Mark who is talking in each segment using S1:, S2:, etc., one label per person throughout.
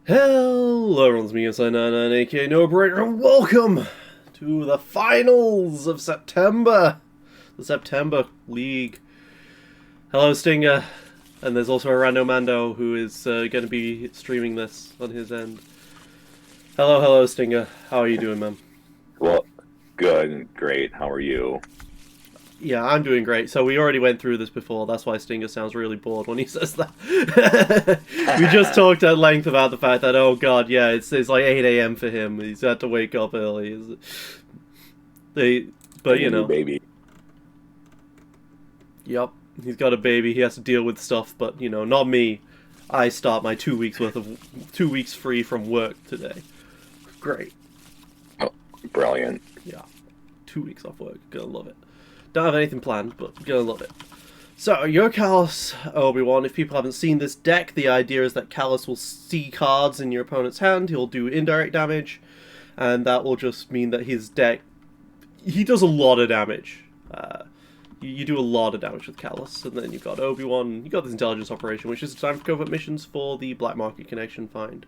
S1: Hello everyone, it's me, SI99, aka No Operator, and welcome to the finals of September! The September League. Hello Stinger, and there's also a random Mando who is going to be streaming this on his end. Hello Stinger, how are you doing, man?
S2: Well, good, great. How are you?
S1: Yeah, I'm doing great. So we already went through this before. That's why Stinger sounds really bored when he says that. We just talked at length about the fact that, oh god, yeah, it's like 8 a.m. for him. He's had to wake up early. But you
S2: New
S1: know,
S2: baby.
S1: yep, he's got a baby. He has to deal with stuff. But you know, not me. I start my 2 weeks worth of 2 weeks free from work today. Great.
S2: Oh, brilliant.
S1: Yeah, 2 weeks off work. Gonna love it. Don't have anything planned, but gonna love it. So, you're Callus, Obi-Wan. If people haven't seen this deck, the idea is that Callus will see cards in your opponent's hand, he'll do indirect damage, and that will just mean that his deck... he does a lot of damage. You do a lot of damage with Callus, and then you've got Obi-Wan, you've got this intelligence operation, which is time for covert missions for the Black Market Connection find.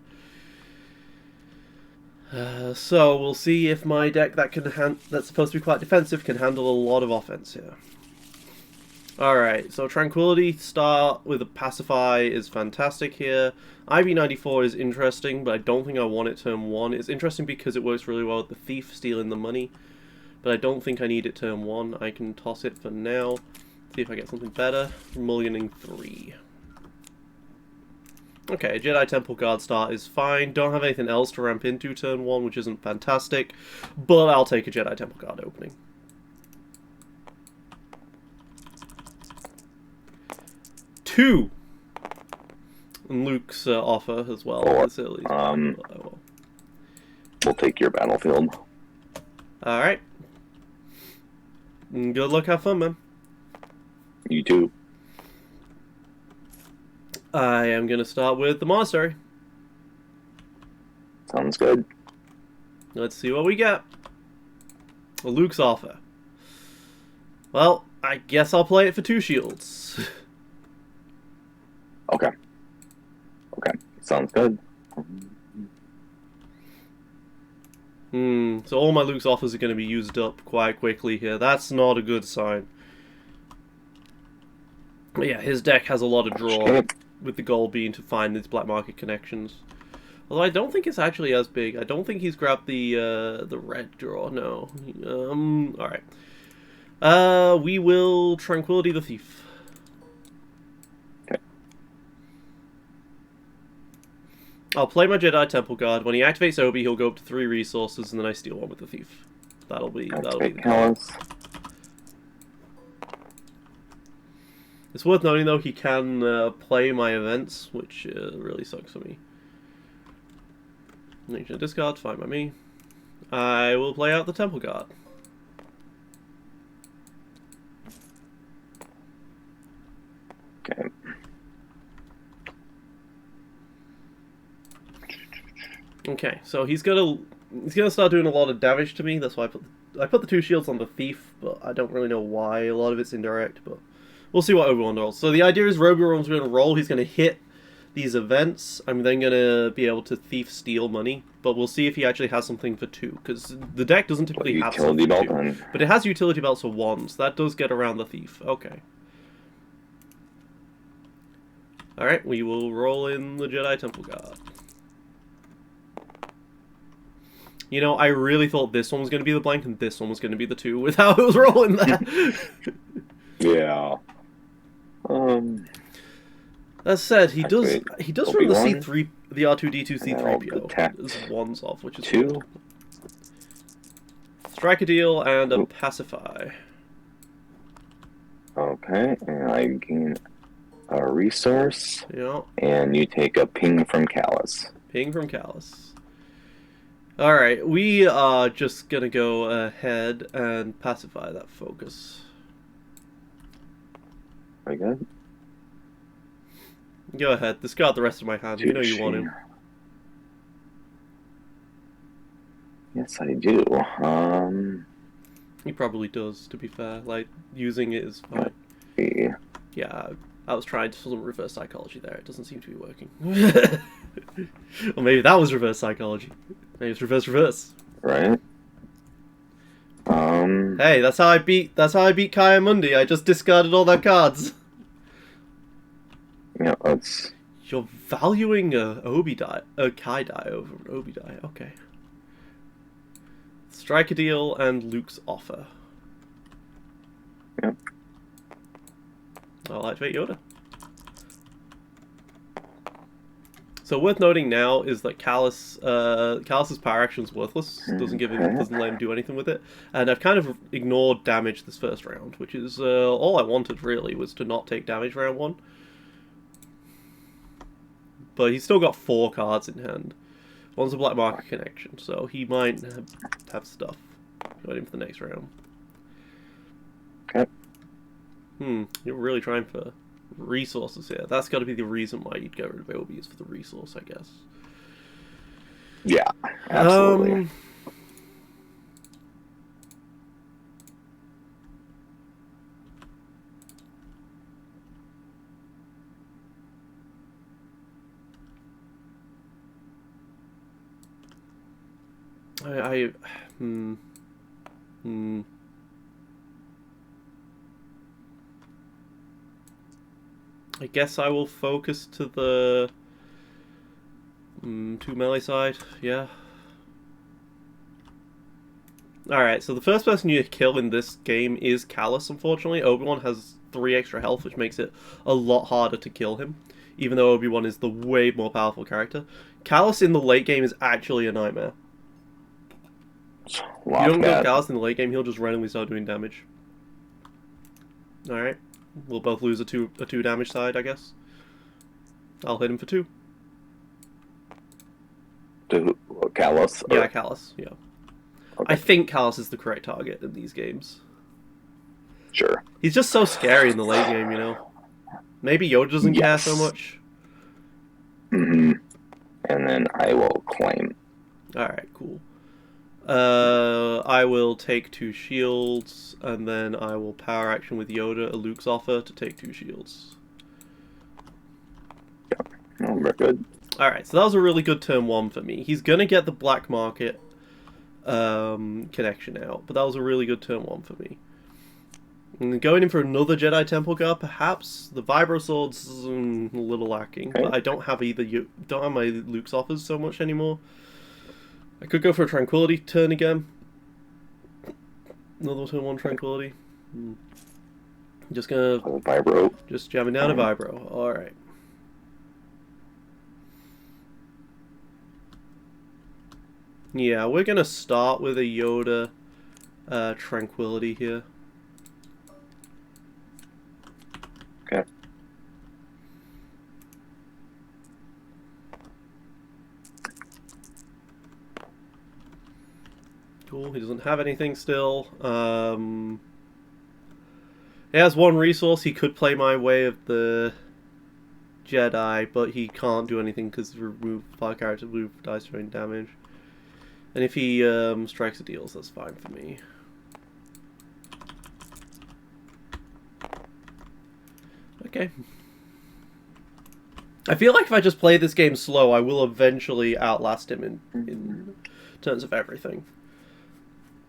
S1: So we'll see if my deck that's supposed to be quite defensive can handle a lot of offense here. Alright, so Tranquility start with a Pacify is fantastic here. IV94 is interesting, but I don't think I want it turn 1. It's interesting because it works really well with the Thief stealing the money, but I don't think I need it turn 1. I can toss it for now. See if I get something better. Mulliganing 3. Okay, Jedi Temple Guard start is fine. Don't have anything else to ramp into turn 1, which isn't fantastic. But I'll take a Jedi Temple Guard opening. Two! And Luke's offer as well.
S2: We'll take your battlefield.
S1: Alright. Good luck, have fun, man.
S2: You too.
S1: I am going to start with the monastery.
S2: Sounds good.
S1: Let's see what we get. Luke's offer. Well, I guess I'll play it for 2 shields.
S2: Okay. Okay. Sounds good.
S1: So all my Luke's offers are going to be used up quite quickly here. That's not a good sign. But yeah, his deck has a lot of draw, with the goal being to find these black market connections. Although I don't think it's actually as big. I don't think he's grabbed the red draw. No. All right. We will Tranquility the Thief.
S2: Okay.
S1: I'll play my Jedi Temple Guard. When he activates Obi, he'll go up to 3 resources, and then I steal 1 with the Thief. That'll be the
S2: Callus.
S1: It's worth noting, though, he can play my events, which really sucks for me. Ancient discard, fine by me. I will play out the Temple Guard.
S2: Okay.
S1: Okay, so he's gonna start doing a lot of damage to me. That's why I put the 2 shields on the Thief, but I don't really know why. A lot of it's indirect, but we'll see what Obi-Wan rolls. So the idea is Obi-Wan's going to roll. He's going to hit these events. I'm then going to be able to Thief steal money, but we'll see if he actually has something for 2, because the deck doesn't typically have something for 2, but it has utility belts for 1, so that does get around the Thief. Okay. Alright, we will roll in the Jedi Temple Guard. You know, I really thought this one was going to be the blank and this one was going to be the 2 with how it was rolling there.
S2: Yeah.
S1: That said, he does run the
S2: C3,
S1: the R2D2 C3PO as 1s off, which is
S2: 2.
S1: Cool. Strike a deal and a Pacify.
S2: Okay, and I gain a resource.
S1: Yeah.
S2: And you take a ping from Callus.
S1: Ping from Callus. Alright, we are just gonna go ahead and pacify that focus.
S2: Very good.
S1: Go ahead, discard the rest of my hand. You know you want him.
S2: Yes, I do.
S1: He probably does, to be fair. Like, using it is fine. Yeah, I was trying some reverse psychology there. It doesn't seem to be working. Or maybe that was reverse psychology. Maybe it's reverse.
S2: Right?
S1: Hey, that's how I beat Kaya Mundi. I just discarded all their cards.
S2: Yeah, let's...
S1: You're valuing a Kai die over an Obi die. Okay. Strike a deal and Luke's offer.
S2: Yep.
S1: I'll activate Yoda. So worth noting now is that Callus's power action's worthless. Doesn't let him do anything with it. And I've kind of ignored damage this first round, which is all I wanted really was to not take damage round 1. But he's still got 4 cards in hand. One's a black market connection, so he might have stuff going in for the next round.
S2: Okay.
S1: You're really trying for resources here. That's got to be the reason why you'd get rid of Obi, is for the resource, I guess.
S2: Yeah, absolutely.
S1: I guess I will focus to the 2 melee side, yeah. Alright, so the first person you kill in this game is Callus, unfortunately. Obi-Wan has 3 extra health, which makes it a lot harder to kill him, even though Obi-Wan is the way more powerful character. Callus in the late game is actually a nightmare. You don't kill Callus in the late game, he'll just randomly start doing damage. Alright. We'll both lose a 2 damage side, I guess. I'll hit him for 2.
S2: To Callus?
S1: Yeah, Callus, yeah. Okay. I think Callus is the correct target in these games.
S2: Sure.
S1: He's just so scary in the late game, you know? Maybe Yoda doesn't care so much.
S2: And then I will claim.
S1: Alright, cool. I will take 2 shields, and then I will power action with Yoda, a Luke's offer, to take 2 shields.
S2: Yep. Oh, very good.
S1: Alright, so that was a really good turn 1 for me. He's gonna get the black market connection out, but that was a really good turn 1 for me. And going in for another Jedi Temple Guard, perhaps. The Vibro Sword's a little lacking, but I don't have don't have my Luke's offers so much anymore. I could go for a Tranquility turn again. Another turn 1 Tranquility. Just gonna...
S2: Vibro.
S1: Just jamming down a Vibro. Alright. Yeah, we're gonna start with a Yoda Tranquility here.
S2: Okay.
S1: Cool, he doesn't have anything still. He has 1 resource. He could play my Way of the Jedi, but he can't do anything because remove fire character, remove dice doing damage. And if he strikes or deals, that's fine for me. Okay. I feel like if I just play this game slow, I will eventually outlast him in terms of everything.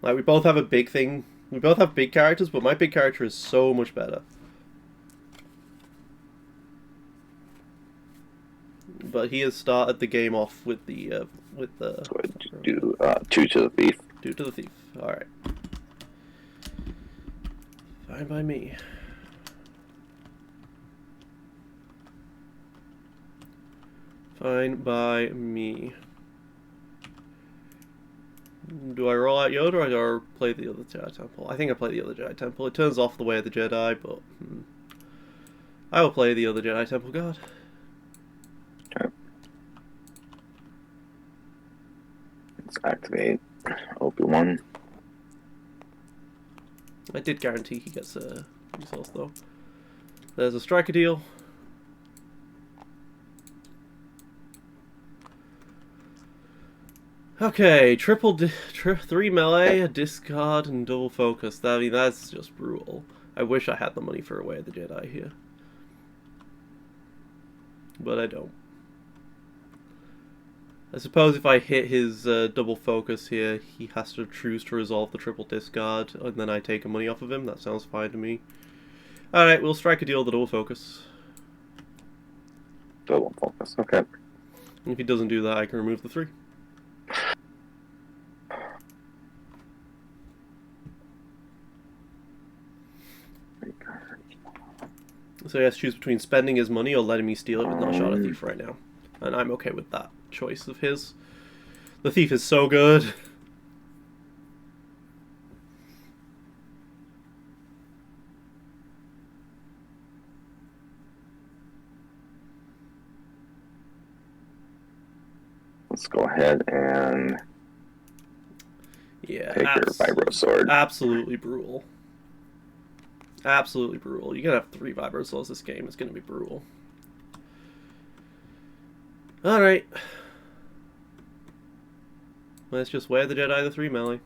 S1: Like, we both have a big thing. We both have big characters, but my big character is so much better. But he has started the game off with the
S2: So I do 2 to the thief.
S1: 2 to the thief. All right. Fine by me. Fine by me. Do I roll out Yoda, or do I play the other Jedi Temple? I think I play the other Jedi Temple. It turns off the Way of the Jedi, but I will play the other Jedi Temple Guard.
S2: Okay. Let's activate Obi-Wan.
S1: I did guarantee he gets a resource, though. There's a striker deal. Okay, 3 melee, a discard, and double focus. I mean, that's just brutal. I wish I had the money for a Way of the Jedi here. But I don't. I suppose if I hit his double focus here, he has to choose to resolve the triple discard, and then I take a money off of him. That sounds fine to me. Alright, we'll strike a deal with the double focus.
S2: Double focus, okay.
S1: And if he doesn't do that, I can remove the 3. So he has to choose between spending his money or letting me steal it with not Yoda Thief right now. And I'm okay with that choice of his. The Thief is so good.
S2: Let's go ahead and take your Vibro Sword.
S1: Absolutely brutal. Absolutely brutal. You're gonna have 3 Vibro Swords this game. It's gonna be brutal. Alright. Let's just wear the Jedi the 3 melee.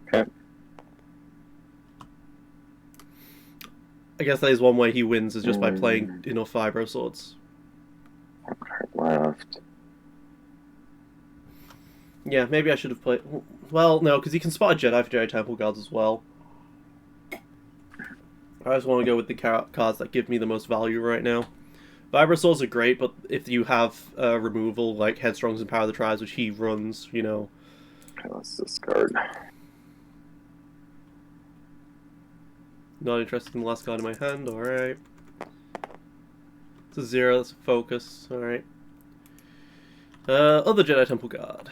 S2: Okay.
S1: I guess that is one way he wins, is just by playing enough Vibro Swords.
S2: One card left.
S1: Yeah, maybe I should have played... Well, no, because he can spot a Jedi for Jedi Temple Guards as well. I just want to go with the cards that give me the most value right now. Vibro Swords are great, but if you have removal, like Headstrongs and Power of the Tribes, which he runs, you know...
S2: Okay, let's discard.
S1: Not interested in the last card in my hand, alright. It's a 0, that's a focus, alright. Other Jedi Temple Guard.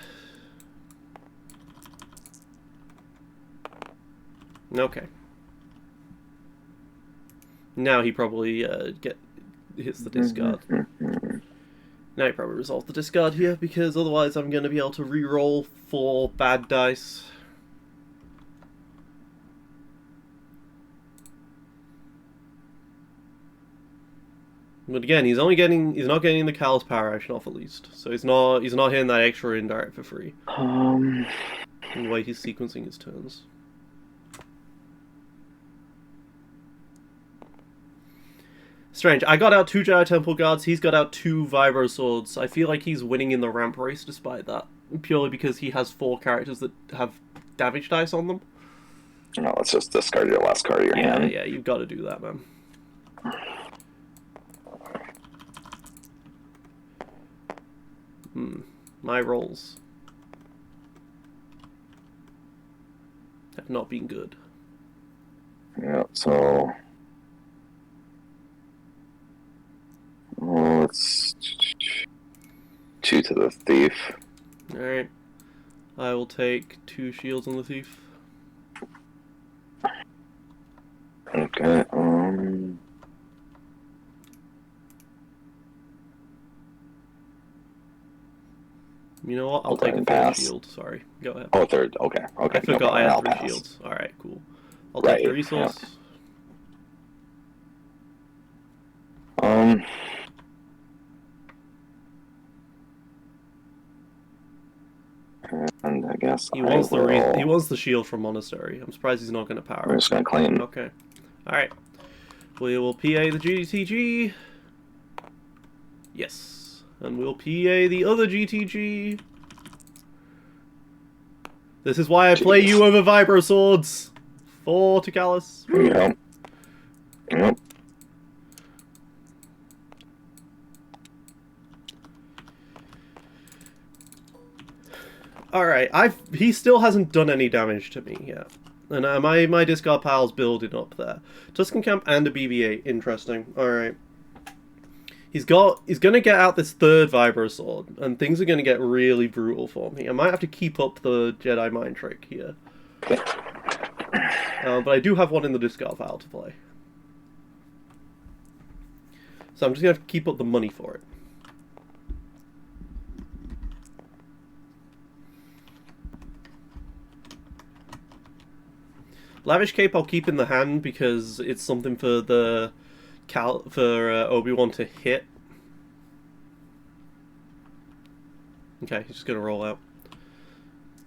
S1: Okay. Now he probably hits the discard. Now he probably resolves the discard here, because otherwise I'm going to be able to re-roll 4 bad dice. But again, he's not getting the Callous Power Action off at least, so he's not hitting that extra indirect for free. The way he's sequencing his turns. Strange. I got out 2 Jedi Temple Guards, he's got out 2 Vibro Swords. I feel like he's winning in the ramp race despite that. Purely because he has 4 characters that have damage dice on them.
S2: No, let's just discard your last card of your hand.
S1: Yeah, you've got to do that, man. My rolls have not been good.
S2: Yeah, so... Let's 2 to the Thief.
S1: Alright. I will take 2 shields on the Thief.
S2: Okay,
S1: You know what? I'll take a 3rd shield. Sorry. Go ahead.
S2: Oh, 3rd. Okay. Okay.
S1: I forgot I had 3 shields. Alright, cool. I'll take the resource.
S2: Yeah. And I guess
S1: he wants the shield from Monastery. I'm surprised he's not going to power it.
S2: I'm just going to claim.
S1: Okay. Alright. We will PA the GTG. Yes. And we'll PA the other GTG. This is why I play you over Vibro Swords. 4 to Callus.
S2: Yep. Yep.
S1: Alright, he still hasn't done any damage to me yet. And my discard pile's building up there. Tusken Camp and a BB-8, interesting. Alright. He's gonna get out this 3rd Vibro Sword, and things are gonna get really brutal for me. I might have to keep up the Jedi Mind Trick here. But I do have one in the discard pile to play. So I'm just gonna have to keep up the money for it. Lavish Cape I'll keep in the hand because it's something for the Obi-Wan to hit. Okay, he's just gonna roll out.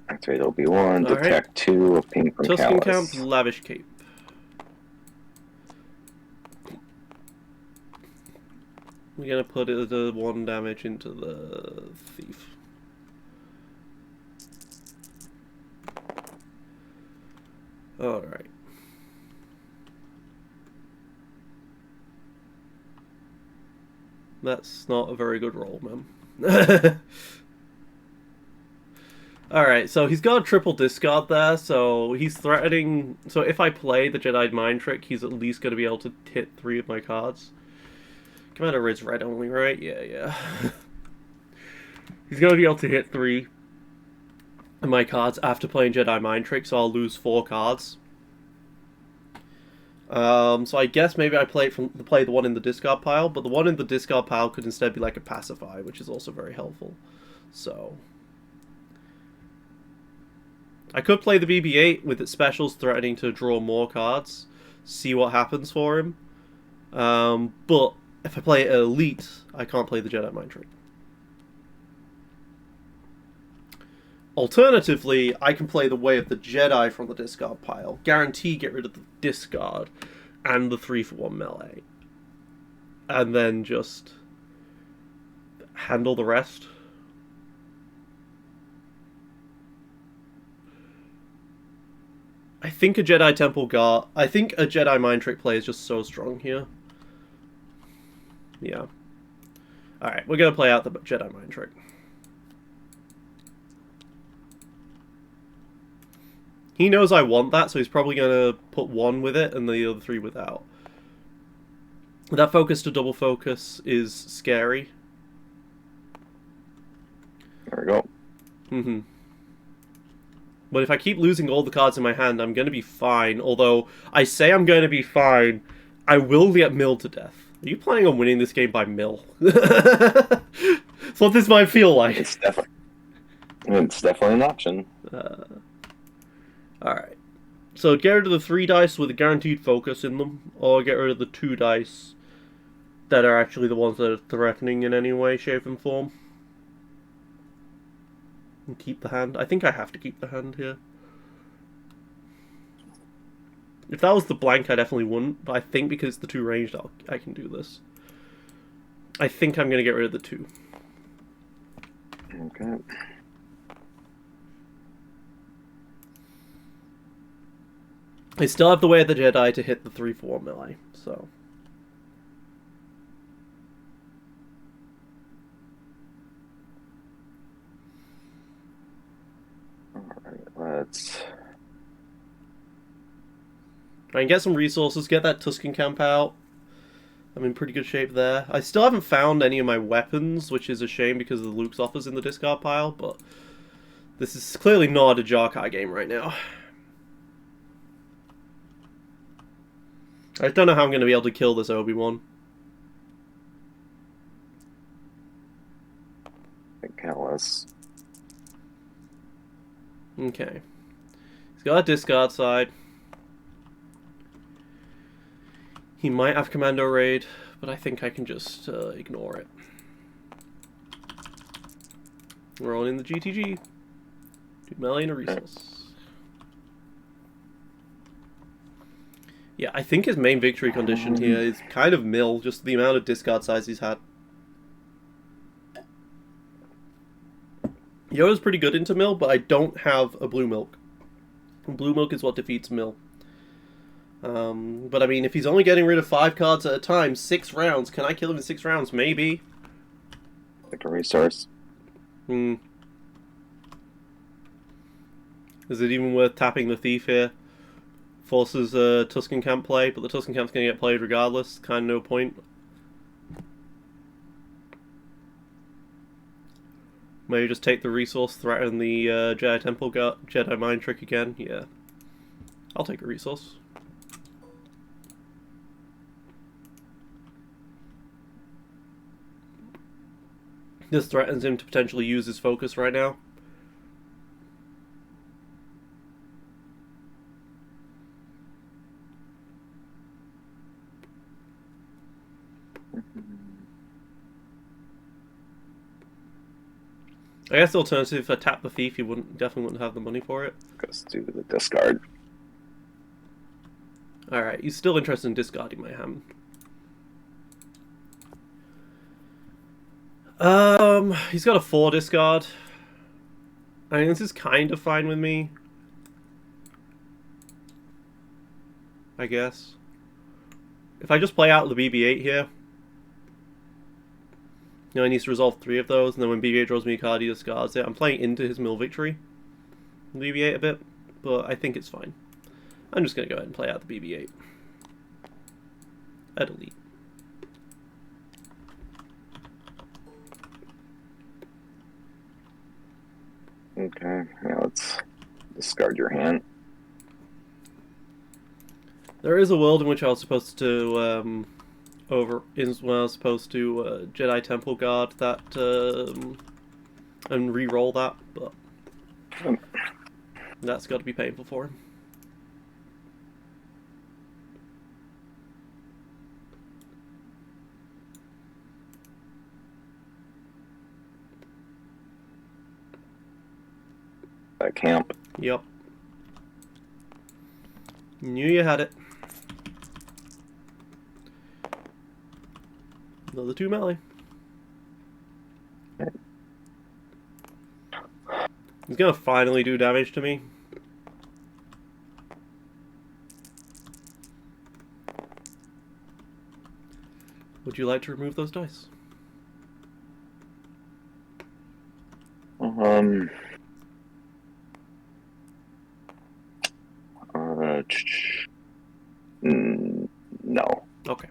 S2: Activate Obi-Wan, detect 2 of ping from
S1: Tusken
S2: Callus.
S1: Camp, Lavish Cape. We're gonna put it the 1 damage into the thief. Alright. That's not a very good roll, man. Alright, so he's got a triple discard there, so he's threatening... So if I play the Jedi Mind Trick, he's at least going to be able to hit 3 of my cards. Commander Red's red only, right? Yeah. He's going to be able to hit 3 of my cards after playing Jedi Mind Trick, so I'll lose 4 cards. So I guess maybe I play the one in the discard pile, but the one in the discard pile could instead be like a pacify, which is also very helpful. So I could play the BB-8 with its specials threatening to draw more cards, see what happens for him. But if I play it at Elite, I can't play the Jedi Mind Trick. Alternatively, I can play the Way of the Jedi from the discard pile, guarantee get rid of the discard, and the 3-for-1 melee. And then just handle the rest. I think a Jedi Temple Guard... I think a Jedi Mind Trick play is just so strong here. Yeah. Alright, we're going to play out the Jedi Mind Trick. He knows I want that, so he's probably going to put 1 with it and the other 3 without. That focus to double focus is scary.
S2: There we go.
S1: Mm-hmm. But if I keep losing all the cards in my hand, I'm going to be fine. Although, I say I'm going to be fine, I will get milled to death. Are you planning on winning this game by mill? That's what this might feel like.
S2: It's definitely an option.
S1: Alright. So get rid of the 3 dice with a guaranteed focus in them, or get rid of the 2 dice that are actually the ones that are threatening in any way, shape, and form. And keep the hand. I think I have to keep the hand here. If that was the blank, I definitely wouldn't, but I think because it's the 2 ranged, I can do this. I think I'm going to get rid of the 2.
S2: Okay.
S1: I still have the Way of the Jedi to hit the 3-4 melee, so...
S2: Alright, let's...
S1: I can get some resources, get that Tusken camp out. I'm in pretty good shape there. I still haven't found any of my weapons, which is a shame because of the Luke's offers in the discard pile, but... This is clearly not a Jarkai game right now. I don't know how I'm going to be able to kill this Obi-Wan.
S2: Callus.
S1: Okay. He's got a discard side. He might have Commando Raid, but I think I can just ignore it. We're on in the GTG. 2 melee and a resource. Yeah, I think his main victory condition here is kind of mill, just the amount of discard size he's had. Yoda's pretty good into mill, but I don't have a blue milk. Blue milk is what defeats mill. But I mean, if he's only getting rid of 5 cards at a time, 6 rounds, can I kill him in 6 rounds? Maybe.
S2: Like a resource.
S1: Is it even worth tapping the thief here? Forces a Tusken Camp play, but the Tusken Camp's going to get played regardless. Kind of no point. Maybe just take the resource, threaten the Jedi Temple Jedi Mind Trick again. Yeah. I'll take a resource. This threatens him to potentially use his focus right now. I guess the alternative, if I tap the thief, he definitely wouldn't have the money for it.
S2: Goes to the discard.
S1: Alright, he's still interested in discarding my hand. He's got a 4 discard. I mean, this is kind of fine with me. I guess. If I just play out the BB-8 here, you know, he needs to resolve 3 of those, and then when BB-8 draws me a card, he discards it. I'm playing into his mill victory, BB-8 a bit, but I think it's fine. I'm just going to go ahead and play out the BB-8. At elite.
S2: Okay, now let's discard your hand.
S1: There is a world in which I was supposed to when I was supposed to Jedi Temple Guard that and re-roll that, but that's got to be painful for him.
S2: Camp.
S1: Yep. Knew you had it. Another 2 melee. He's gonna finally do damage to me. Would you like to remove those dice?
S2: No.
S1: Okay.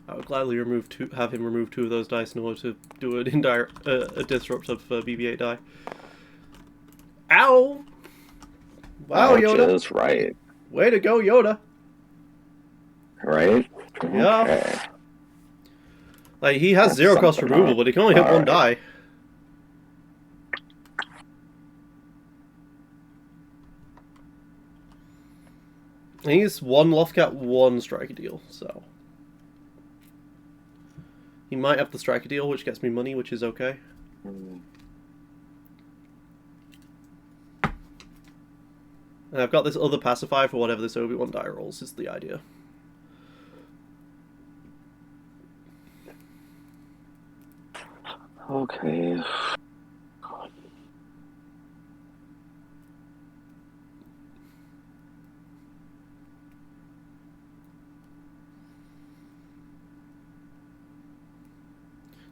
S1: I would gladly have him remove 2 of those dice in order to do an indirect a disrupt of BB-8 die. Ow! Wow, Yoda!
S2: That's right.
S1: Way to go, Yoda!
S2: Right?
S1: Yeah.
S2: Okay.
S1: Like, he has 0 cost removal, but he can only hit 1 die. He's 1 Lothcat, 1 Striker Deal, so... He might have the Striker Deal, which gets me money, which is okay. And I've got this other pacifier for whatever this Obi-Wan die rolls, is the idea.
S2: Okay.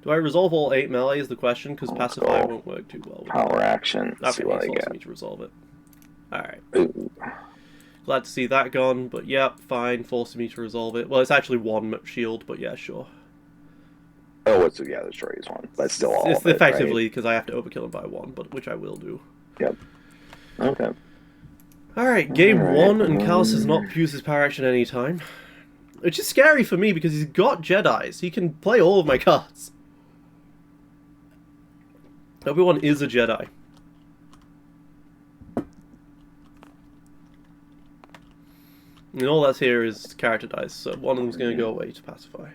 S1: Do I resolve all 8 melee is the question, because pacifier won't work too well.
S2: Power action.
S1: Okay, he's forcing me to resolve it. Alright. Glad to see that gone, but yeah, fine, forcing me to resolve it. Well, it's actually 1 shield, but yeah, sure.
S2: Oh, it's the Shorty's one, but still all
S1: it's
S2: of it,
S1: effectively because I have to overkill him by 1, but which I will do.
S2: Yep. Okay.
S1: Alright, game 1, and Callus has not used his power action any time. Which is scary for me because he's got Jedis. He can play all of my cards. Obi-Wan is a Jedi. And all that's here is character dice, so one of them's going to go away to pacify.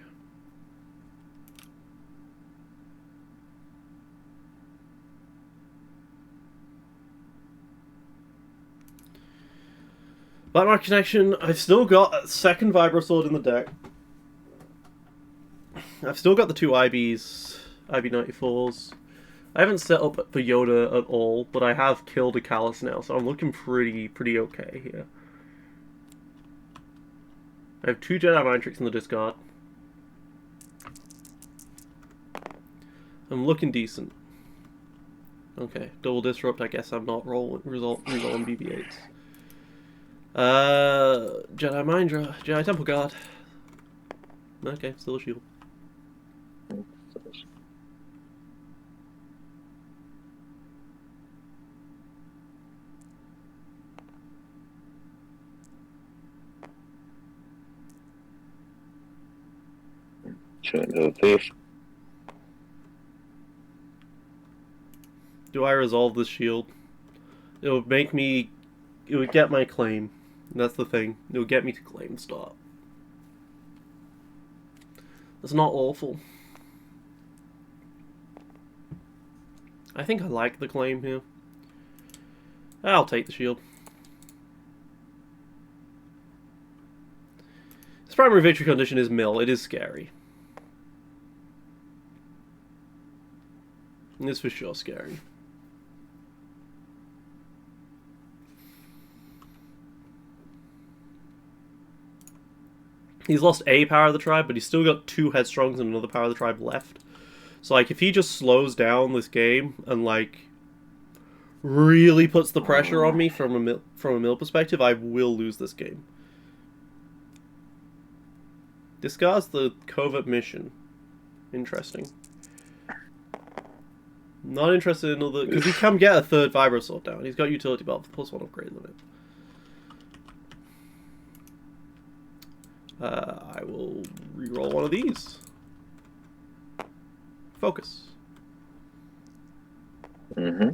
S1: Blackmark Connection, I've still got a second Vibro Sword in the deck. I've still got the 2 IBs, IB94s. I haven't set up for Yoda at all, but I have killed a Callus now, so I'm looking pretty okay here. I have 2 Jedi Mind Tricks in the discard. I'm looking decent. Okay, double disrupt, I guess I'm not resolving BB-8s. Jedi Mind Draw, Jedi Temple Guard. Okay, still a shield.
S2: Yoda Thief.
S1: Do I resolve this shield? It would make me... It would get my claim. That's the thing. It would get me to claim start. That's not awful. I think I like the claim here. I'll take the shield. His primary victory condition is mill. It is scary. It's for sure scary. He's lost a power of the tribe, but he's still got 2 headstrongs and another power of the tribe left. So, like, if he just slows down this game and, like, really puts the pressure on me from a mill perspective, I will lose this game. Discards the covert mission. Interesting. Not interested in other... Because he can get a 3rd Vibro Sword down. He's got utility belt with +1 upgrade limit. I will reroll one of these. Focus.
S2: Mm-hmm.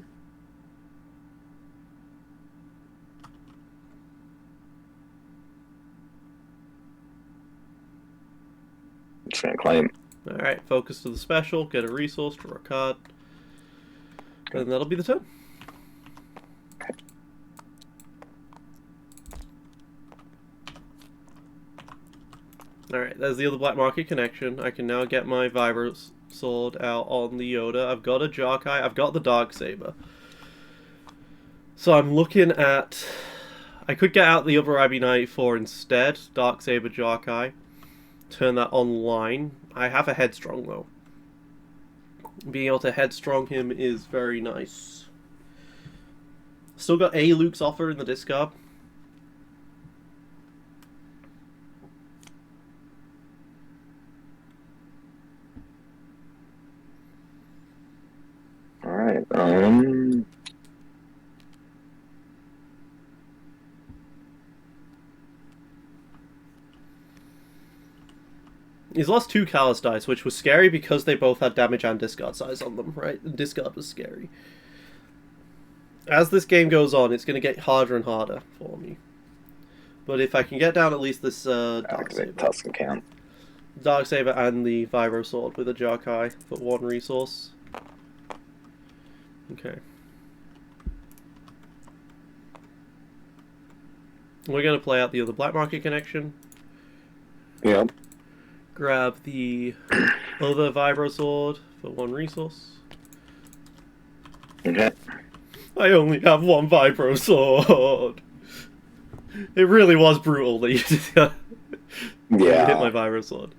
S2: Just gonna claim.
S1: Alright, focus to the special, get a resource, draw a card. And that'll be the turn. Alright, there's the other black market connection. I can now get my Vibro Sword out on the Yoda. I've got a Jarkai, I've got the Darksaber. So I'm looking at... I could get out the other Abbey Knight for instead. Darksaber, Jarkai. Turn that online. I have a Headstrong though. Being able to Headstrong him is very nice. Still got a Luke's offer in the discard.
S2: Alright,
S1: He's lost 2 Callous dice, which was scary because they both had damage and discard size on them, right? The discard was scary. As this game goes on, it's going to get harder and harder for me. But if I can get down at least this
S2: activate Tuscan Camp.
S1: Darksaber and the Vibro Sword with a Jarkai for 1 resource. Okay. We're going to play out the other black market connection.
S2: Yep.
S1: Grab the other Vibro Sword for 1 resource.
S2: Okay.
S1: I only have 1 Vibro Sword. It really was brutal that you hit my Vibro Sword.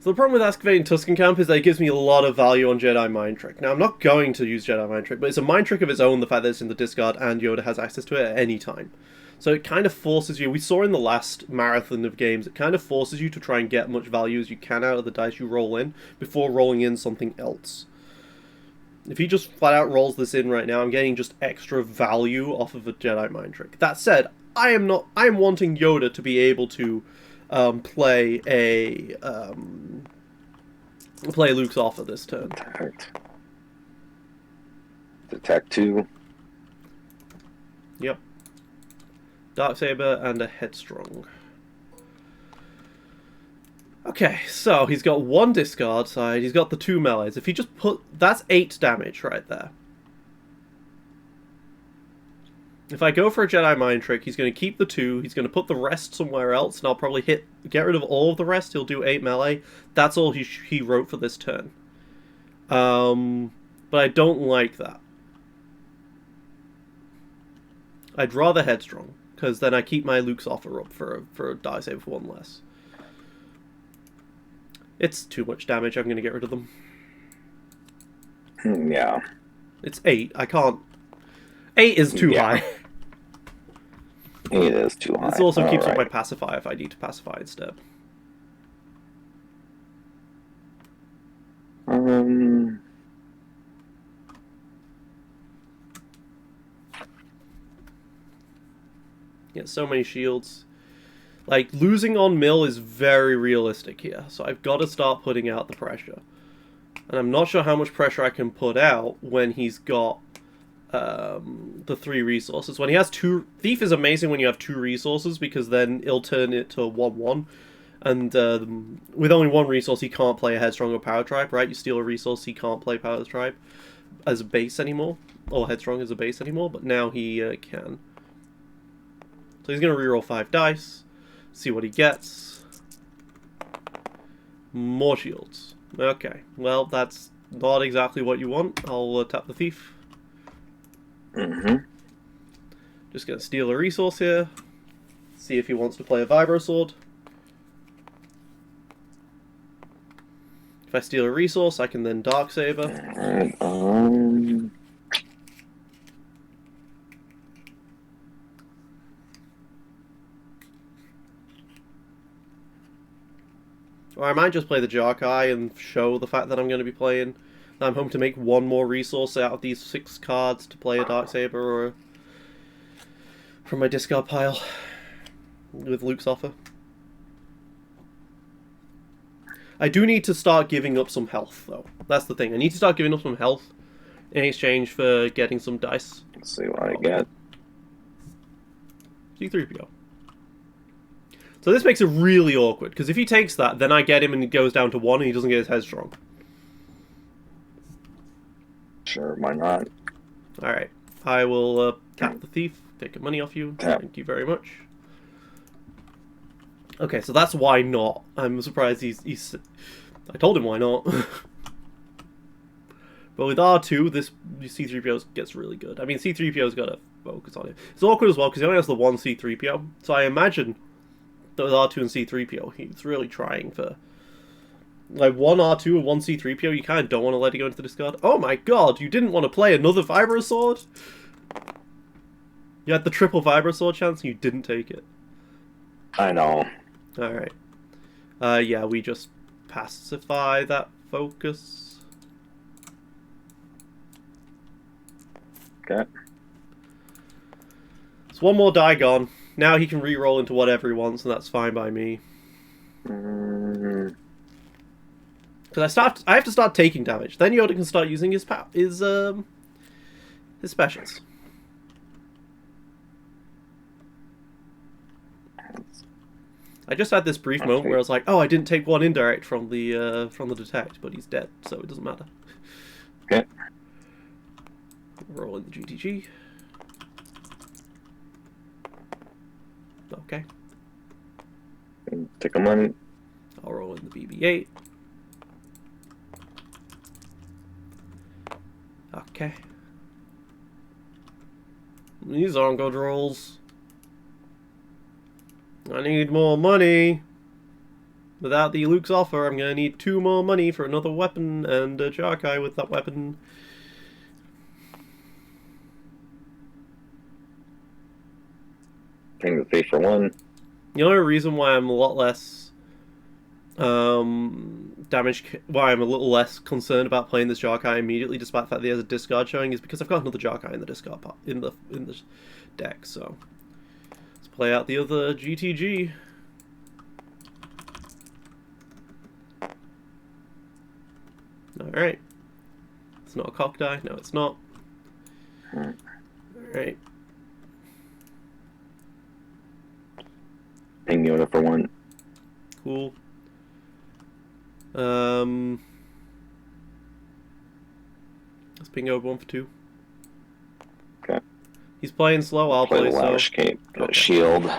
S1: So the problem with activating Tuscan Camp is that it gives me a lot of value on Jedi Mind Trick. Now, I'm not going to use Jedi Mind Trick, but it's a Mind Trick of its own, the fact that it's in the discard and Yoda has access to it at any time. So it kind of forces you, we saw in the last marathon of games, it kind of forces you to try and get much value as you can out of the dice you roll in before rolling in something else. If he just flat out rolls this in right now, I'm getting just extra value off of a Jedi Mind Trick. That said, I am wanting Yoda to be able to play Luke's offer this turn.
S2: Attack 2.
S1: Yep. Darksaber and a Headstrong. Okay, so he's got 1 discard side, he's got the 2 melees. If he just put... That's 8 damage right there. If I go for a Jedi Mind Trick, he's going to keep the 2, he's going to put the rest somewhere else, and I'll probably get rid of all of the rest, he'll do 8 melee. That's all he wrote for this turn. But I don't like that. I'd rather Headstrong, because then I keep my Luke's offer up for a Darksaber for 1 less. It's too much damage, I'm going to get rid of them.
S2: Yeah.
S1: It's 8, I can't... 8 is too high.
S2: It is too high.
S1: This also keeps up my pacify if I need to pacify instead. Yeah, so many shields. Like, losing on mill is very realistic here, so I've got to start putting out the pressure. And I'm not sure how much pressure I can put out when he's got the 3 resources. When he has 2... Thief is amazing when you have 2 resources, because then he'll turn it to a 1-1. And with only 1 resource, he can't play a Headstrong or Power Tribe, right? You steal a resource, he can't play Power Tribe as a base anymore. Or Headstrong as a base anymore, but now he can. So he's going to reroll 5 dice. See what he gets. More shields. Okay, well, that's not exactly what you want. I'll tap the thief. Just gonna steal a resource here. See if he wants to play a vibro sword. If I steal a resource, I can then dark saber.
S2: Alright,
S1: Or I might just play the Jarkai and show the fact that I'm going to be playing. I'm hoping to make one more resource out of these 6 cards to play a Darksaber or from my discard pile with Luke's offer. I do need to start giving up some health, though. That's the thing. I need to start giving up some health in exchange for getting some dice.
S2: let's see what I get.
S1: C3PO. So this makes it really awkward, because if he takes that, then I get him and he goes down to 1 and he doesn't get his headstrong.
S2: Sure, why not?
S1: Alright. I will tap the thief, take money off you.
S2: Tap.
S1: Thank you very much. Okay, so that's why not. I'm surprised he's... I told him why not. But with R2, this C3PO gets really good. I mean, C3PO's got to focus on it. It's awkward as well, because he only has the one C3PO. So I imagine that with R2 and C3PO, he's really trying for... Like, one R2 and one C3PO, you kind of don't want to let it go into the discard. Oh my god, you didn't want to play another Vibro Sword? You had the triple Vibro Sword chance and you didn't take it.
S2: I know.
S1: Alright. Yeah, we just pacify that focus.
S2: Okay.
S1: It's one more die gone. Now he can re-roll into whatever he wants, and that's fine by me. Because I have to start taking damage. Then Yoda can start using his specials. I just had this brief moment where I was like, "Oh, I didn't take one indirect from the detect, but he's dead, so it doesn't matter."
S2: Okay.
S1: Roll in the GTG. Okay.
S2: Take a money.
S1: I'll roll in the BB-8. Okay. These aren't good rolls. I need more money. Without the Luke's offer, I'm gonna need 2 more money for another weapon and a Jarkai with that weapon.
S2: Bring the thief for 1.
S1: The only reason why I'm a lot less why I'm a little less concerned about playing this Jarkai immediately, despite the fact that he has a discard showing, is because I've got another Jarkai in the discard part in the deck. So let's play out the other GTG. All right, it's not a cock die. No, it's not. All right.
S2: Ping Yoda for 1.
S1: Cool. Let's ping over 1 for 2.
S2: Okay.
S1: He's playing slow. I'll play
S2: the
S1: slow.
S2: lavish cape.
S1: Okay.
S2: Shield.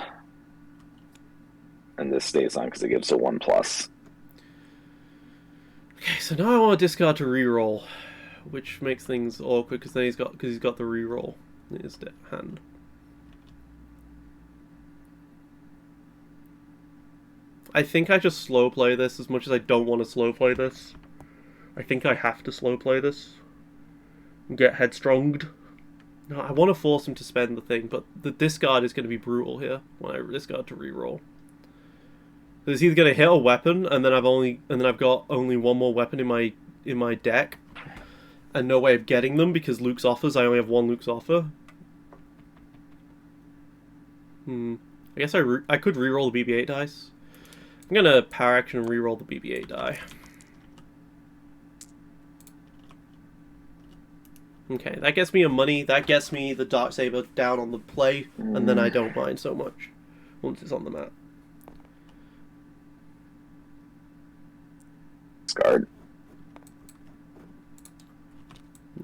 S2: And this stays on because it gives a 1+.
S1: Okay, so now I want to discard to reroll, which makes things awkward because then he's got the reroll in his hand. I think I just slow play this as much as I don't want to slow play this. I think I have to slow play this and get headstronged. No, I want to force him to spend the thing, but the discard is going to be brutal here when I discard to reroll. Because he's going to hit a weapon, and then I've got only 1 more weapon in my deck, and no way of getting them because Luke's offers. I only have 1 Luke's offer. I guess I could reroll the BB-8 dice. I'm gonna power action and reroll the BB-8 die. Okay, that gets me a money. That gets me the Darksaber down on the play, and then I don't mind so much once it's on the mat.
S2: Discard.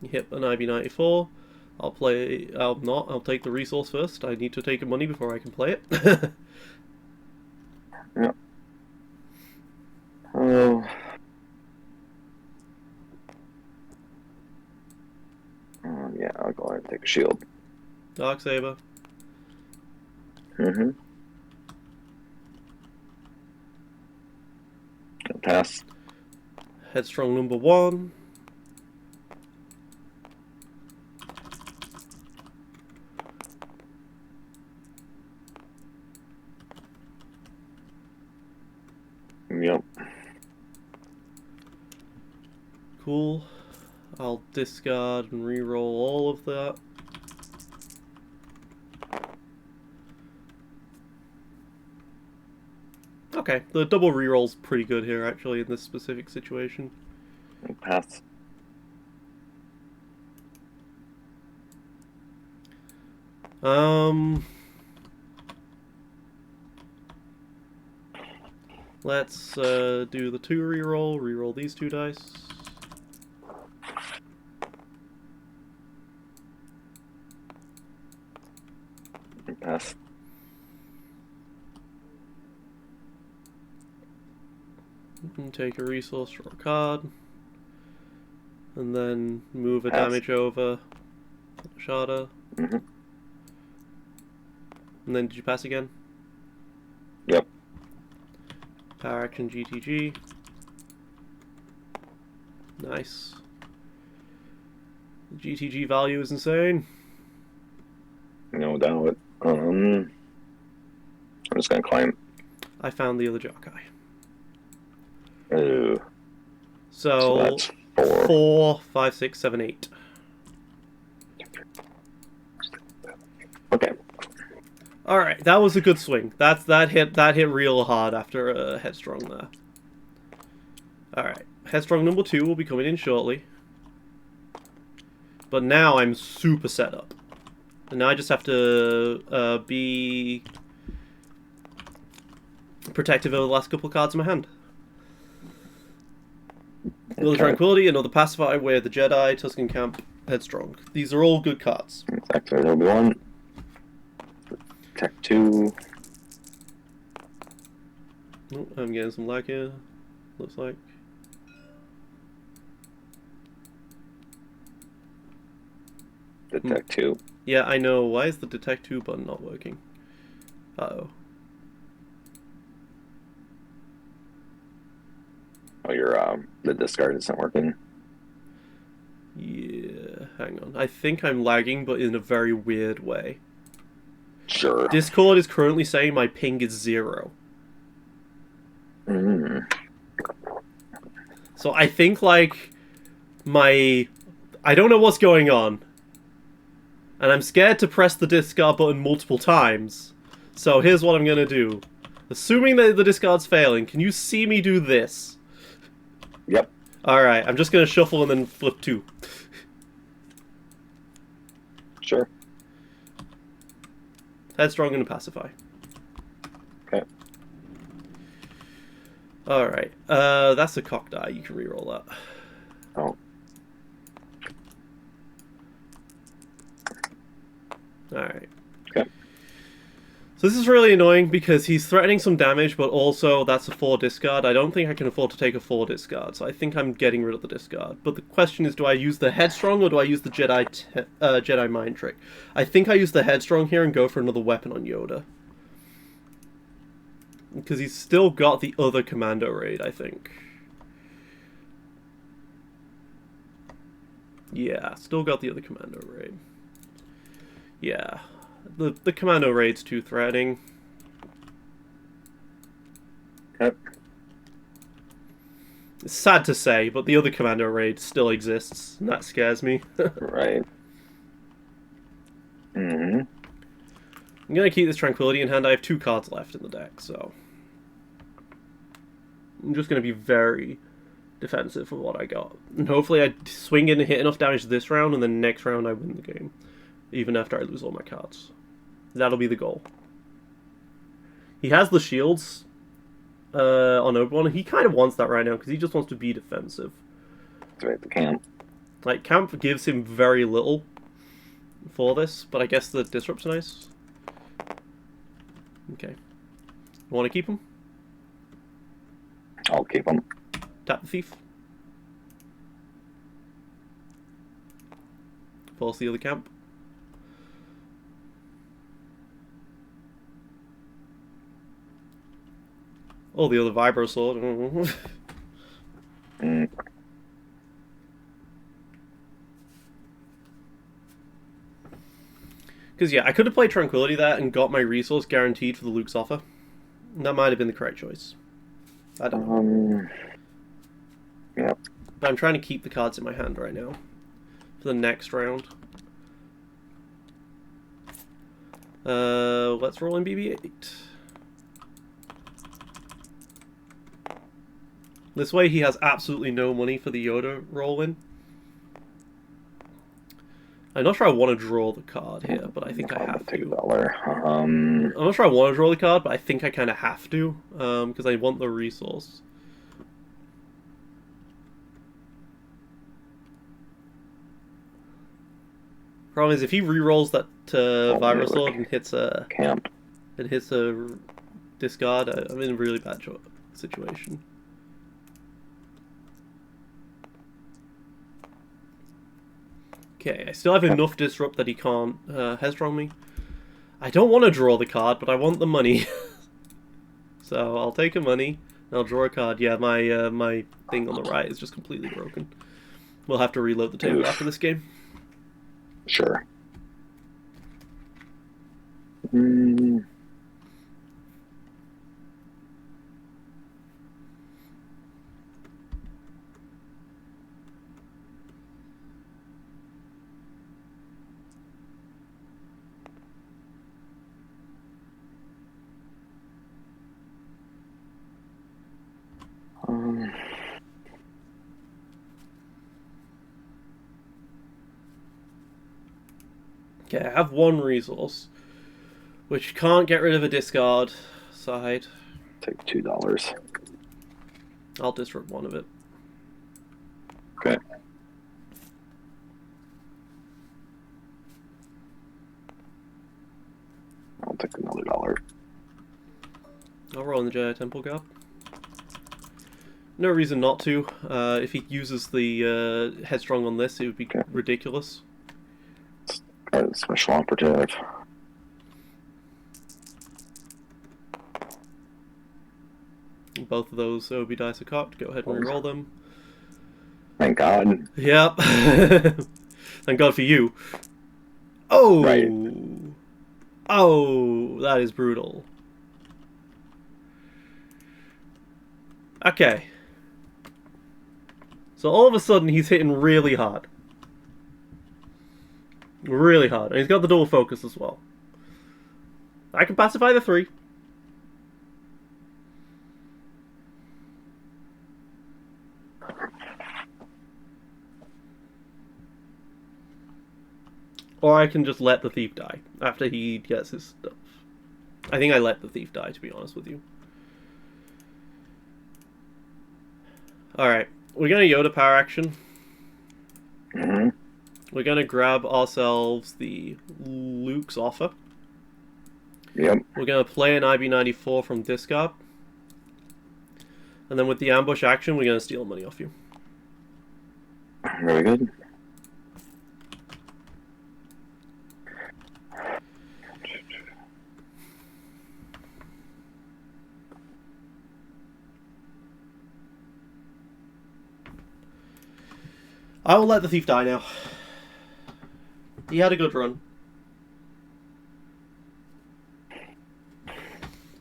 S1: Hit an IB-94. I'll take the resource first. I need to take a money before I can play it.
S2: Oh. Yeah, I'll go ahead and take a shield.
S1: Darksaber.
S2: Mm-hmm. Pass.
S1: Headstrong number 1.
S2: Yep.
S1: Cool. I'll discard and reroll all of that. Okay, the double reroll's pretty good here, actually, in this specific situation.
S2: Pass.
S1: Let's do the 2 reroll. Reroll these 2 dice.
S2: Pass.
S1: And take a resource, draw a card. And then move a
S2: Pass.
S1: damage over. Shada.
S2: Mm-hmm.
S1: And then did you pass again?
S2: Yep.
S1: Power action GTG. Nice. The GTG value is insane.
S2: No doubt. I'm just gonna climb.
S1: I found the other Jokai.
S2: So
S1: So
S2: that's 4.
S1: 4, 5, 6, 7, 8.
S2: Okay.
S1: Alright, that was a good swing. That hit real hard after a Headstrong there. Alright. Headstrong number 2 will be coming in shortly. But now I'm super set up. And now I just have to be protective over the last couple of cards in my hand. Another Tranquility, another Pacify, Way of the Jedi, Tuscan Camp, Headstrong. These are all good cards.
S2: Activate Obi-Wan. Tech 2.
S1: Oh, I'm getting some lag here, looks like.
S2: Detect 2.
S1: Yeah, I know. Why is the Detect 2 button not working? Uh-oh.
S2: Oh, the discard isn't working.
S1: Yeah, hang on. I think I'm lagging, but in a very weird way.
S2: Sure.
S1: Discord is currently saying my ping is 0. So I think, like, I don't know what's going on. And I'm scared to press the discard button multiple times. So here's what I'm gonna do. Assuming that the discard's failing, can you see me do this?
S2: Yep.
S1: Alright, I'm just gonna shuffle and then flip 2.
S2: Sure.
S1: Headstrong and Pacify.
S2: Okay.
S1: Alright, that's a cock die. You can reroll that.
S2: Oh.
S1: Alright.
S2: Okay.
S1: So this is really annoying because he's threatening some damage, but also that's a 4 discard. I don't think I can afford to take a 4 discard, so I think I'm getting rid of the discard. But the question is, do I use the Headstrong or do I use the Jedi Mind Trick? I think I use the Headstrong here and go for another weapon on Yoda. Because he's still got the other Commando Raid, I think. Yeah, still got the other Commando Raid. Yeah. The Commando Raid's too threatening.
S2: Okay.
S1: It's sad to say, but the other Commando Raid still exists, and that scares me.
S2: Right. Mm-hmm.
S1: I'm gonna keep this Tranquility in hand. I have 2 cards left in the deck, so I'm just gonna be very defensive with what I got. And hopefully I swing in and hit enough damage this round, and then next round I win the game. Even after I lose all my cards. That'll be the goal. He has the shields on Obi-Wan. He kind of wants that right now, because he just wants to be defensive.
S2: Activate the camp.
S1: Like, Camp gives him very little for this, but I guess the Disrupt's nice. Okay. You want to keep him?
S2: I'll keep them.
S1: Tap the thief. Force the other camp. Oh, the other vibro sword. Because, yeah, I could have played Tranquility there and got my resource guaranteed for the Luke's offer. That might have been the correct choice. I don't know.
S2: Yep.
S1: But I'm trying to keep the cards in my hand right now for the next round. Let's roll in BB-8. This way he has absolutely no money for the Yoda roll-in. I'm not sure I want to draw the card here, but I think I have
S2: take
S1: to.
S2: $1.
S1: I'm not sure I want to draw the card, but I think I kind of have to, because I want the resource. Problem is, if he re-rolls that Vibro Sword and hits a
S2: camp,
S1: and hits a discard, I'm in a really bad situation. Okay, I still have enough disrupt that he can't headstrong me. I don't want to draw the card, but I want the money. So I'll take a money, and I'll draw a card. Yeah, my thing on the right is just completely broken. We'll have to reload the table after this game.
S2: Sure.
S1: Okay, I have one resource, which can't get rid of a discard side.
S2: Take $2.
S1: I'll disrupt one of it.
S2: Okay. I'll take another $1.
S1: I'll roll in the Jedi Temple Guard. No reason not to. If he uses the headstrong on this, it would be ridiculous.
S2: Special operative.
S1: Both of those OB dice are cocked. Go ahead and re-roll them.
S2: Thank God.
S1: Yep. Thank God for you. Oh!
S2: Right.
S1: Oh, that is brutal. Okay. So all of a sudden he's hitting really hard. Really hard. And he's got the dual focus as well. I can pacify the 3. Or I can just let the thief die after he gets his stuff. I think I let the thief die, to be honest with you. Alright, we're going to Yoda power action. We're going to grab ourselves the Luke's offer.
S2: Yep.
S1: We're going to play an IB94 from discard. And then with the ambush action, we're going to steal money off you.
S2: Very good.
S1: I will let the thief die now. He had a good run.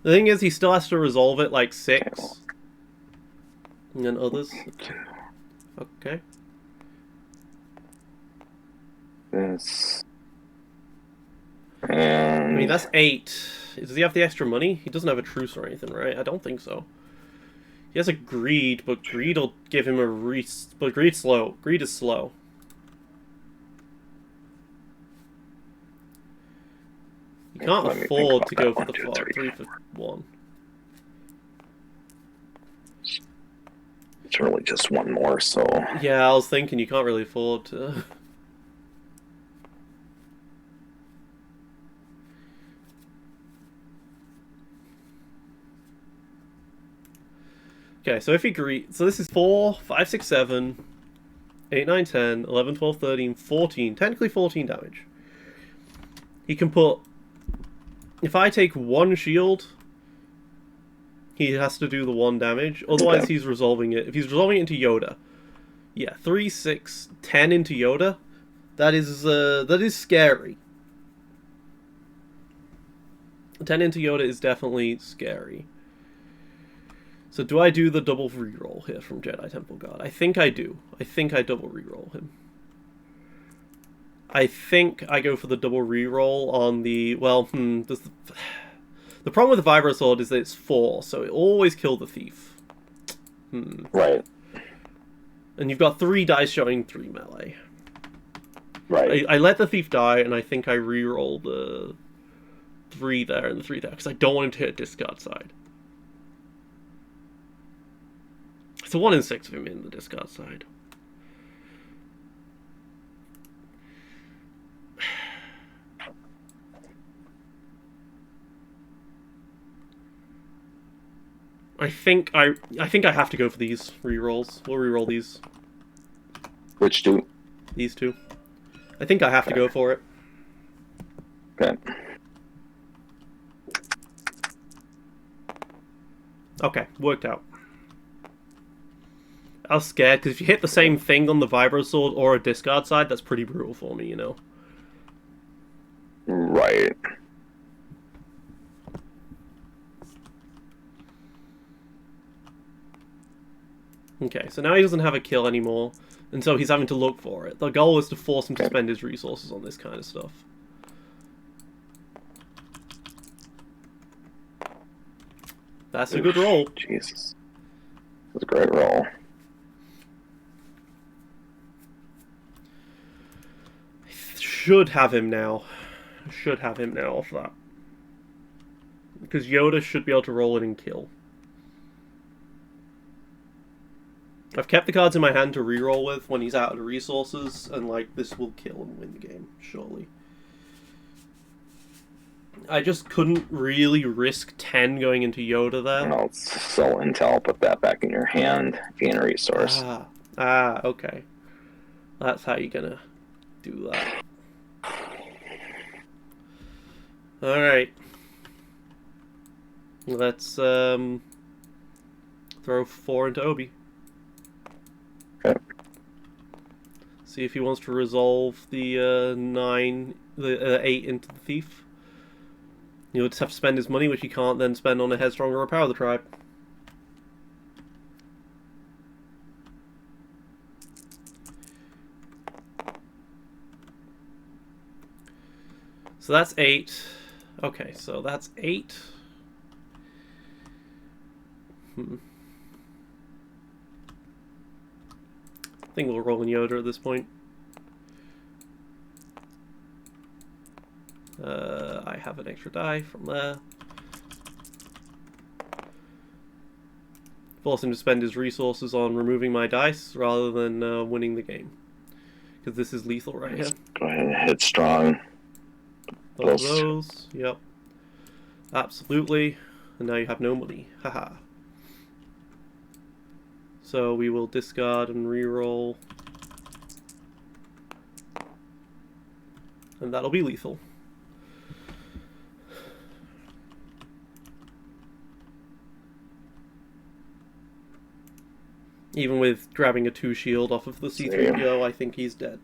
S1: The thing is, he still has to resolve it like 6. And then others. Okay.
S2: This.
S1: I
S2: And
S1: mean, that's 8. Does he have the extra money? He doesn't have a truce or anything, right? I don't think so. He has a greed, but greed will give him a but greed's slow. Greed is slow. You can't afford to go for the 3 for 1.
S2: it's really just one more, so
S1: Yeah, I was thinking you can't really afford to. Okay, so if he so this is 4, 5, 6, 7, 8, 9, 10, 11, 12, 13, 14. Technically 14 damage. He can put... If I take 1 shield, he has to do the 1 damage. Otherwise,
S2: Okay.
S1: he's resolving it. If he's resolving it into Yoda... Yeah, 3, 6, 10 into Yoda. That is scary. 10 into Yoda is definitely scary. So do I do the double reroll here from Jedi Temple God? I think I do. I think I double reroll him. I think I go for the double reroll on the... Well, the problem with the Vibro Sword is that it's 4, so it always kill the thief.
S2: Right.
S1: And you've got 3 dice showing 3 melee.
S2: Right.
S1: I let the thief die, and I think I reroll the 3 there and the 3 there, because I don't want him to hit discard side. It's a 1 in 6 of him in the discard side. I think I have to go for these rerolls. We'll reroll these.
S2: Which two?
S1: These 2. I think I have to go for it.
S2: Okay.
S1: Okay, worked out. I was scared, because if you hit the same thing on the Vibro Sword or a discard side, that's pretty brutal for me, you know?
S2: Right.
S1: Okay, so now he doesn't have a kill anymore, and so he's having to look for it. The goal is to force him to spend his resources on this kind of stuff. That's a good roll.
S2: Jesus. That's a great roll.
S1: Should have him now. Should have him now off that. Because Yoda should be able to roll it and kill. I've kept the cards in my hand to reroll with when he's out of the resources, and like this will kill and win the game, surely. I just couldn't really risk 10 going into Yoda there.
S2: No, it's so intel. Put that back in your hand. Gain a resource.
S1: Okay. That's how you're gonna do that. Alright. Let's throw 4 into Obi.
S2: Okay.
S1: See if he wants to resolve the 8 into the thief. He'll just have to spend his money, which he can't then spend on a Headstrong or a Power of the Tribe. So that's 8. Okay, so that's 8. I think we'll roll in Yoda at this point. I have an extra die from there. Force him to spend his resources on removing my dice rather than winning the game. Because this is lethal right here.
S2: Go ahead and hit strong.
S1: Both of those, yep. Absolutely. And now you have no money. Haha. So we will discard and reroll. And that'll be lethal. Even with grabbing a 2 shield off of the C-3PO, I think he's dead.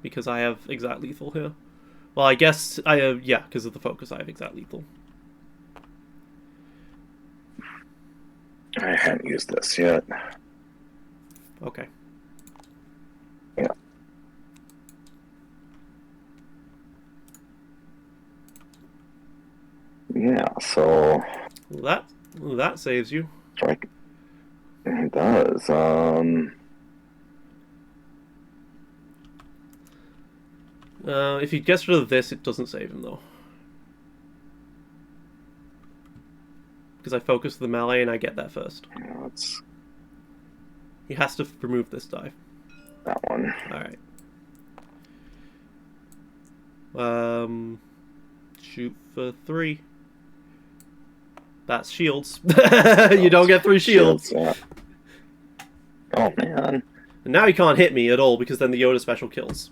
S1: Because I have exact lethal here. Well, I guess I have, yeah, because of the focus, I have exact lethal.
S2: I haven't used this yet.
S1: Okay.
S2: Yeah. Yeah, so...
S1: That saves you.
S2: Strike. It does.
S1: If he gets rid of this, it doesn't save him, though. Because I focus the melee and I get that first.
S2: Yeah, let's...
S1: He has to remove this die.
S2: That one.
S1: Alright. Shoot for 3. That's shields. You don't get 3 shields.
S2: Yeah. Oh man.
S1: And now he can't hit me at all because then the Yoda special kills.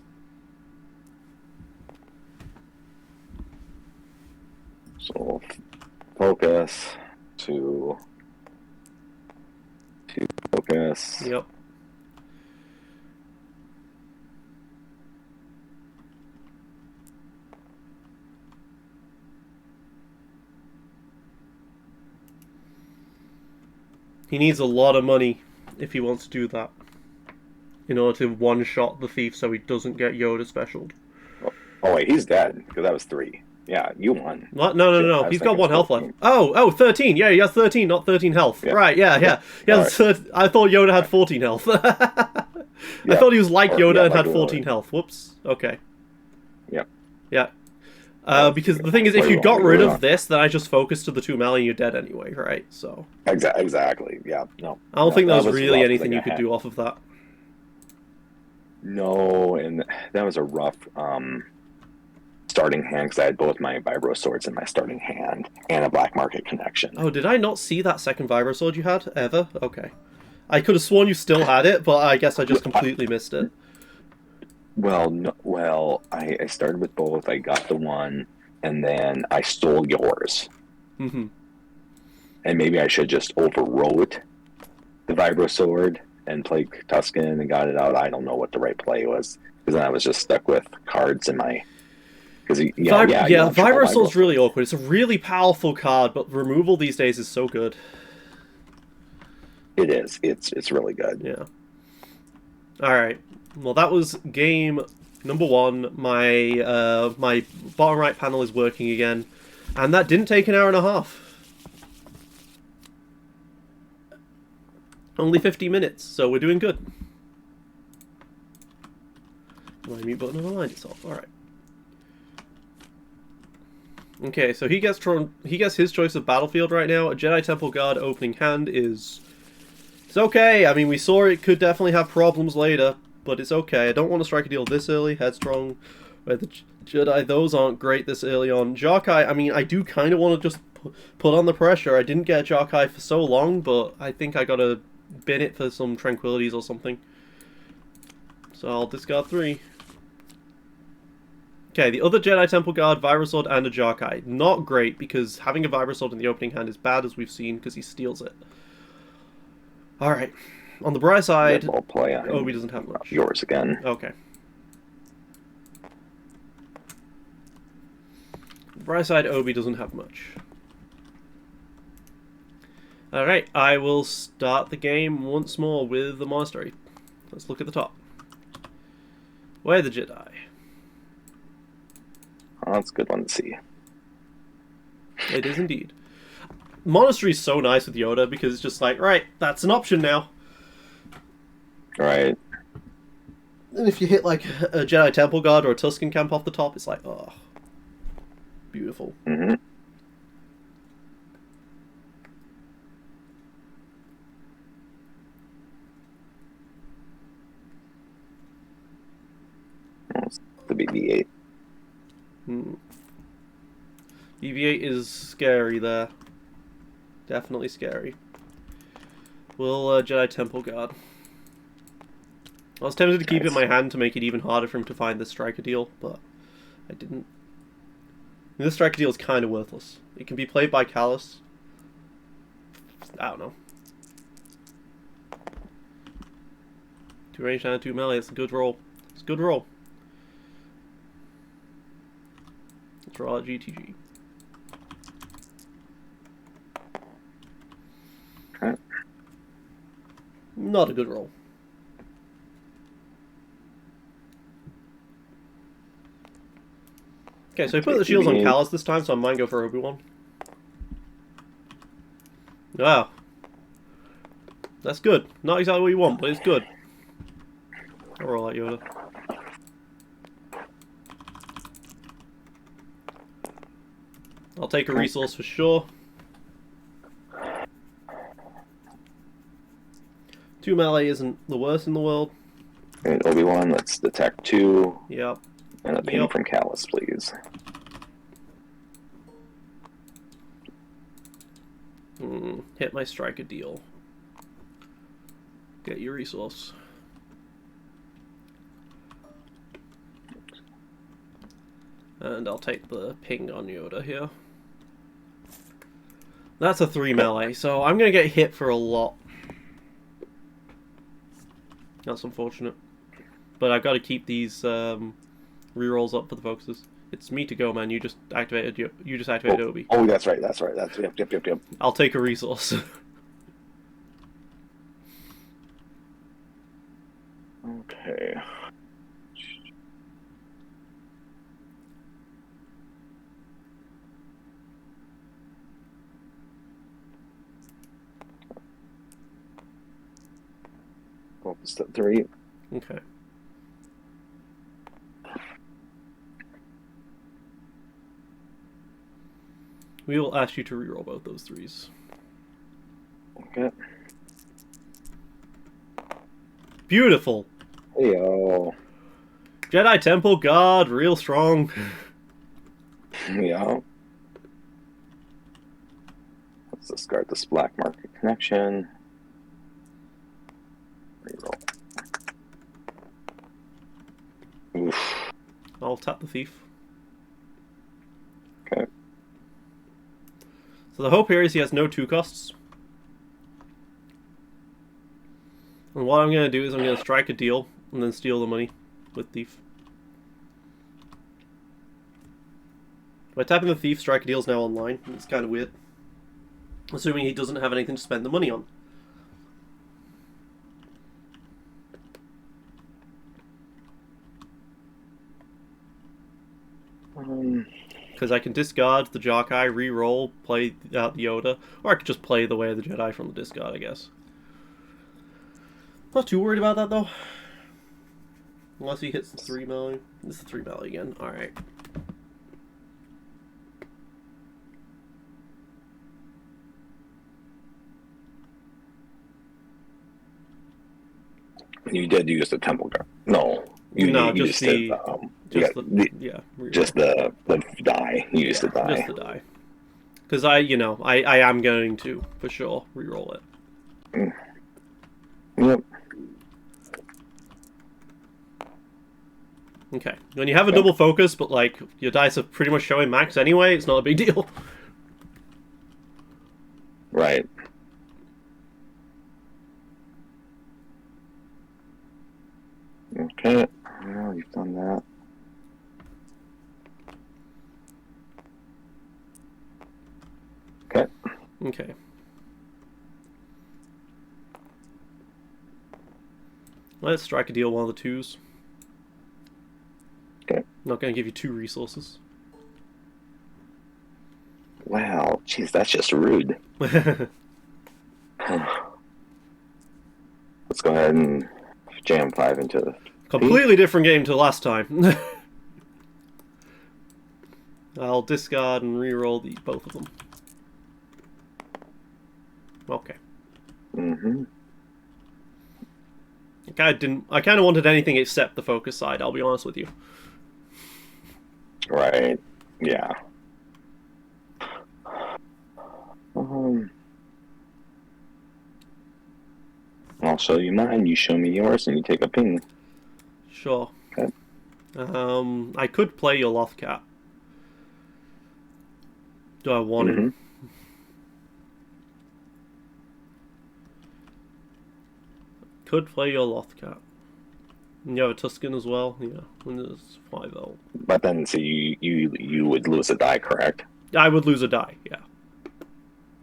S2: So focus to focus.
S1: Yep. He needs a lot of money if he wants to do that. In order to one-shot the thief so he doesn't get Yoda specialed.
S2: Oh wait, he's dead, because that was 3. Yeah, you won.
S1: What? No. He's got 1 health left.
S2: 14.
S1: Oh, 13. Yeah, he has 13, not 13 health.
S2: Yeah.
S1: Right, yeah. He has I thought Yoda had 14 health. I thought he was like Yoda and had 14 health. Whoops. Okay.
S2: Yep.
S1: Yeah. Because the thing is, if you got rid of this, then I just focused to the 2 melee and you're dead anyway, right? So.
S2: Exactly. Yeah. No.
S1: I don't think there was
S2: rough,
S1: really anything you could do off of that.
S2: No, and that was a rough starting hand because I had both my vibro swords in my starting hand and a black market connection.
S1: Oh, did I not see that second vibro sword you had ever? Okay. I could have sworn you still had it, but I guess I just completely missed it.
S2: Well, no, I started with both. I got the one, and then I stole yours.
S1: Mm-hmm.
S2: And maybe I should just overwrote the vibro sword and played Tuscan and got it out. I don't know what the right play was, because then I was just stuck with cards in my.
S1: Vibro Sword's really awkward. It's a really powerful card, but removal these days is so good.
S2: It is. It's really good.
S1: Yeah. All right. Well, that was game number 1. My my bottom right panel is working again, and that didn't take an hour and a half. Only 50 minutes, so we're doing good. My mute button aligned itself. All right. Okay, so he gets his choice of battlefield right now. A Jedi Temple Guard opening hand is... It's okay. I mean, we saw it could definitely have problems later, but it's okay. I don't want to strike a deal this early. Headstrong, where the Jedi, those aren't great this early on. Jarkai, I mean, I do kind of want to just put on the pressure. I didn't get Jarkai for so long, but I think I gotta bin it for some tranquilities or something. So I'll discard 3. Okay, the other Jedi Temple Guard, Vibro Sword, and a Jarkai. Not great, because having a Vibro Sword in the opening hand is bad, as we've seen, because he steals it. Alright. On the bright side, Obi doesn't have much.
S2: Yours again.
S1: Okay. Bright side, Obi doesn't have much. Alright, I will start the game once more with the monastery. Let's look at the top. Where the Jedi?
S2: Oh, that's a good one to see.
S1: It is indeed. Monastery's so nice with Yoda because it's just like, right, that's an option now.
S2: Right.
S1: And if you hit like a Jedi Temple Guard or a Tuscan camp off the top, it's like, oh, beautiful.
S2: Mm-hmm. The BB-8.
S1: BB-8 is scary there. Definitely scary. Will Jedi Temple Guard. I was tempted to keep it in my hand to make it even harder for him to find the striker deal, but I didn't. And this striker deal is kind of worthless. It can be played by Callus. I don't know. 2 range and 2 melee. It's a good roll. It's a good roll. Let's roll out GTG.
S2: Okay.
S1: Not a good roll. Okay, so I put the shields on Callus this time, so I might go for Obi-Wan. Wow. That's good. Not exactly what you want, but it's good. I'll roll out Yoda. I'll take a resource for sure. 2 melee isn't the worst in the world.
S2: And Obi-Wan, let's detect 2.
S1: Yep.
S2: And a ping from Callus, please.
S1: Hit my strike a deal. Get your resource. And I'll take the ping on Yoda here. That's a 3 melee, so I'm gonna get hit for a lot. That's unfortunate. But I've got to keep these rerolls up for the focuses. It's me to go, man. You just activated Obi.
S2: Oh, that's right. That's yep.
S1: I'll take a resource.
S2: Okay. Focus to 3.
S1: Okay. We will ask you to reroll both those 3s.
S2: Okay.
S1: Beautiful.
S2: Yo.
S1: Jedi Temple Guard, real strong.
S2: Yeah. Let's discard this black market connection. Reroll. Oof.
S1: I'll tap the thief.
S2: Okay.
S1: So the hope here is he has no 2 costs. And what I'm going to do is I'm going to strike a deal and then steal the money with thief. By tapping the thief, strike a deal is now online. It's kind of weird. Assuming he doesn't have anything to spend the money on. Because I can discard the Jockeye, re-roll, play out the Yoda, or I could just play the Way of the Jedi from the discard, I guess. Not too worried about that, though. Unless he hits the 3 melee. This is 3 melee again. Alright.
S2: You did use the temple guard. No.
S1: Just the
S2: die. You used the die.
S1: Just the die. Because I am going to, for sure, re-roll it.
S2: Yep.
S1: Okay. When you have a double focus, but like your dice are pretty much showing max anyway, it's not a big deal.
S2: Right. Okay. Well, you've done that. Okay.
S1: Okay. Let's strike a deal one of the 2s.
S2: Okay.
S1: I'm not going to give you 2 resources.
S2: Wow. Jeez, that's just rude. Let's go ahead and jam 5 into the...
S1: Completely different game to last time. I'll discard and re-roll both of them. Okay.
S2: Mm-hmm.
S1: I kind of wanted anything except the focus side, I'll be honest with you.
S2: Right. Yeah. I'll show you mine, you show me yours, and you take a ping.
S1: Sure.
S2: Okay.
S1: I could play your Lothcat. Do I want to? Could play your Lothcat. And you have a Tusken as well? Yeah. And there's 5 out.
S2: But then, so you would lose a die, correct?
S1: I would lose a die, yeah.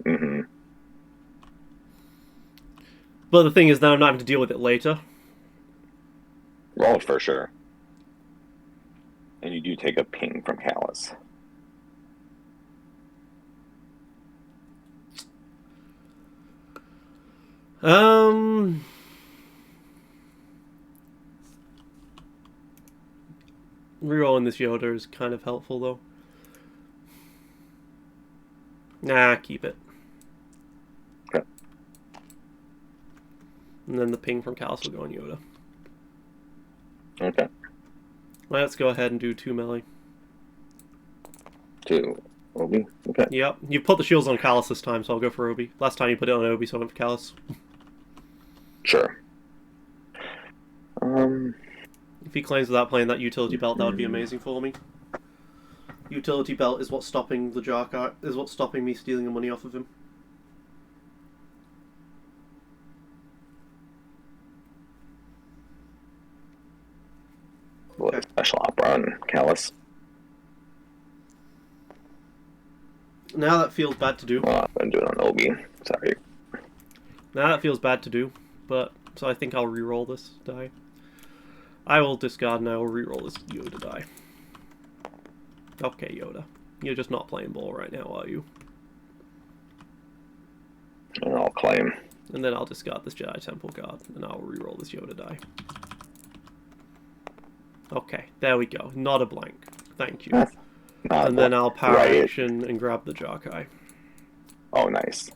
S2: Mm-hmm.
S1: But the thing is, then I'm not having to deal with it later.
S2: Oh, for sure. And you do take a ping from Callus.
S1: Rerolling this Yoda is kind of helpful, though. Nah, keep it.
S2: Okay.
S1: And then the ping from Callus will go on Yoda.
S2: Okay.
S1: Let's go ahead and do 2 melee.
S2: 2. Obi? Okay.
S1: Yep. You put the shields on Callus this time, so I'll go for Obi. Last time you put it on Obi, so I went for Callus.
S2: Sure.
S1: If he claims without playing that utility belt, that would be amazing for me. Utility belt is what's stopping the Jark is what's stopping me stealing the money off of him.
S2: Okay. Special opera on Callus.
S1: Now that feels bad to do.
S2: Oh, I'm gonna do it on Obi. Sorry.
S1: Now that feels bad to do, but so I think I'll re-roll this die. I will discard and I will re-roll this Yoda die. Okay, Yoda. You're just not playing ball right now, are you?
S2: And I'll claim.
S1: And then I'll discard this Jedi Temple card, and I'll re-roll this Yoda die. Okay, there we go. Not a blank. Thank you. And then I'll power action and grab the Jarkai.
S2: Oh, nice.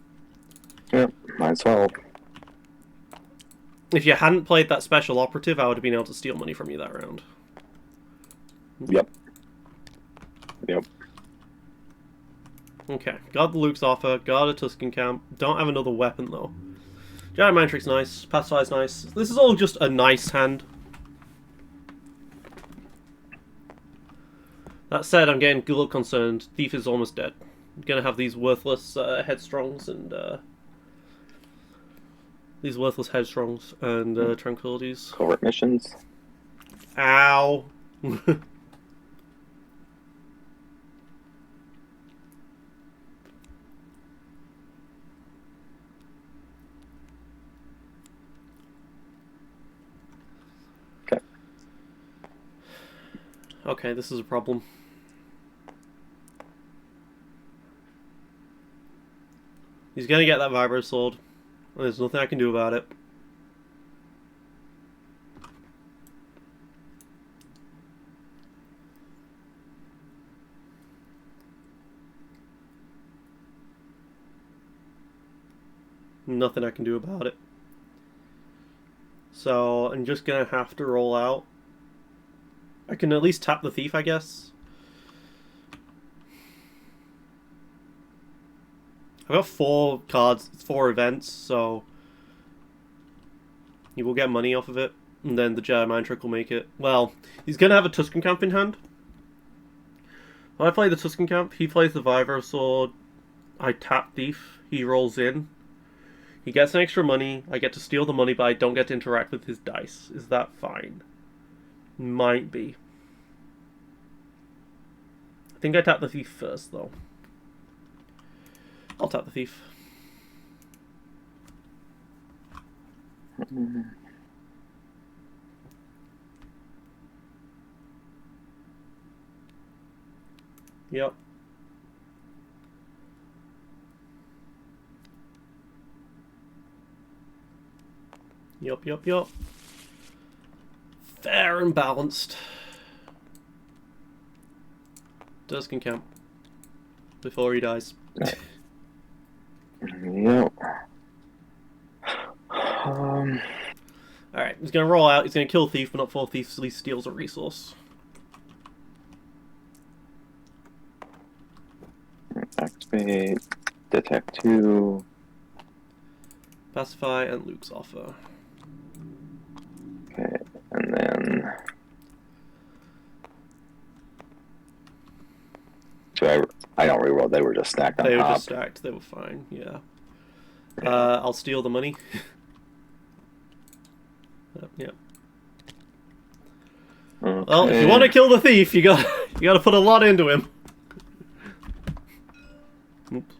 S2: Yep, might as well.
S1: If you hadn't played that special operative, I would have been able to steal money from you that round.
S2: Yep. Yep.
S1: Okay, got the Luke's offer, got a Tusken Camp. Don't have another weapon though. Jedi Mind Trick's nice, Pacify's nice. This is all just a nice hand. That said, I'm getting a little concerned. Thief is almost dead. I'm gonna have these worthless headstrongs and tranquilities.
S2: Covert missions.
S1: Ow. Okay, this is a problem. He's gonna get that Vibro Sword. There's nothing I can do about it. Nothing I can do about it. So I'm just gonna have to roll out. I can at least tap the Thief, I guess. I've got 4 cards, 4 events, so he will get money off of it, and then the Jedi Mind Trick will make it. Well, he's gonna have a Tusken Camp in hand. When I play the Tusken Camp, he plays the Vibro Sword. I tap Thief. He rolls in. He gets an extra money. I get to steal the money, but I don't get to interact with his dice. Is that fine? Might be. I think I tap the Thief first, though. I'll tap the Thief. Yep. Yup. Fair and balanced. Tusken Camp. Before he dies.
S2: Yep.
S1: Alright, he's gonna roll out, he's gonna kill Thief, but not before Thief at least steals a resource.
S2: Activate. Detect 2.
S1: Pacify and Luke's offer.
S2: Okay, and then... So I don't reroll, they were just stacked on top.
S1: They were just stacked, they were fine, yeah. I'll steal the money. Yep. Okay. Well, if you want to kill the Thief, you gotta put a lot into him. Oops.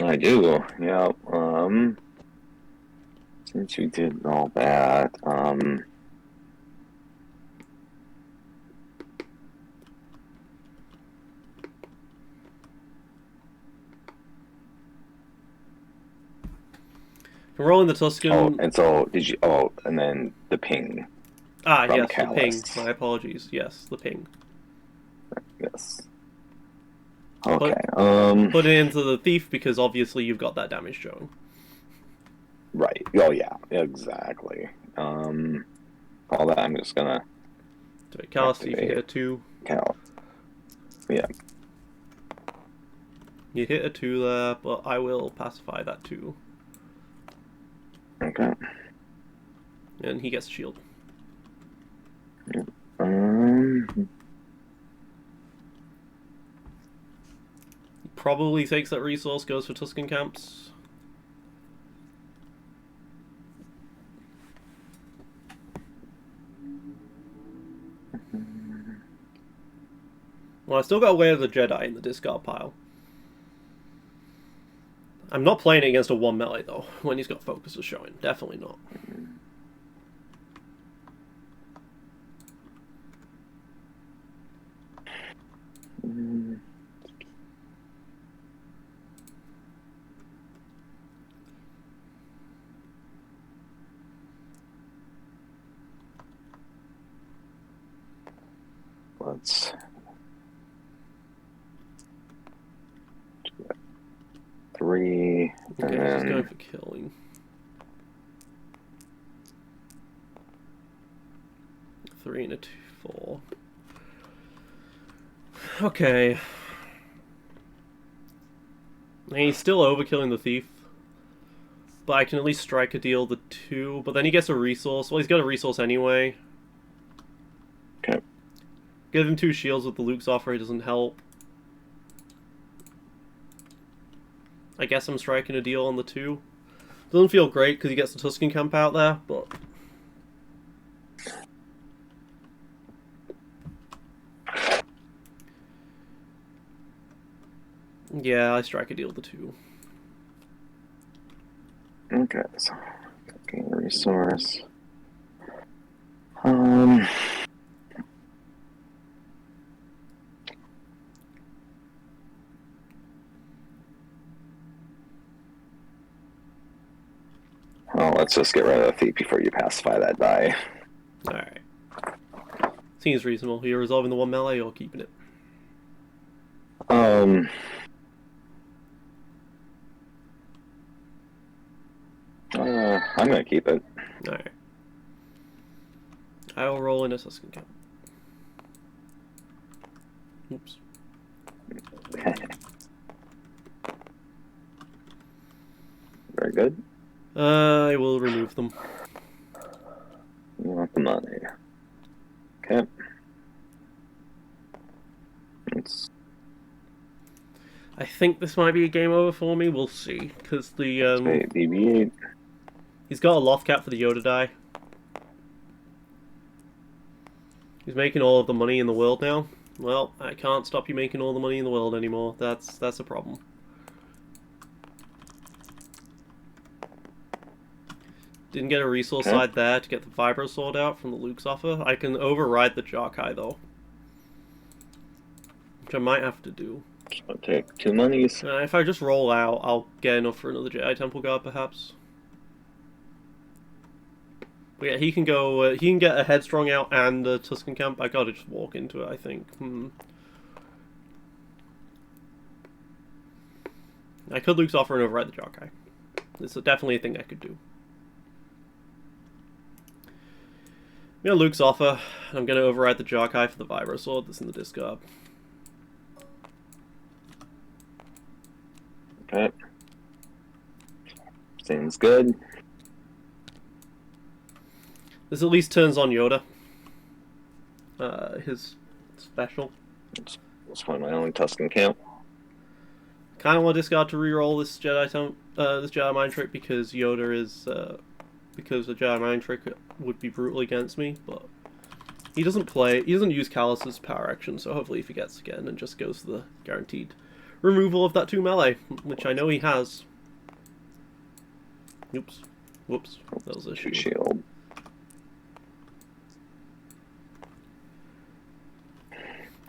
S2: I do, yeah. Since you did all that,
S1: I'm rolling the Tusken.
S2: Oh, and so did you? Oh, and then the ping.
S1: Ah, yes,
S2: Callus.
S1: the ping. My apologies. Yes, the ping.
S2: Yes. Okay.
S1: Put it into the Thief because obviously you've got that damage showing.
S2: Right. Oh yeah. Exactly. All that I'm just gonna.
S1: Callus, you can get a 2.
S2: Callus. Yeah.
S1: You hit a 2 there, but I will pacify that 2.
S2: Okay.
S1: And he gets a shield. He probably takes that resource, goes for Tuscan Camps. Well, I still got Way of the Jedi in the discard pile. I'm not playing it against a 1 melee, though, when he's got Focus as showing. Definitely not.
S2: Let's 3,
S1: Okay,
S2: and
S1: he's
S2: then
S1: going for killing. 3 and a 2, 4. Okay. And he's still overkilling the Thief. But I can at least strike a deal the 2. But then he gets a resource. Well, he's got a resource anyway.
S2: okay.
S1: Give him 2 shields with the Luke's offer. It doesn't help. I guess I'm striking a deal on the 2. Doesn't feel great because he gets the Tuscan Camp out there, but... yeah, I strike a deal with the 2.
S2: Okay, so gain a resource. Well, let's just get rid of the Thief before you pacify that die.
S1: Alright. Seems reasonable. You're resolving the 1 melee or keeping it?
S2: I'm gonna keep it.
S1: Alright. I will roll in a Tuscan Camp. Oops.
S2: Very good.
S1: I will remove them.
S2: You want the money. Okay.
S1: I think this might be a game over for me. We'll see. Because the
S2: BB-8.
S1: he's got a loft cap for the Yoda die. He's making all of the money in the world now. Well, I can't stop you making all the money in the world anymore. That's a problem. Didn't get a resource side there to get the Vibro Sword out from the Luke's offer. I can override the Jarkai though. Which I might have to do.
S2: I'll take 2 monies.
S1: If I just roll out, I'll get enough for another Jedi Temple Guard, perhaps. But yeah, he can go. He can get a Headstrong out and a Tuscan Camp. I gotta just walk into it, I think. I could Luke's offer and override the Jarkai. It's definitely a thing I could do. I'm gonna Luke's offer, and I'm gonna override the Jarkai for the Vibro Sword that's in the discard.
S2: Okay. Seems good.
S1: This at least turns on Yoda. His special.
S2: Let's find my only Tuscan Camp.
S1: Kind of want to discard to reroll this this Jedi Mind Trick because Yoda is because the Jedi Mind Trick would be brutal against me, but he doesn't use Callus's power action, so hopefully he forgets again and just goes for the guaranteed removal of that 2 melee, which I know he has. Oops. Whoops. That was a shield.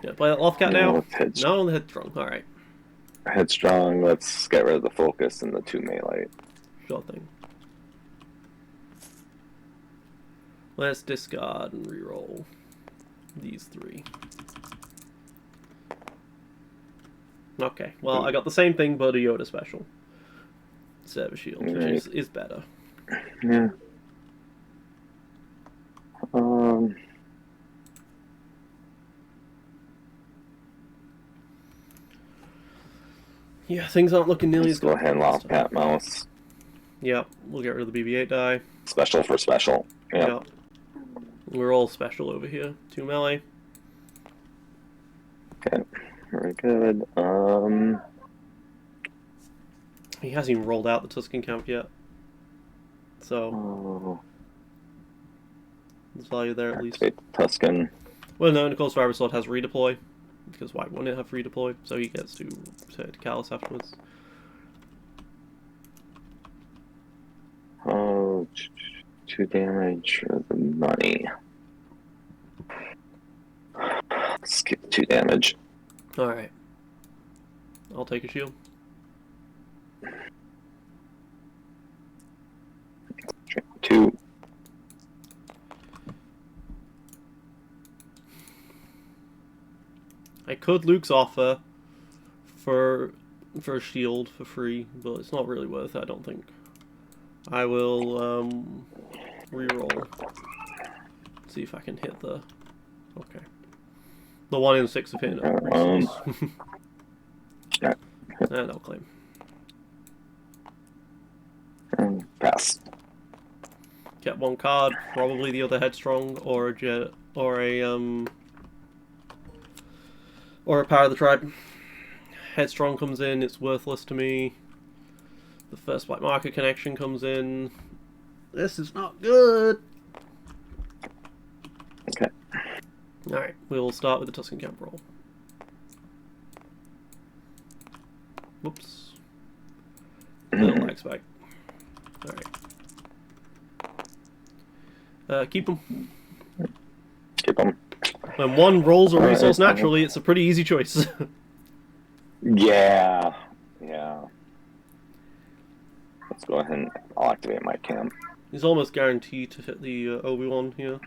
S1: Yeah, play that Lothcat now. No, on the Headstrong. Alright.
S2: Headstrong, let's get rid of the focus and the 2 melee.
S1: Sure thing. Let's discard and reroll these 3. Okay, well, I got the same thing but a Yoda special. Server Shield, which is better.
S2: Yeah.
S1: Yeah, things aren't looking nearly
S2: Let's
S1: as
S2: go
S1: good.
S2: ahead and lock Pat Mouse.
S1: Yep, we'll get rid of the BB-8 die.
S2: Special for special.
S1: Yep. We're all special over here. 2 melee.
S2: Okay, very good.
S1: He hasn't even rolled out the Tuscan camp yet. So, there's value there at least.
S2: Activate the Tuscan.
S1: Well, no, and of course, Vibrosword has redeploy. Because why wouldn't it have redeploy? So he gets to Callus afterwards.
S2: Oh, 2 damage for the money. Skip 2 damage.
S1: Alright. I'll take a shield.
S2: Drink 2.
S1: I could Luke's offer for a shield for free, but it's not really worth it, I don't think. I will re-roll. See if I can hit the... Okay. The 1 in 6 of hitting a resource.
S2: Yeah.
S1: And I'll claim.
S2: Pass.
S1: Get 1 card, probably the other Headstrong or a Jet or a Power of the Tribe. Headstrong comes in, it's worthless to me. The first Black Marker connection comes in. This is not good.
S2: Okay.
S1: Alright, we'll start with the Tuscan Camp roll. Whoops. Little lag spike. Alright. Keep them.
S2: Keep them.
S1: When one rolls a resource naturally, it's a pretty easy choice.
S2: Yeah. Let's go ahead and I'll activate my camp.
S1: He's almost guaranteed to hit the Obi-Wan here.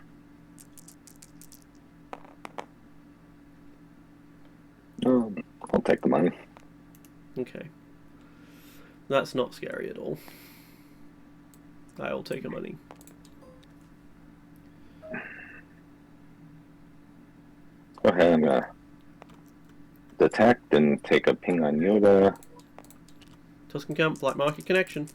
S2: I'll take the money.
S1: Okay. That's not scary at all. I'll take a money.
S2: Go ahead, I'm gonna detect and take a ping on Yoda.
S1: Tuscan Camp, Black Market connection.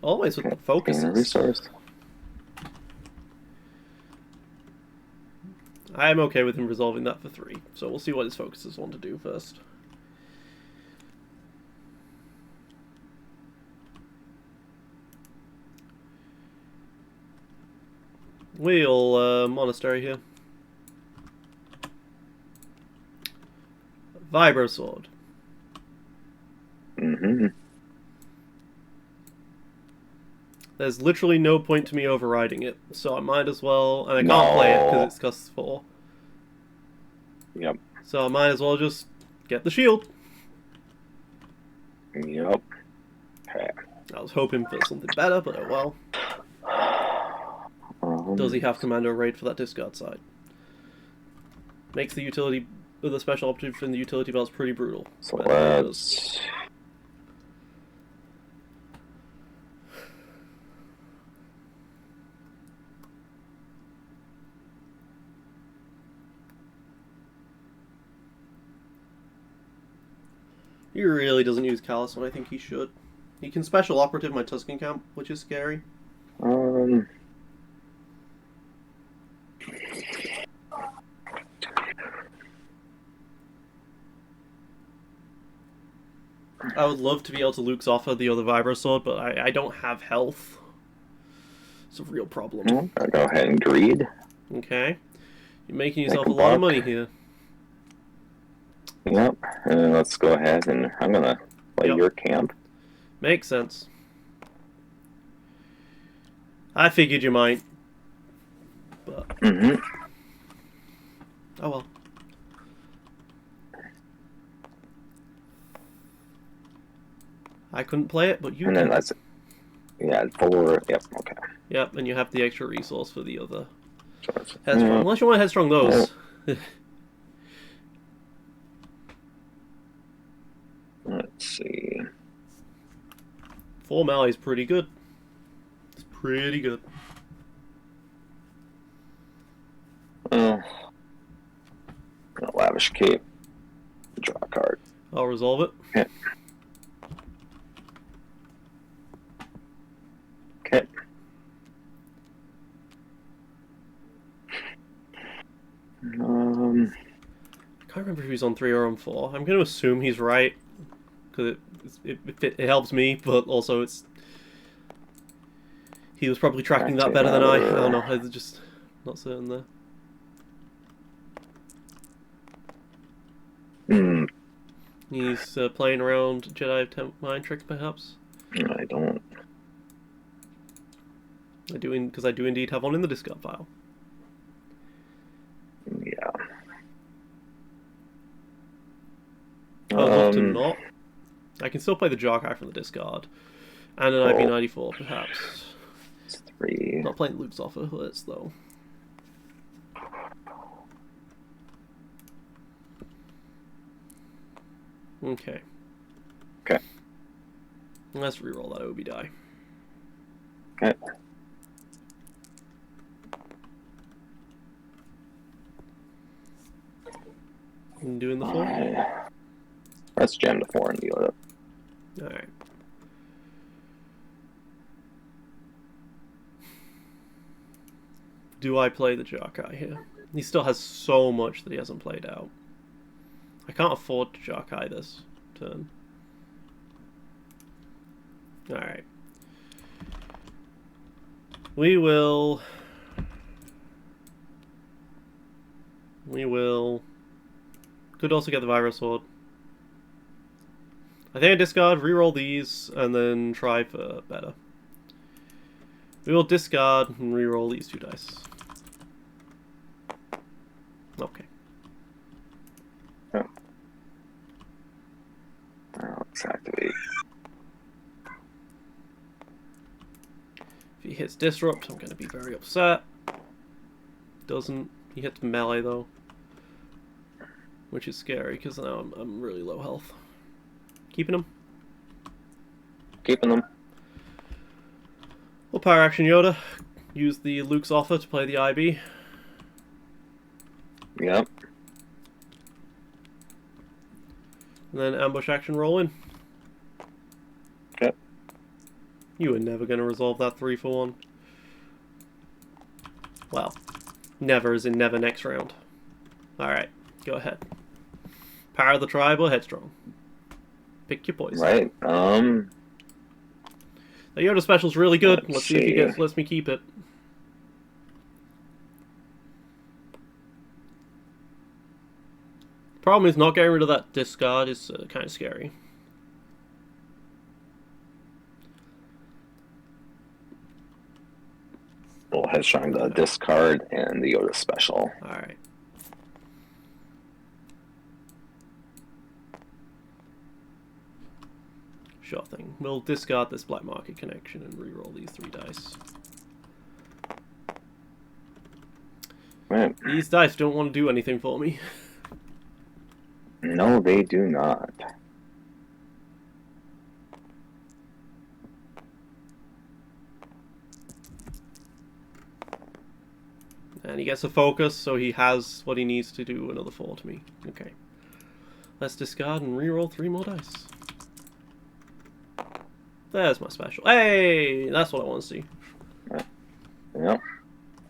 S1: Always with the focuses.
S2: Resource.
S1: I'm okay with him resolving that for 3, so we'll see what his focuses want to do first. We'll Monastery here. Vibro Sword. There's literally no point to me overriding it, so I might as well... And I can't play it because it's costs 4.
S2: Yep.
S1: So I might as well just get the shield.
S2: Yep. Okay.
S1: I was hoping for something better, but oh well. Does he have Commando Raid for that discard side? Makes the utility... the special operative in the utility belts pretty brutal.
S2: So let's...
S1: He really doesn't use Callus when I think he should. He can special operative my Tuscan Camp, which is scary. I would love to be able to Luke's offer the other Vibro Sword, but I don't have health. It's a real problem.
S2: I'll go ahead and greed.
S1: Okay. You're making yourself a lot of money here.
S2: Yep. And let's go ahead and I'm gonna play your camp.
S1: Makes sense. I figured you might. But... Oh well. I couldn't play it, but you
S2: and
S1: did.
S2: Then let's... Yeah, 4... Yep, okay.
S1: Yep, and you have the extra resource for the other
S2: Headstrong.
S1: Unless you want Headstrong those.
S2: Let's see.
S1: 4 melee is pretty good. It's pretty good.
S2: Lavish Cape. Draw a card.
S1: I'll resolve it.
S2: Okay. Okay.
S1: I can't remember if he's on 3 or on 4. I'm going to assume he's right, because it helps me, but also he was probably tracking that better than I don't know, I'm just not certain there. He's playing around Jedi Mind Tricks, perhaps?
S2: I don't.
S1: Because I do indeed have one in the discard file.
S2: Yeah.
S1: I'd love to not. I can still play the Jarkai from the discard. And an IV-94, perhaps.
S2: It's 3.
S1: Not playing Luke's offer hurts, though. Okay.
S2: Okay.
S1: Let's reroll that Obi die.
S2: Okay.
S1: And doing the 4?
S2: Let's jam the 4 and deal it up.
S1: Alright. Do I play the Jarkai here? He still has so much that he hasn't played out. I can't afford to Jarkai this turn. Alright. We will... Could also get the Vibro Sword. I think I discard, reroll these, and then try for better. We will discard and reroll these 2 dice. Okay.
S2: Oh. Let's activate.
S1: If he hits Disrupt, I'm going to be very upset. Doesn't. He hits melee, though. Which is scary, because now I'm really low health. Keeping him.
S2: Keeping them.
S1: Well, Power Action Yoda. Use the Luke's offer to play the IB.
S2: Yep.
S1: And then Ambush Action roll in.
S2: Okay.
S1: You were never going to resolve that 3 for 1. Well, never as in never next round. Alright, go ahead. Power of the Tribe or Headstrong? Pick your poison.
S2: Right.
S1: The Yoda special's really good. Let's see if he lets me keep it. Problem is, not getting rid of that discard is kind of scary.
S2: Well, Headstrong, the discard, and the Yoda special.
S1: Alright. Sure thing. We'll discard this Black Market connection and reroll these 3 dice.
S2: Right.
S1: These dice don't want to do anything for me.
S2: No, they do not.
S1: And he gets a focus, so he has what he needs to do another 4 to me. Okay. Let's discard and reroll 3 more dice. There's my special. Hey! That's what I want to see.
S2: Yep.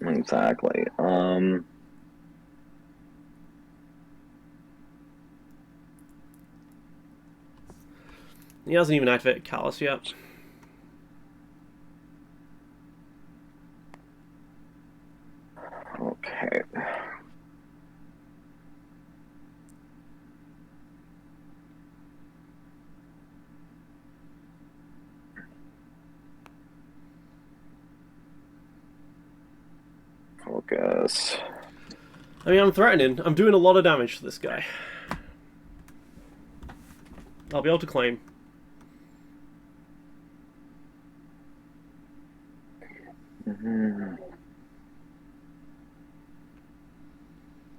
S2: Exactly.
S1: He hasn't even activated Callus yet.
S2: Okay. Focus.
S1: I mean, I'm threatening. I'm doing a lot of damage to this guy. I'll be able to claim.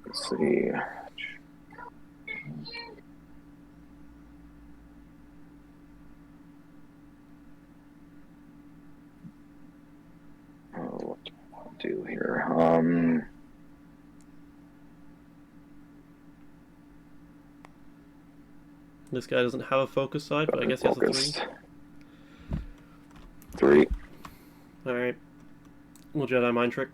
S2: Let's see. Oh, what do I want to do here?
S1: This guy doesn't have a focus side, but I guess he has a 3.
S2: 3.
S1: Alright. We'll Jedi Mind Trick.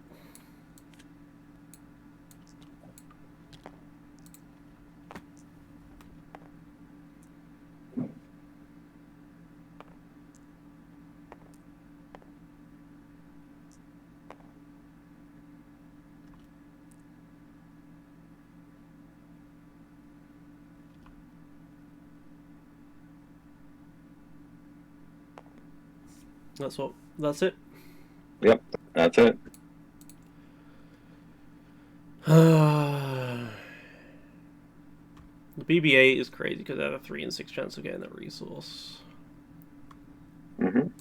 S1: That's it.
S2: Yep, that's it.
S1: The BB-8 is crazy because I have a 3 in 6 chance of getting that resource. You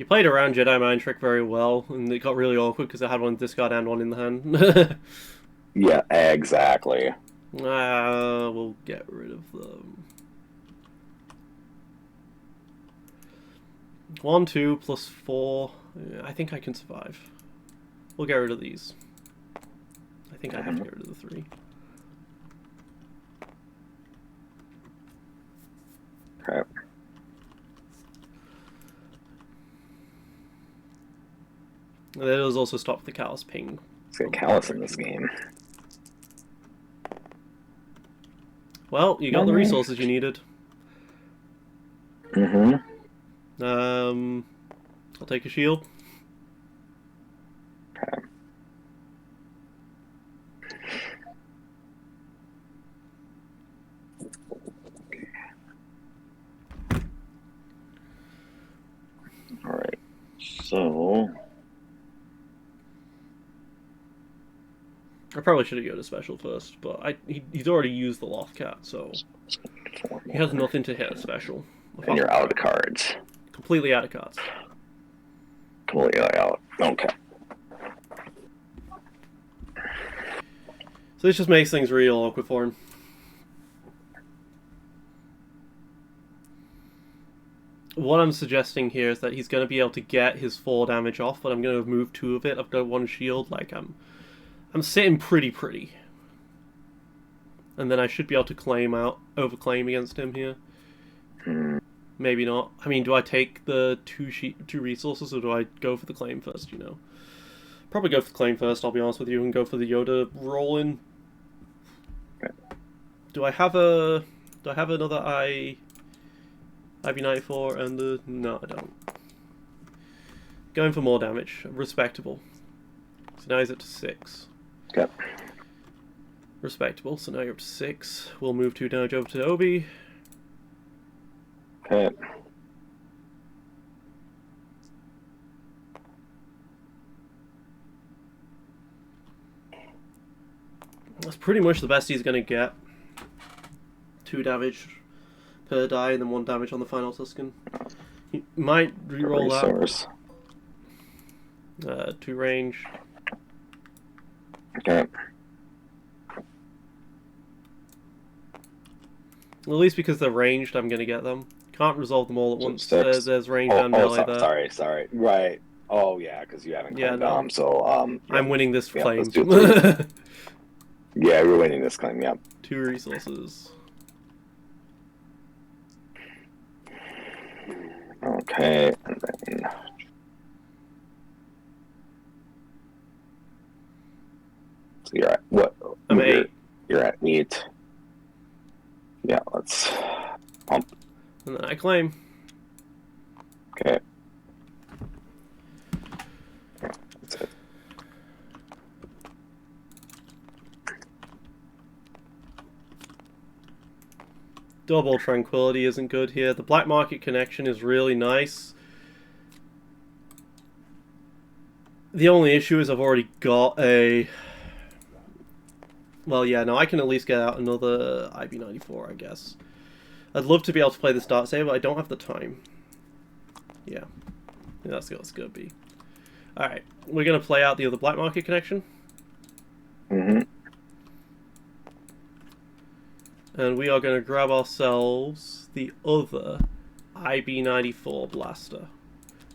S1: played around Jedi Mind Trick very well, and it got really awkward because I had one discard and one in the hand.
S2: Yeah, exactly.
S1: We'll get rid of them. 1, 2, plus 4. Yeah, I think I can survive. We'll get rid of these. I think I have to get rid of the 3.
S2: Okay.
S1: And then it'll also stop the Callus ping.
S2: Let's get Callus in this game.
S1: Well, you got the resources you needed. I'll take a shield.
S2: Okay. All right. So
S1: I probably should have Yoda special first, but he's already used the Lothcat, so he has nothing to hit a special.
S2: And you're out of cards.
S1: Completely out of cards.
S2: Completely out. Okay.
S1: So this just makes things real awkward for him. What I'm suggesting here is that he's going to be able to get his 4 damage off, but I'm going to move 2 of it. I've got 1 shield. Like I'm sitting pretty. And then I should be able to overclaim against him here. Maybe not. I mean, do I take the 2 resources, or do I go for the claim first, you know? Probably go for the claim first, I'll be honest with you, and go for the Yoda roll-in.
S2: Okay.
S1: Do I have another IB-94 and the... No, I don't. Going for more damage. Respectable. So now he's up to 6.
S2: Okay.
S1: Respectable, so now you're up to 6. We'll move 2 damage over to Obi.
S2: Okay.
S1: That's pretty much the best he's going to get. 2 damage per die and then 1 damage on the final Tusken. He might re-roll that. 2 range.
S2: Okay.
S1: Well, at least because they're ranged, I'm going to get them. Can't resolve them all at once. There's range and melee there.
S2: Sorry. Right. Oh, yeah, because you haven't claimed them. So,
S1: I'm winning this claim.
S2: Yeah, we're winning this claim, yeah.
S1: 2 resources.
S2: Okay, and then... So you're at what?
S1: I'm 8.
S2: You're at 8. Yeah, let's pump.
S1: And then I claim.
S2: Okay. That's it.
S1: Double tranquility isn't good here. The black market connection is really nice. The only issue is I've already got a... Well, yeah, no, I can at least get out another IB-94, I guess. I'd love to be able to play this Darksaber, but I don't have the time. Yeah. That's what it's going to be. Alright, we're going to play out the other black market connection.
S2: Mm-hmm.
S1: And we are going to grab ourselves the other IB-94 blaster,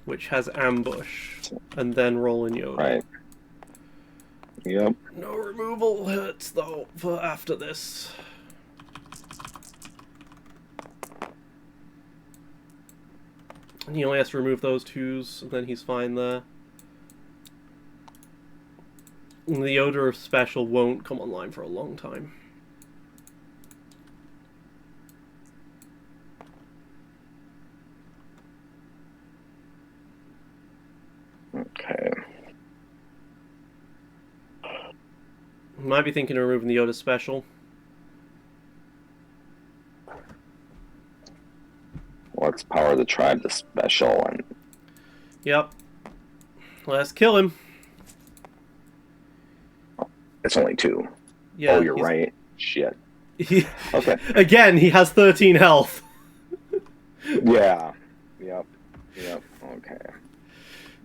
S1: which has ambush, and then roll in Yoda.
S2: Right. Yep.
S1: No removal hurts, though, for after this. And he only has to remove those 2s, and then he's fine there. And the Yoda special won't come online for a long time.
S2: Okay.
S1: Might be thinking of removing the Yoda special.
S2: Let's power the tribe to special and.
S1: Yep. Let's kill him.
S2: It's only 2.
S1: Yeah.
S2: Oh, you're right. Shit. Okay.
S1: Again, he has 13 health.
S2: Yeah. Yep. Okay.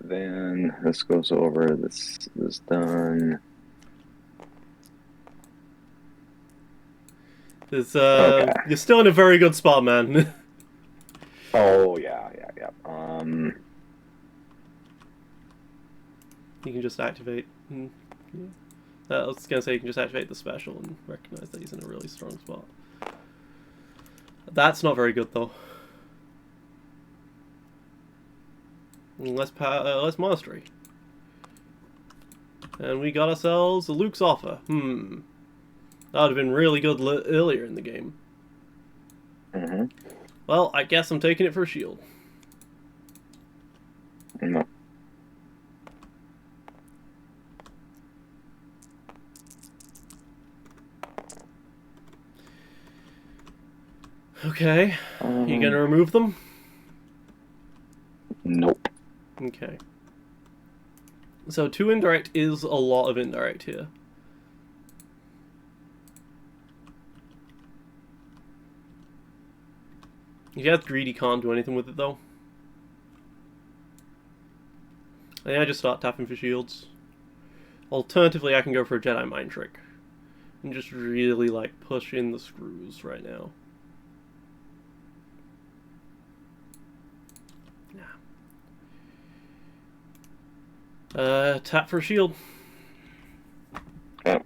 S2: Then this goes over. This is done.
S1: Okay. You're still in a very good spot, man.
S2: Oh yeah.
S1: You can just activate. I was gonna say you can just activate the special and recognize that he's in a really strong spot. That's not very good though. Less monastery. And we got ourselves a Luke's offer. That would have been really good earlier in the game.
S2: Mm-hmm.
S1: Well, I guess I'm taking it for a shield.
S2: No.
S1: Okay. You gonna remove them?
S2: Nope.
S1: Okay. So 2 indirect is a lot of indirect here. If you have greedy, can't do anything with it though. I think I just start tapping for shields. Alternatively, I can go for a Jedi mind trick and just really like push in the screws right now. Tap for a shield.
S2: Okay.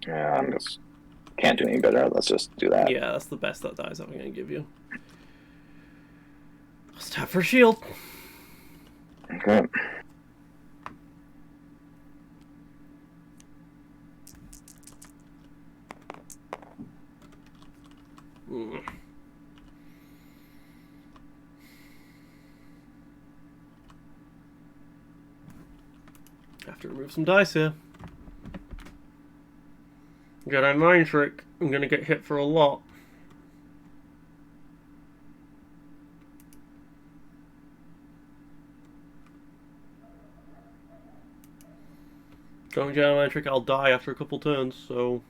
S2: Yeah, I'm just can't do any better. Let's just do that.
S1: Yeah, that's the best that dies I'm going to give you. Let's tap for a shield.
S2: Okay.
S1: Have to remove some dice here. Jedi mind trick. I'm going to get hit for a lot. Going Jedi mind trick, I'll die after a couple turns. So,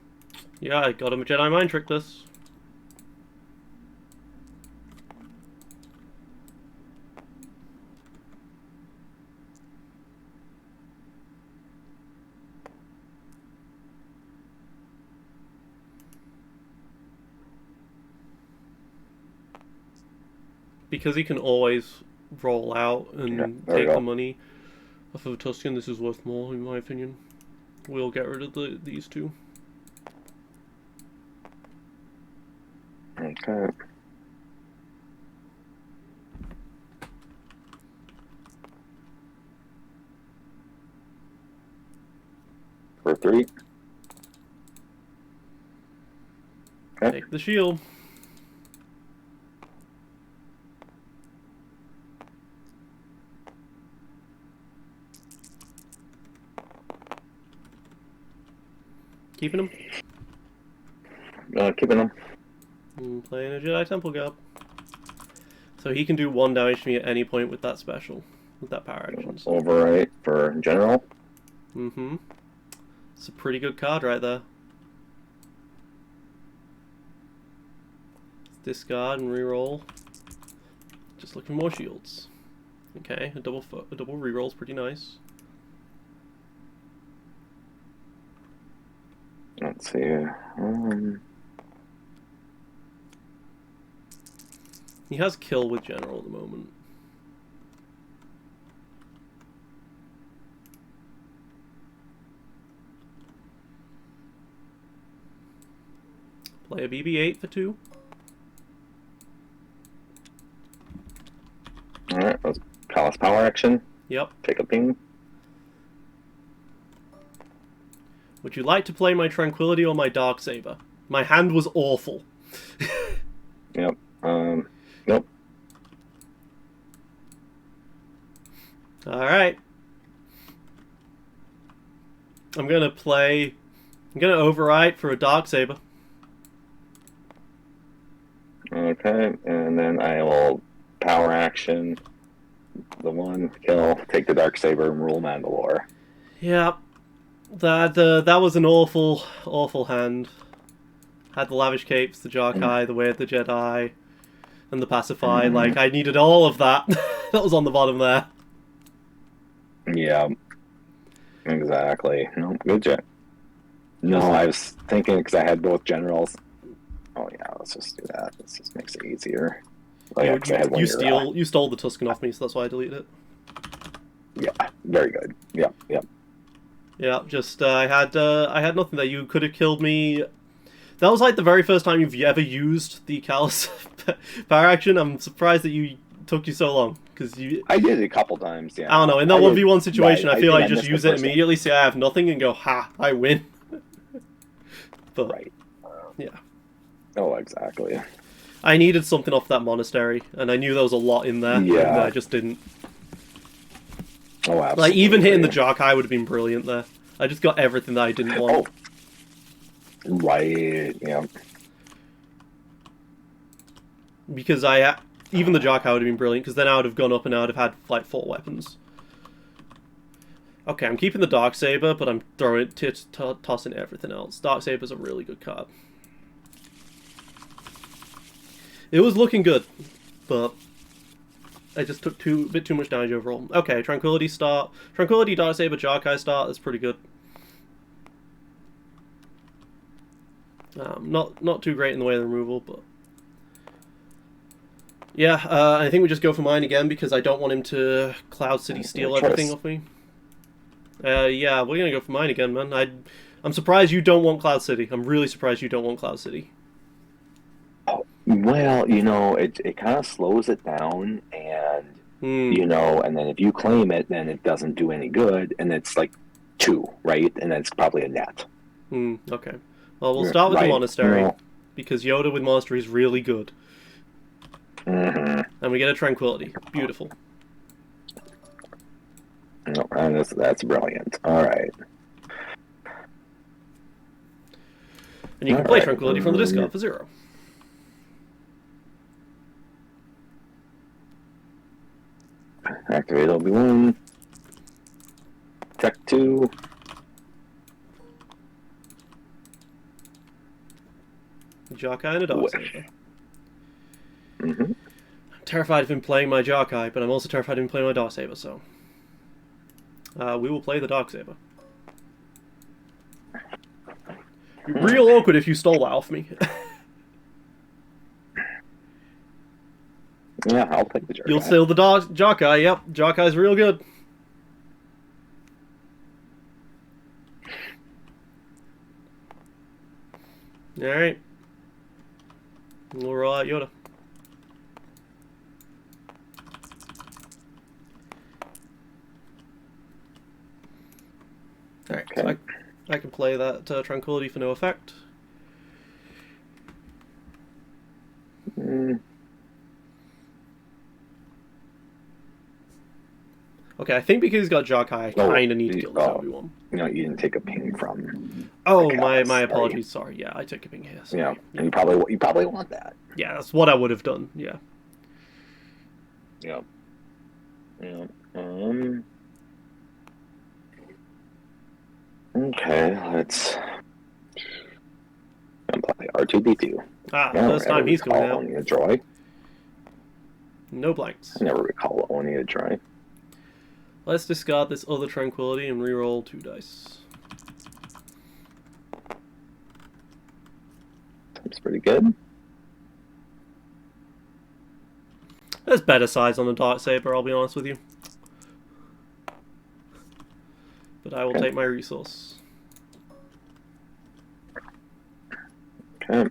S1: yeah, I got him a Jedi mind trick this. Because he can always roll out and take the money off of Tusken, this is worth more, in my opinion. We'll get rid of these 2.
S2: Okay. For 3. Okay.
S1: Take the shield. Keeping him?
S2: Keeping him.
S1: And playing a Jedi Temple Guard. So he can do 1 damage to me at any point with that special. With that power action. So.
S2: Overwrite for general.
S1: Mm-hmm. It's a pretty good card right there. Discard and reroll. Just looking for more shields. Okay, a double reroll is pretty nice.
S2: Let's see.
S1: He has kill with general at the moment. Play a BB-8 for 2.
S2: Alright, let's Callous Power Action.
S1: Yep.
S2: Take a ping.
S1: Would you like to play my Tranquility or my Darksaber? My hand was awful.
S2: Yep. Nope.
S1: Alright. I'm gonna override for a Darksaber.
S2: Okay, and then I will Power Action the 1, kill, take the Darksaber, and rule Mandalore.
S1: Yep. That was an awful, awful hand. Had the Lavish Capes, the Jarkai, the Way of the Jedi, and the Pacify. Like, I needed all of that. That was on the bottom there.
S2: Yeah. Exactly. No, good job. No, I was thinking because I had both generals. Oh yeah, let's just do that. This just makes it easier. Oh, yeah,
S1: you stole the Tusken off me, so that's why I deleted it.
S2: Yeah, very good. Yep, yep.
S1: Yeah, just I had nothing there. You could have killed me. That was like the very first time you've ever used the Callous Power Action. I'm surprised that you took you so long because you.
S2: I did it a couple times. Yeah.
S1: I don't know. In that 1v1 situation,
S2: right,
S1: I feel like you just use it immediately, say I have nothing, and go, ha, I win. But
S2: right.
S1: Yeah.
S2: Oh, exactly.
S1: I needed something off that monastery, and I knew there was a lot in there.
S2: Yeah.
S1: And I just didn't.
S2: Oh, absolutely.
S1: Like, even hitting the Jarkai would have been brilliant there. I just got everything that I didn't want.
S2: Oh. Right, yeah.
S1: Because even the Jarkai would have been brilliant, because then I would have gone up and I would have had, like, 4 weapons. Okay, I'm keeping the Darksaber, but I'm tossing everything else. Darksaber's a really good card. It was looking good, but I just took a bit too much damage overall. Okay, Tranquility start. Tranquility, Darksaber, Jarkai start. That's pretty good. Not too great in the way of the removal, but yeah. I think we just go for mine again because I don't want him to Cloud City steal everything off me. Yeah, we're gonna go for mine again, man. I'm surprised you don't want Cloud City. I'm really surprised you don't want Cloud City.
S2: Well, you know, it kind of slows it down, and you know, and then if you claim it, then it doesn't do any good, and it's like 2, right? And it's probably a net.
S1: Okay. Well, we'll start with the monastery, because Yoda with monastery is really good. And we get a Tranquility. Beautiful.
S2: No, and that's brilliant. All right.
S1: And you can play Tranquility from the discard for 0.
S2: Activate Obi-Wan. Tech 2.
S1: Jarkai and a Darksaber.
S2: I'm
S1: terrified of him playing my Jarkai, but I'm also terrified of him playing my Darksaber, so we will play the Darksaber. Real awkward if you stole that off me.
S2: Yeah, I'll take the Jarkai.
S1: You'll steal the Jarkai, yep. Jarkai's real good. Alright. We'll roll out Yoda. Alright, okay. So I can play that Tranquility for no effect. Okay, I think because he's got Jarkai, I kind of need to kill this Obi-Wan.
S2: No, you didn't take a ping from.
S1: Oh, my apologies. Sorry. Yeah, I took a ping here.
S2: Yeah, and you probably want that.
S1: Yeah, that's what I would have done. Yeah.
S2: Yeah. Yeah. Okay, let's play R2D2.
S1: First time he's going out.
S2: Owning a droid.
S1: No blanks.
S2: I never recall owning a droid.
S1: Let's discard this other Tranquility and reroll 2 dice.
S2: Seems pretty good.
S1: There's better size on the Darksaber, I'll be honest with you. But I will take my resource.
S2: Okay.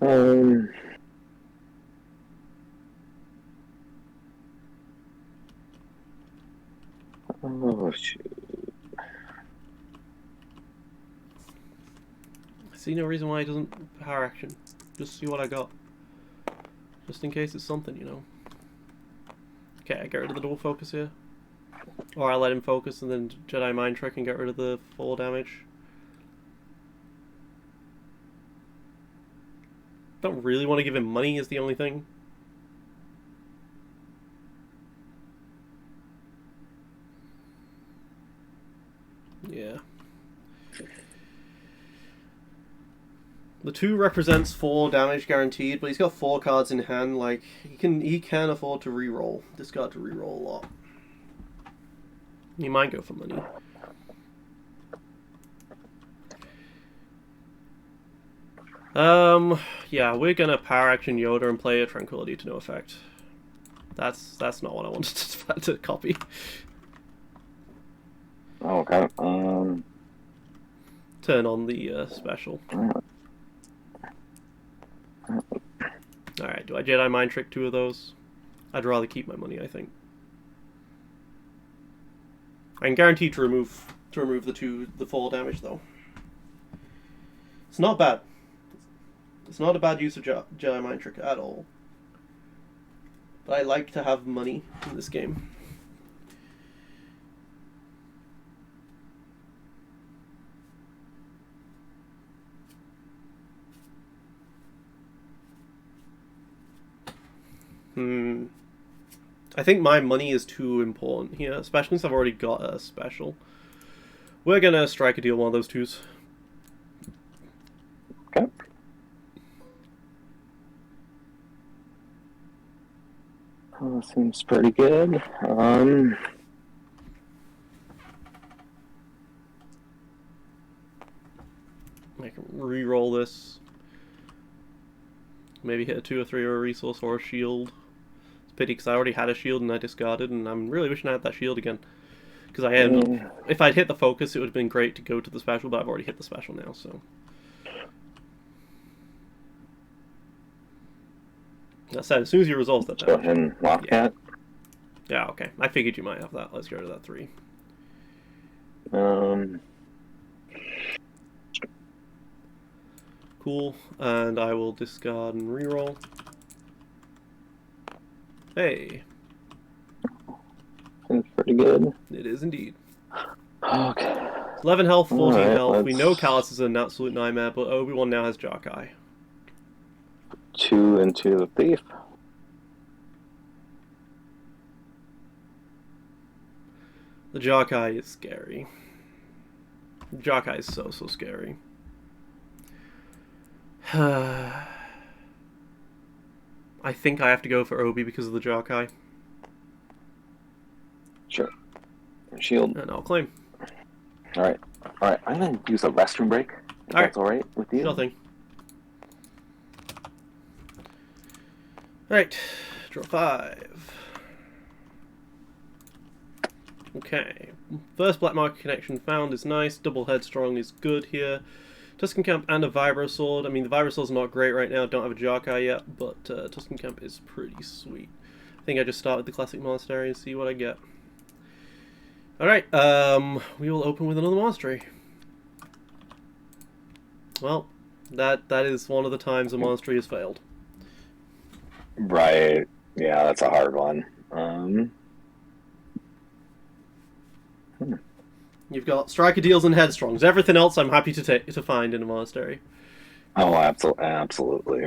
S2: Oh, shoot.
S1: I see no reason why he doesn't power action. Just see what I got. Just in case it's something, you know. Okay, I get rid of the dual focus here. Or I let him focus and then Jedi Mind Trick and get rid of the full damage. Don't really want to give him money is the only thing. Yeah. The 2 represents 4 damage guaranteed, but he's got 4 cards in hand. Like he can afford to reroll. Discard to reroll a lot. He might go for money. Yeah, we're gonna power action Yoda and play a Tranquility to no effect. That's not what I wanted to copy.
S2: Okay.
S1: Turn on the special. Alright, do I Jedi Mind Trick 2 of those? I'd rather keep my money, I think. I can guarantee to remove the 4 damage though. It's not bad. It's not a bad use of Jedi Mind Trick at all. But I like to have money in this game. I think my money is too important here, especially since I've already got a special. We're gonna strike a deal one of those 2s.
S2: Okay. Seems pretty good. I
S1: can re-roll this. Maybe hit a 2 or 3 or a resource or a shield. It's a pity because I already had a shield and I discarded, and I'm really wishing I had that shield again. Because I had, if I'd hit the focus, it would have been great to go to the special, but I've already hit the special now, so. That said, as soon as you resolve that
S2: damage. Go ahead and lock that.
S1: Yeah, okay. I figured you might have that. Let's go to that 3. Cool, and I will discard and reroll. Hey.
S2: Seems pretty good.
S1: It is indeed.
S2: Okay.
S1: 11 health, 14
S2: right,
S1: health. We know Callus is an absolute nightmare, but Obi-Wan now has Jarkai.
S2: 2 into the thief.
S1: The Jarkai is scary. Jarkai is so scary. I think I have to go for Obi because of the Jarkai.
S2: Sure. Shield.
S1: And I'll claim.
S2: Alright. Alright, I'm going to use a restroom break. If that's alright with you?
S1: Nothing. Alright. Draw 5. Okay. First Black Market connection found is nice. Double Headstrong is good here. Tusken Camp and a Vibro Sword. I mean, the Vibro Sword's not great right now. Don't have a Jarkai yet, but Tusken Camp is pretty sweet. I think I just start with the Classic Monastery and see what I get. Alright, we will open with another monastery. Well, that is one of the times a monastery has failed.
S2: Right. Yeah, that's a hard one.
S1: You've got Striker Deals and Headstrongs. Everything else I'm happy to find in a monastery.
S2: Oh, absolutely.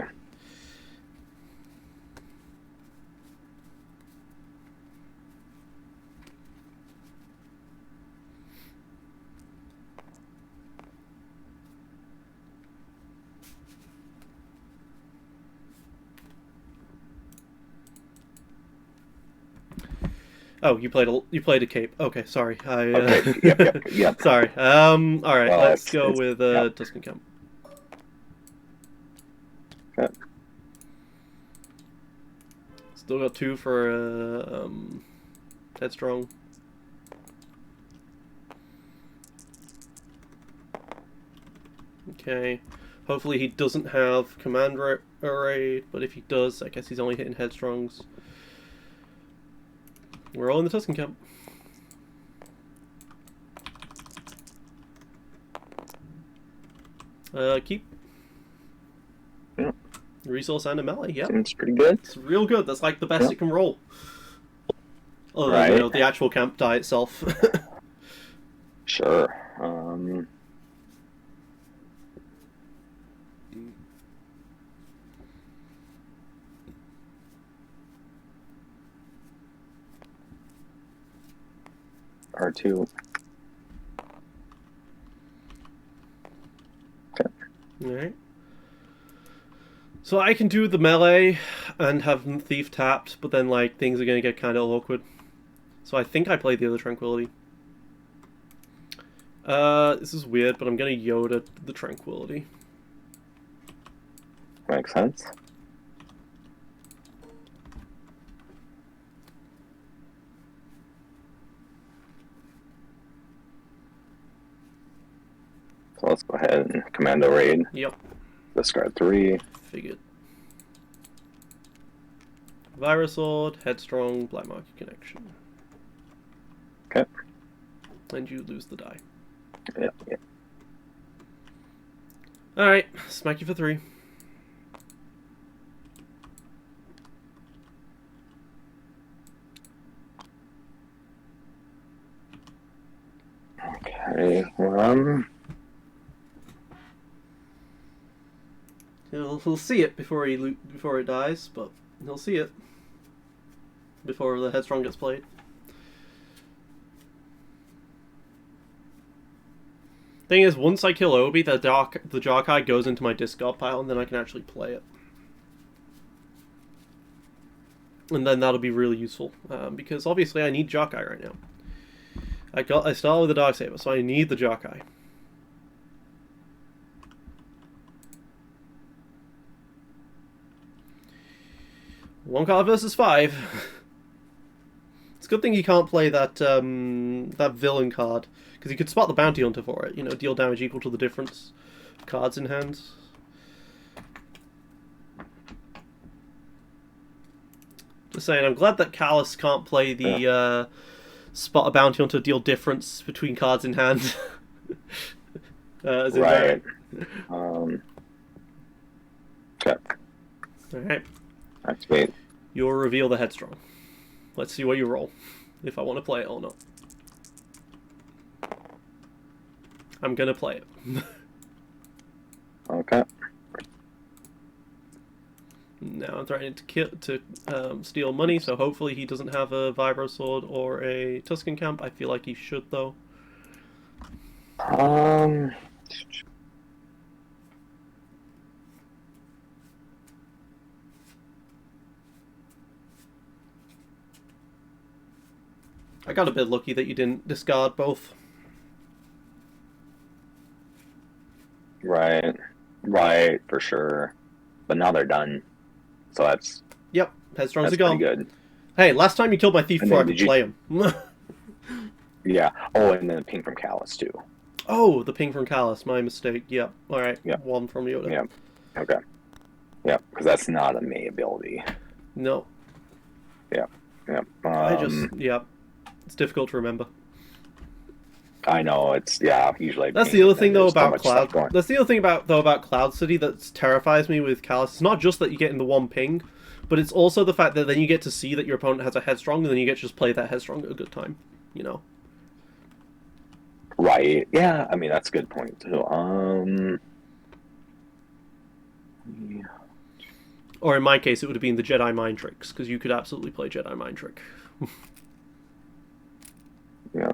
S1: Oh, you played a cape. Okay, sorry.
S2: Okay. Yep.
S1: Sorry. All right.
S2: Well,
S1: let's go with Tusken Camp. Still got 2 for Headstrong. Okay. Hopefully he doesn't have Command Array, but if he does, I guess he's only hitting Headstrongs. We're all in the Tusken camp. Keep.
S2: Yeah.
S1: Resource and a melee, yeah.
S2: Seems pretty good.
S1: It's real good. That's like the best it can roll. Other
S2: Right.
S1: than, you know, the actual camp die itself.
S2: Sure. R2. Okay.
S1: Alright. So I can do the melee and have Thief tapped, but then like things are going to get kind of awkward. So I think I play the other Tranquility. This is weird, but I'm going to Yoda the Tranquility.
S2: Makes sense. So let's go ahead and Commando Raid.
S1: Yep.
S2: Discard 3.
S1: Figured. Virus Sword, Headstrong, Black Market Connection.
S2: Okay.
S1: And you lose the die.
S2: Yeah, yeah.
S1: Alright, smack you for 3.
S2: Okay,
S1: He'll see it before it dies, but he'll see it before the Headstrong gets played. Thing is, once I kill Obi, the Jarkai goes into my discard pile, and then I can actually play it. And then that'll be really useful, because obviously I need Jarkai right now. I start with the Darksaber, so I need the Jarkai. One card versus 5. It's a good thing you can't play that that villain card, because you could spot the bounty hunter for it. You know, deal damage equal to the difference of cards in hand. Just saying, I'm glad that Callus can't play the spot a bounty hunter, deal difference between cards in hand. As
S2: right. Okay.
S1: Alright.
S2: Activate.
S1: You'll reveal the Headstrong. Let's see what you roll, if I want to play it or not. I'm gonna play it.
S2: Okay.
S1: Now I'm threatening to steal money, so hopefully he doesn't have a Vibro Sword or a Tusken Camp. I feel like he should, though. I got a bit lucky that you didn't discard both.
S2: Right. Right, for sure. But now they're done. So that's...
S1: Yep, Headstrongs are
S2: pretty
S1: gone.
S2: good.
S1: Hey, last time you killed my thief
S2: And
S1: before I
S2: then
S1: could
S2: did
S1: play him.
S2: Yeah. Oh, and then ping from Callus, too.
S1: Oh, the ping from Callus. My mistake. Yep. Alright.
S2: Yep.
S1: 1 from Yoda.
S2: Yep. Okay. Yep, because that's not a May ability.
S1: No.
S2: Yep. Yep.
S1: Yep. It's difficult to remember.
S2: I know, it's, yeah, usually...
S1: That's the other thing, though,
S2: there's so
S1: about
S2: much stuff
S1: Cloud. That's the other thing about Cloud City that terrifies me with Callus. It's not just that you get in the one ping, but it's also the fact that then you get to see that your opponent has a Headstrong, and then you get to just play that Headstrong at a good time. You know?
S2: Right. Yeah, I mean, that's a good point, too. Yeah.
S1: Or in my case, it would have been the Jedi Mind Tricks, because you could absolutely play Jedi Mind Trick.
S2: Yeah.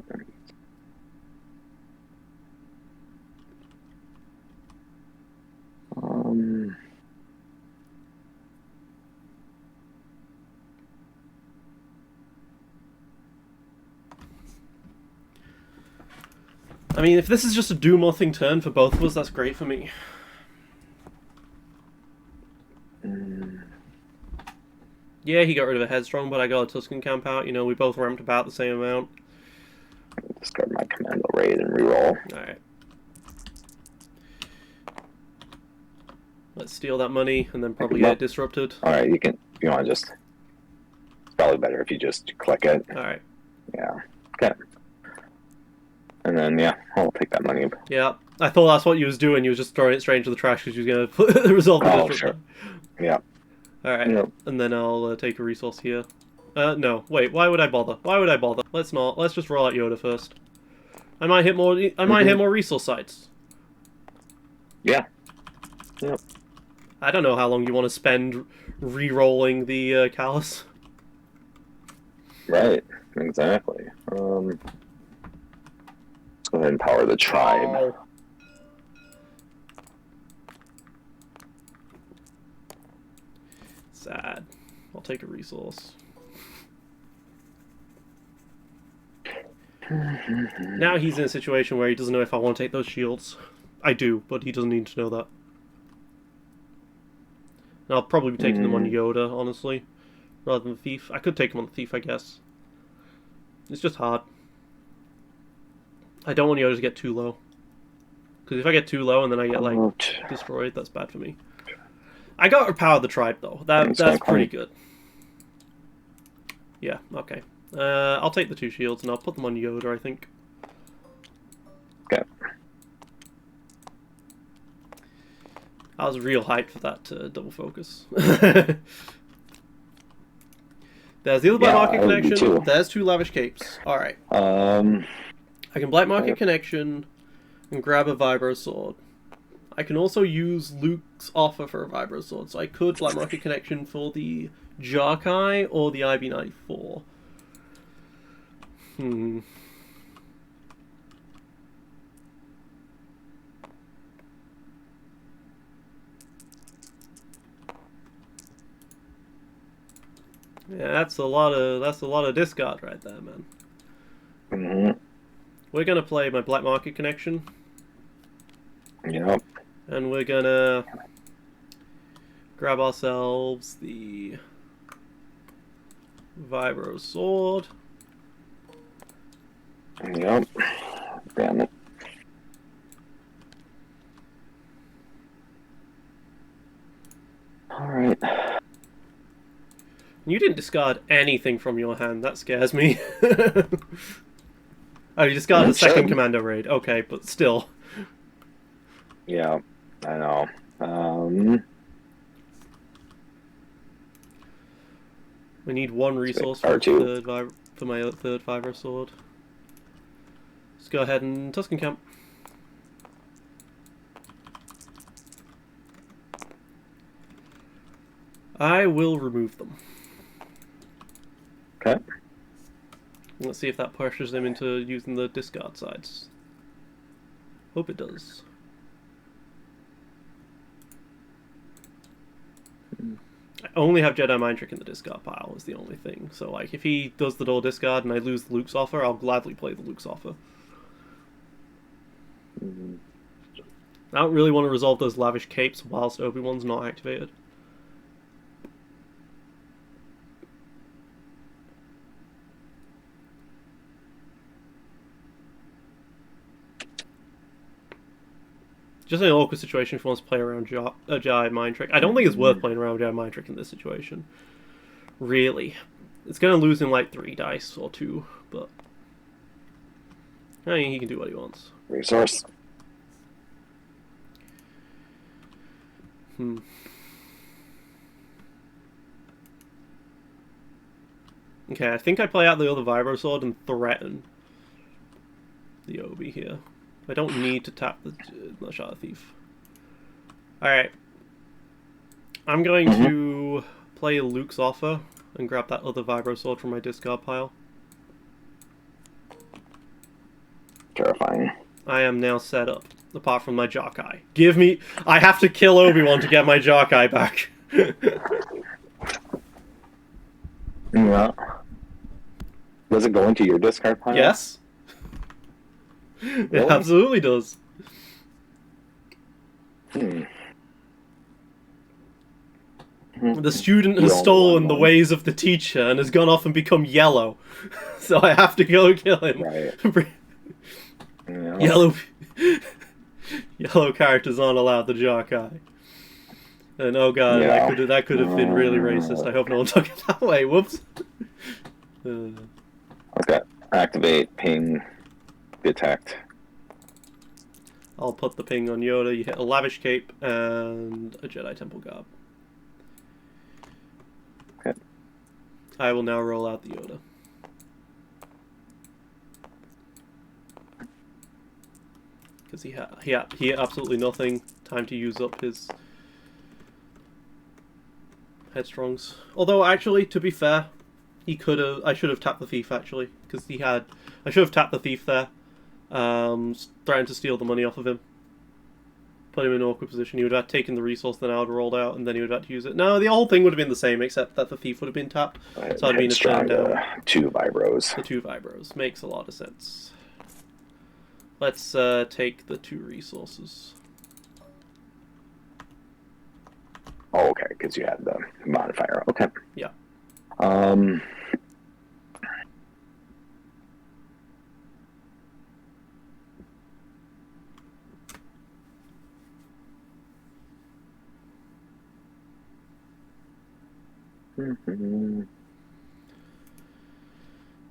S1: I mean, if this is just a do-nothing turn for both of us, that's great for me. Yeah, he got rid of a Headstrong, but I got a Tuscan Camp out. You know, we both ramped about the same amount.
S2: Discard my Commando Raid and reroll.
S1: Alright. Let's steal that money and then probably get disrupted.
S2: Alright, you want to just... It's probably better if you just click it.
S1: Alright.
S2: Yeah. Okay. And then, yeah, I'll take that money.
S1: Yeah. I thought that's what you was doing. You was just throwing it straight into the trash because you was going to resolve the disruptor.
S2: Sure. Yeah.
S1: Alright. Yep. And then I'll take a resource here. No. Wait, why would I bother? Why would I bother? Let's not. Let's just roll out Yoda first. I might hit more resource sites.
S2: Yeah. Yep.
S1: I don't know how long you want to spend re-rolling the Callus.
S2: Right. Exactly. Let's go ahead and power the tribe.
S1: Oh. Sad. I'll take a resource. Now he's in a situation where he doesn't know if I want to take those shields. I do, but he doesn't need to know that. And I'll probably be taking them on Yoda, honestly, rather than the Thief. I could take him on the Thief, I guess. It's just hard. I don't want Yoda to get too low. Because if I get too low and then I get, like, destroyed, that's bad for me. I got to power the tribe, though. That's pretty good. Yeah, okay. I'll take the 2 shields and I'll put them on Yoda, I think.
S2: Okay.
S1: I was real hyped for that double focus. There's the other Black Market Connection. There's 2 Lavish Capes. Alright. I can Black Market Connection and grab a Vibro Sword. I can also use Luke's offer for a Vibro Sword, so I could Black Market Connection for the Jarkai or the IB-94. Yeah, that's a lot of discard right there, man.
S2: Mm-hmm.
S1: We're gonna play my Black Market Connection.
S2: Yep.
S1: And we're gonna grab ourselves the Vibro Sword.
S2: Yep. Damn it. Alright.
S1: You didn't discard anything from your hand. That scares me. Oh, you discarded the second Commando Raid. Okay, but still.
S2: Yeah, I know.
S1: We need 1 resource for my third Vibro Sword. Let's go ahead and Tuscan Camp. I will remove them.
S2: Okay.
S1: Let's see if that pressures them into using the discard sides. Hope it does. I only have Jedi Mind Trick in the discard pile is the only thing. So like if he does the dual discard and I lose the Luke's offer, I'll gladly play the Luke's offer. I don't really want to resolve those lavish capes whilst Obi-Wan's not activated. Just an awkward situation if he wants to play around Jedi Mind Trick. I don't think it's worth playing around Jedi Mind Trick in this situation. Really. It's going to lose him like 3 dice or 2, but... I mean, he can do what he wants.
S2: Resource.
S1: Okay, I think I play out the other Vibro Sword and threaten the Obi here. I don't need to tap the Yoda Thief. Alright. I'm going to play Luke's offer and grab that other Vibro Sword from my discard pile.
S2: Terrifying.
S1: I am now set up, apart from my Jarkai. Give me... I have to kill Obi-Wan to get my Jarkai back.
S2: Yeah. Does it go into your discard pile?
S1: Yes. Really? It absolutely does. The student has
S2: You only
S1: stolen
S2: won
S1: the
S2: one.
S1: ways of the teacher and has gone off and become yellow. So I have to go kill him.
S2: Right. Yeah.
S1: Yellow characters aren't allowed the jock eye. And oh god,
S2: Yeah.
S1: that could have been really racist. I hope no one took it that way. Whoops.
S2: Okay. Activate, ping, detect.
S1: I'll put the ping on Yoda. You hit a lavish cape and a Jedi Temple garb.
S2: Okay.
S1: I will now roll out the Yoda. Because he had absolutely nothing. Time to use up his headstrongs. Although, actually, to be fair, he could have. I should have tapped the thief actually, because he had. I should have tapped the thief there. Threatened to steal the money off of him. Put him in an awkward position. He would have taken the resource, then I would have rolled out, and then he would have had to use it. No, the whole thing would have been the same, except that the thief would have been tapped. So I'd have been a turn down.
S2: 2 vibros.
S1: The 2 vibros. Makes a lot of sense. Let's take the 2 resources.
S2: Oh, okay, because you had the modifier. Okay.
S1: Yeah.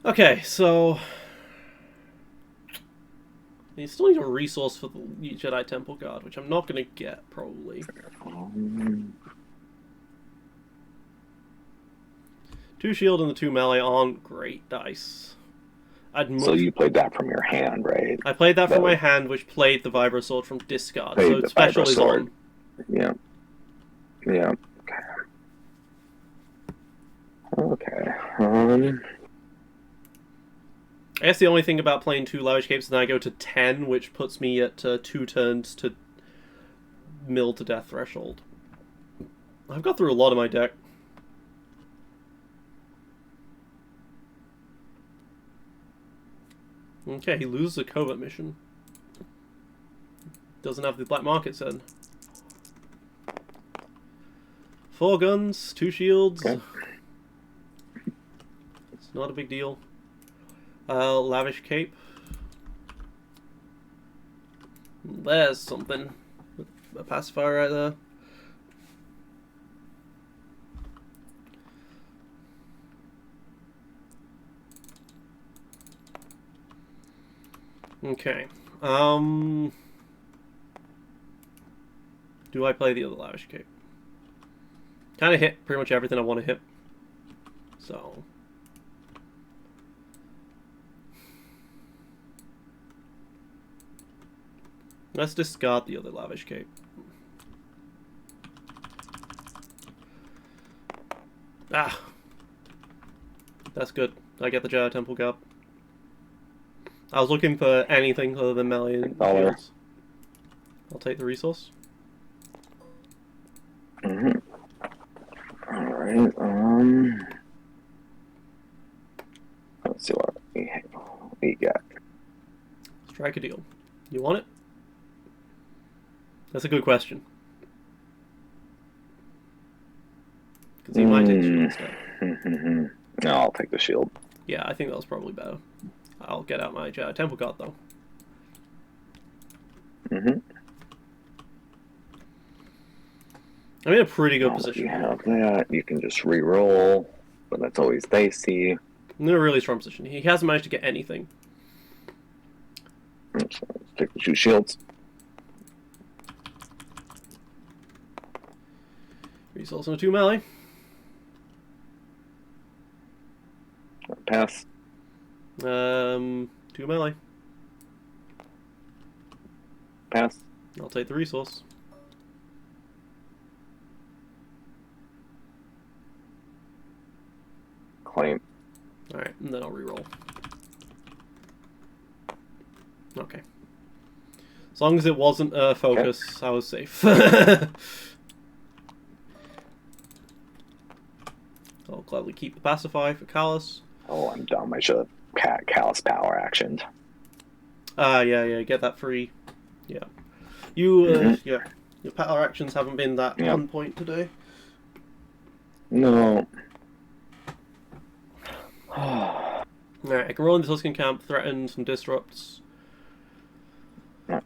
S1: Okay, so you still need a resource for the Jedi Temple Guard, which I'm not going to get, probably. 2 shield and the 2 melee aren't great dice.
S2: So you played that from your hand, right?
S1: I played that from my hand, which played the Vibro Sword from discard, so its special is on.
S2: Yeah. Yeah. Okay.
S1: I guess the only thing about playing 2 lavish capes is then I go to 10, which puts me at 2 turns to mill to death threshold. I've got through a lot of my deck. Okay, he loses a covert mission. Doesn't have the black market then. 4 guns, 2 shields.
S2: Okay.
S1: It's not a big deal. Lavish cape. There's something. A pacifier right there. Okay. Do I play the other lavish cape? Kind of hit pretty much everything I want to hit. So. Let's discard the other lavish cape. Ah. That's good. I get the Jedi Temple Garb. I was looking for anything other than melee and shields. I'll take the resource.
S2: Alright, let's see what we got.
S1: Strike a deal. You want it? That's a good question. Because you might take the shield instead.
S2: No, I'll take the shield.
S1: Yeah, I think that was probably better. I'll get out my Jedi Temple Guard, though. I'm in a pretty good position.
S2: You have that. You can just re-roll, but that's always dicey.
S1: I'm in a really strong position. He hasn't managed to get anything.
S2: So let's take the 2 shields.
S1: Resource and a 2 melee.
S2: Pass.
S1: 2 melee.
S2: Pass.
S1: I'll take the resource.
S2: Claim.
S1: Alright, and then I'll reroll. Okay. As long as it wasn't a focus, okay. I was safe. I'll gladly keep the pacify for Callus.
S2: Oh, I'm dumb. I should have Callus power actioned.
S1: Yeah, get that free. Yeah. You, yeah. Your power actions haven't been that on point today.
S2: No.
S1: Alright, I can roll in the Tuscan Camp, threaten some disrupts.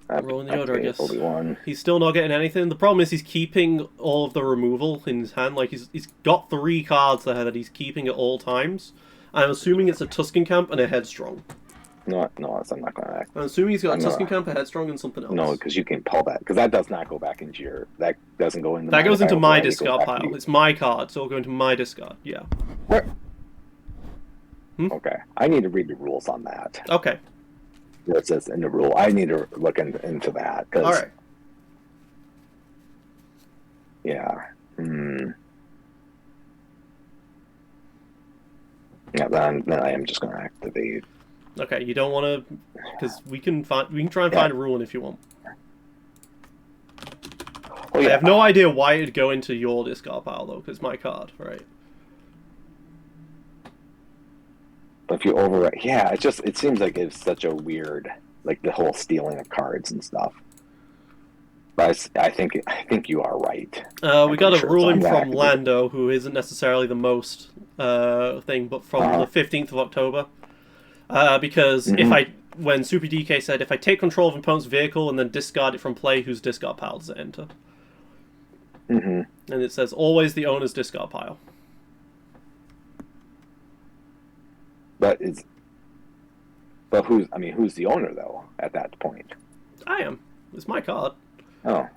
S1: Roll in the Yoda, I guess.
S2: Obi-Wan.
S1: He's still not getting anything. The problem is he's keeping all of the removal in his hand. Like, he's got 3 cards there that he's keeping at all times. I'm assuming it's a Tuscan Camp and a Headstrong.
S2: No, I'm not going to.
S1: I'm assuming he's got a Tuscan Camp, a Headstrong, and something else.
S2: No, because you can pull that. Because that does not go back into your... That doesn't go into...
S1: That goes into my discard pile. It's my card, so it'll go into my discard. Yeah.
S2: Where?
S1: Hmm?
S2: Okay. I need to read the rules on that.
S1: Okay.
S2: It says in the rule. I need to look into that. Cause,
S1: all right.
S2: Yeah. Yeah, then I am just going to activate.
S1: Okay, you don't want to, because we can try and find a rule in if you want.
S2: Oh, yeah.
S1: I have no idea why it'd go into your discard pile though, because it's my card, right?
S2: But if you overwrite, yeah, it seems like it's such a weird, like the whole stealing of cards and stuff. But I think you are right.
S1: We got a ruling from Lando, who isn't necessarily the most thing, but from the 15th of October. Because when Super DK said, if I take control of an opponent's vehicle and then discard it from play, whose discard pile does it enter? And it says, always the owner's discard pile.
S2: But who's the owner though at that point?
S1: I am. It's my card.
S2: Oh.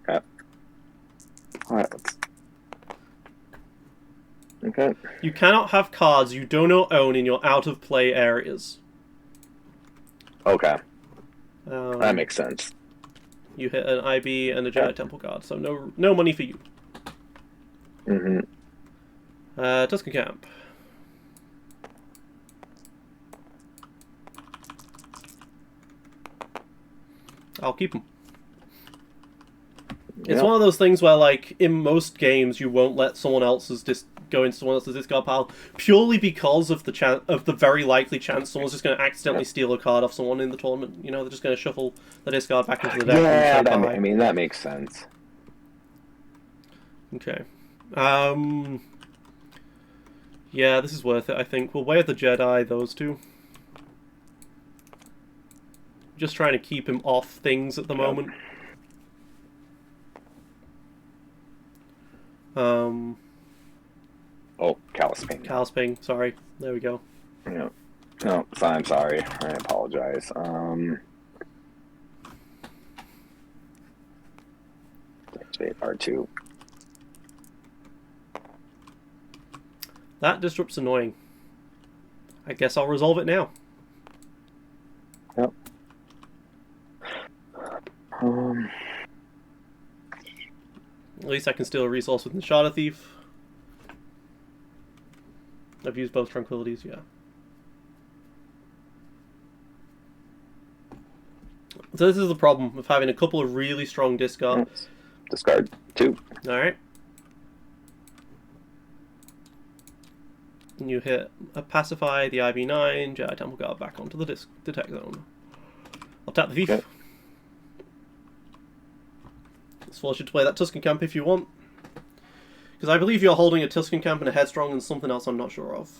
S2: Okay. All right. Okay.
S1: You cannot have cards you do not own in your out of play areas.
S2: Okay. That makes sense.
S1: You hit an IB and a Jedi Temple card, so no money for you. Tuscan Camp. I'll keep them. It's one of those things where, like, in most games, you won't let someone else's go into someone else's discard pile purely because of the very likely chance someone's just going to accidentally steal a card off someone in the tournament. You know, they're just going to shuffle the discard back into the deck.
S2: Yeah, that makes sense.
S1: Okay. Yeah, this is worth it, I think. We'll weigh the Jedi, those two. Just trying to keep him off things at the moment.
S2: Oh, Callous Ping.
S1: Callous Ping, sorry. There we go.
S2: Yeah. No, I'm sorry. I apologize. Activate R2.
S1: That disrupt's annoying. I guess I'll resolve it now.
S2: Yep.
S1: At least I can steal a resource with the Yoda Thief. I've used both Tranquilities, yeah. So this is the problem of having a couple of really strong discards.
S2: Discard 2.
S1: Alright. And you hit a Pacify, the IB9, Jedi Temple Guard back onto the Detect Zone. I'll tap the Thief.
S2: Okay.
S1: Let's force you to play that Tuscan Camp if you want. Because I believe you're holding a Tuscan Camp and a Headstrong and something else I'm not sure of.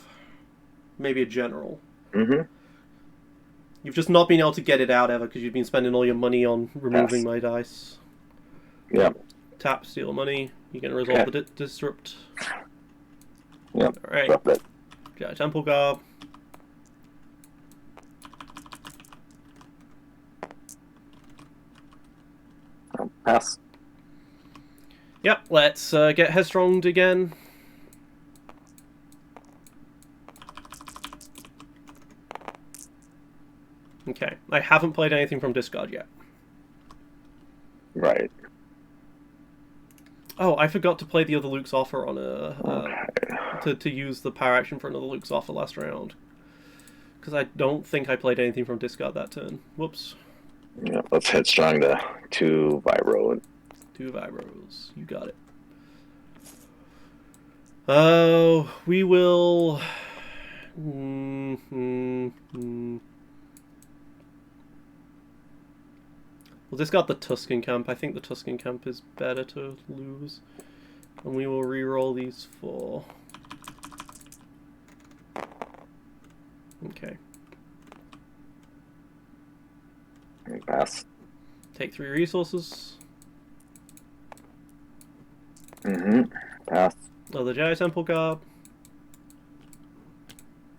S1: Maybe a General. You've just not been able to get it out ever because you've been spending all your money on removing my dice.
S2: Yeah.
S1: Tap, steal money. You can resolve the disrupt.
S2: Yep.
S1: Alright.
S2: Drop it.
S1: Jedi Temple Guard.
S2: Pass.
S1: Yep, let's get Headstronged again. Okay, I haven't played anything from discard yet.
S2: Right.
S1: Oh, I forgot to play the other Luke's offer on to use the power action for another Luke's offer last round. Because I don't think I played anything from discard that turn. Whoops.
S2: Yeah, let's Headstrong to 2 Vibro.
S1: 2 Vibros. You got it. Oh, we will... Well, this got the Tuscan Camp. I think the Tuscan Camp is better to lose. And we will re-roll these 4. Okay.
S2: Pass.
S1: Take 3 resources.
S2: Pass.
S1: Oh, the Jedi Temple Garb.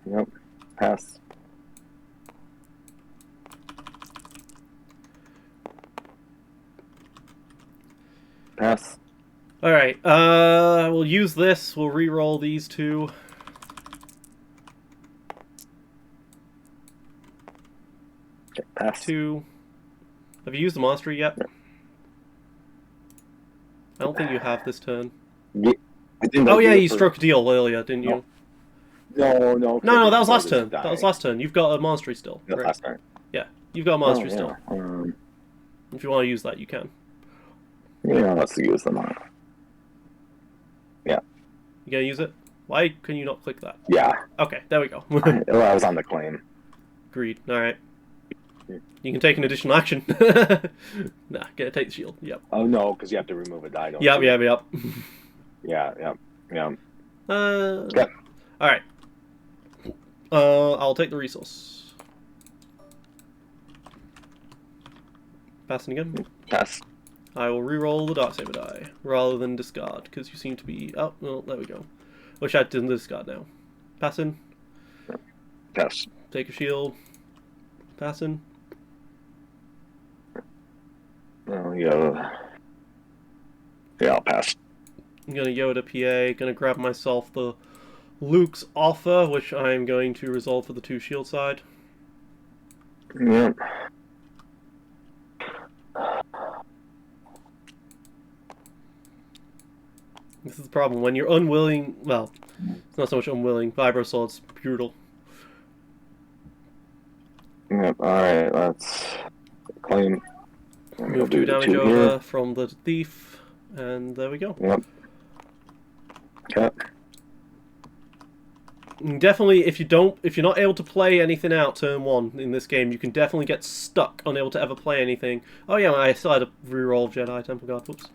S2: Yep. Pass. Pass.
S1: Alright, we'll use this. We'll re-roll these 2.
S2: Okay, pass.
S1: 2. Have you used the monastery yet? I don't think you have this turn.
S2: Yeah,
S1: oh yeah, you struck a deal earlier, didn't you?
S2: No.
S1: No, that was last turn. That was last turn. You've got a monastery still.
S2: Right? Last turn.
S1: Yeah, you've got a monastery
S2: yeah.
S1: still. If you want to use that, you can.
S2: Yeah, let's use them on. Yeah.
S1: You gonna use it? Why can you not click that?
S2: Yeah.
S1: Okay, there we go.
S2: Well, I was on the claim.
S1: Agreed. Alright. You can take an additional action. Nah, gotta take the shield. Yep.
S2: Oh no, because you have to remove a die. Don't
S1: Yep.
S2: you? Yeah.
S1: Yep. Alright. I'll take the resource. Passing again?
S2: Pass.
S1: I will re-roll the Darksaber die, rather than discard, because you seem to be... Oh, well, there we go. Wish I didn't discard now. Passing.
S2: Pass.
S1: Take a shield. Passing.
S2: Oh, yeah. Yeah, I'll pass.
S1: I'm gonna Yoda PA, gonna grab myself the Luke's offer, which I'm going to resolve for the 2 shield side.
S2: Yep.
S1: This is the problem. When you're unwilling... Well, it's not so much unwilling. Vibro Sword's brutal.
S2: Yep, alright, let's claim.
S1: Move 2 damage over from the thief, and there we go.
S2: Yep. Okay.
S1: Definitely, if you're not able to play anything out turn 1 in this game, you can definitely get stuck unable to ever play anything. Oh yeah, I still had a reroll of Jedi Temple Guard. Whoops.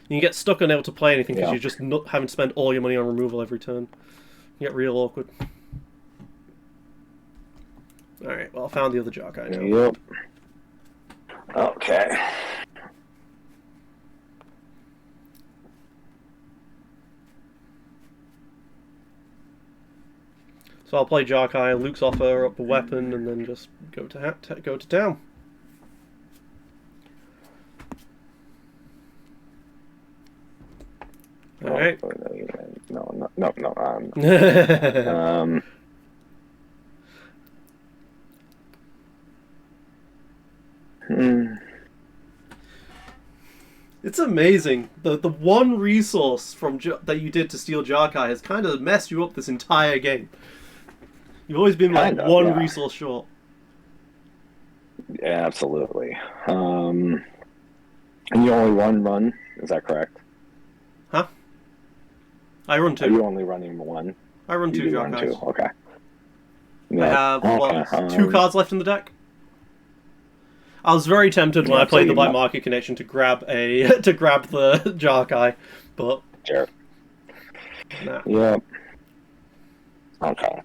S1: You can get stuck unable to play anything because you're just not having to spend all your money on removal every turn. You get real awkward. Alright, well, I found the other Jarkai now.
S2: Yep. Okay.
S1: So I'll play Jarkai, Luke's offer up a weapon, and then just go to town. Alright.
S2: No.
S1: It's amazing. The one resource from that you did to steal Jarkai has kind of messed you up this entire game. You've always been like one resource short.
S2: Yeah, absolutely. And you only run, is that correct?
S1: Huh? I run 2.
S2: Are you only running 1?
S1: I run 2
S2: Run
S1: Jarkais.
S2: 2. Okay.
S1: I have 2 cards left in the deck. I was very tempted when I played the Black Market Connection to grab the Jarkai, but
S2: sure.
S1: Nah.
S2: Yep. Okay.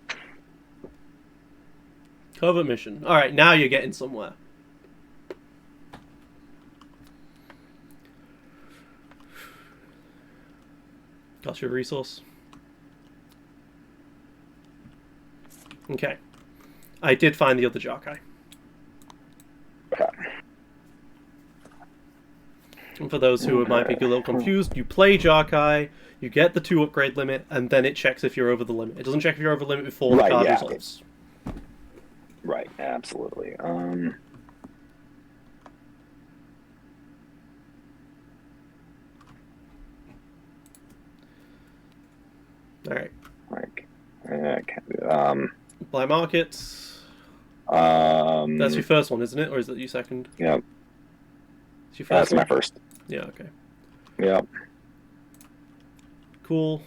S1: Covert mission. All right, now you're getting somewhere. Got your resource. Okay. I did find the other Jarkai.
S2: Okay.
S1: And for those who might be a little confused, you play Jarkai, you get the 2 upgrade limit, and then it checks if you're over the limit. It doesn't check if you're over the limit before the card resolves.
S2: Right, absolutely.
S1: Alright.
S2: I can't do
S1: Black markets. That's your first one, isn't it? Or is that your second?
S2: Yep.
S1: It's your
S2: That's
S1: first
S2: my first.
S1: Yeah, okay.
S2: Yep.
S1: Cool.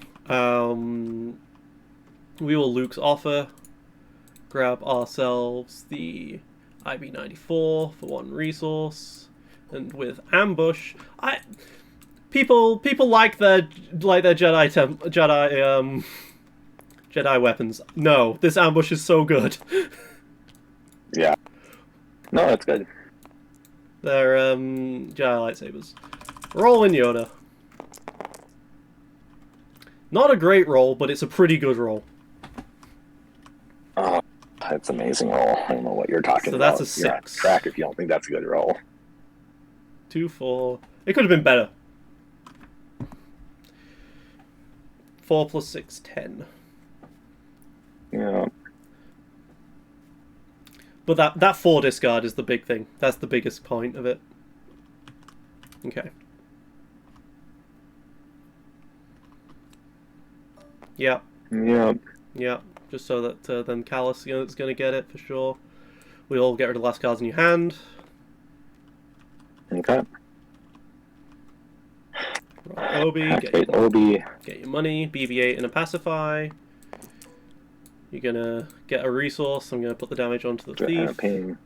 S1: We will Luke's offer. Grab ourselves the IB-94 for 1 resource. And with ambush, People like their Jedi weapons. No, this ambush is so good.
S2: Yeah. No, that's good.
S1: They're Jedi lightsabers. Rolling Yoda. Not a great roll, but it's a pretty good roll.
S2: Oh, that's an amazing roll. I don't know what you're talking
S1: So
S2: about.
S1: that's a
S2: You're on
S1: 6.
S2: track if you don't think that's a good roll.
S1: 2, 4. It could have been better. 4 plus 6, 10.
S2: Yeah.
S1: But that 4 discard is the big thing. That's the biggest point of it. Okay. Yeah.
S2: Yeah.
S1: Yeah. Just so that then Callus is going to get it for sure. We all get rid of the last cards in your hand.
S2: Okay.
S1: Roll Obi.
S2: Activate Obi.
S1: Get your money. BB-8 and a Pacify. You're going to get a resource. I'm going to put the damage onto the thief.
S2: Ping.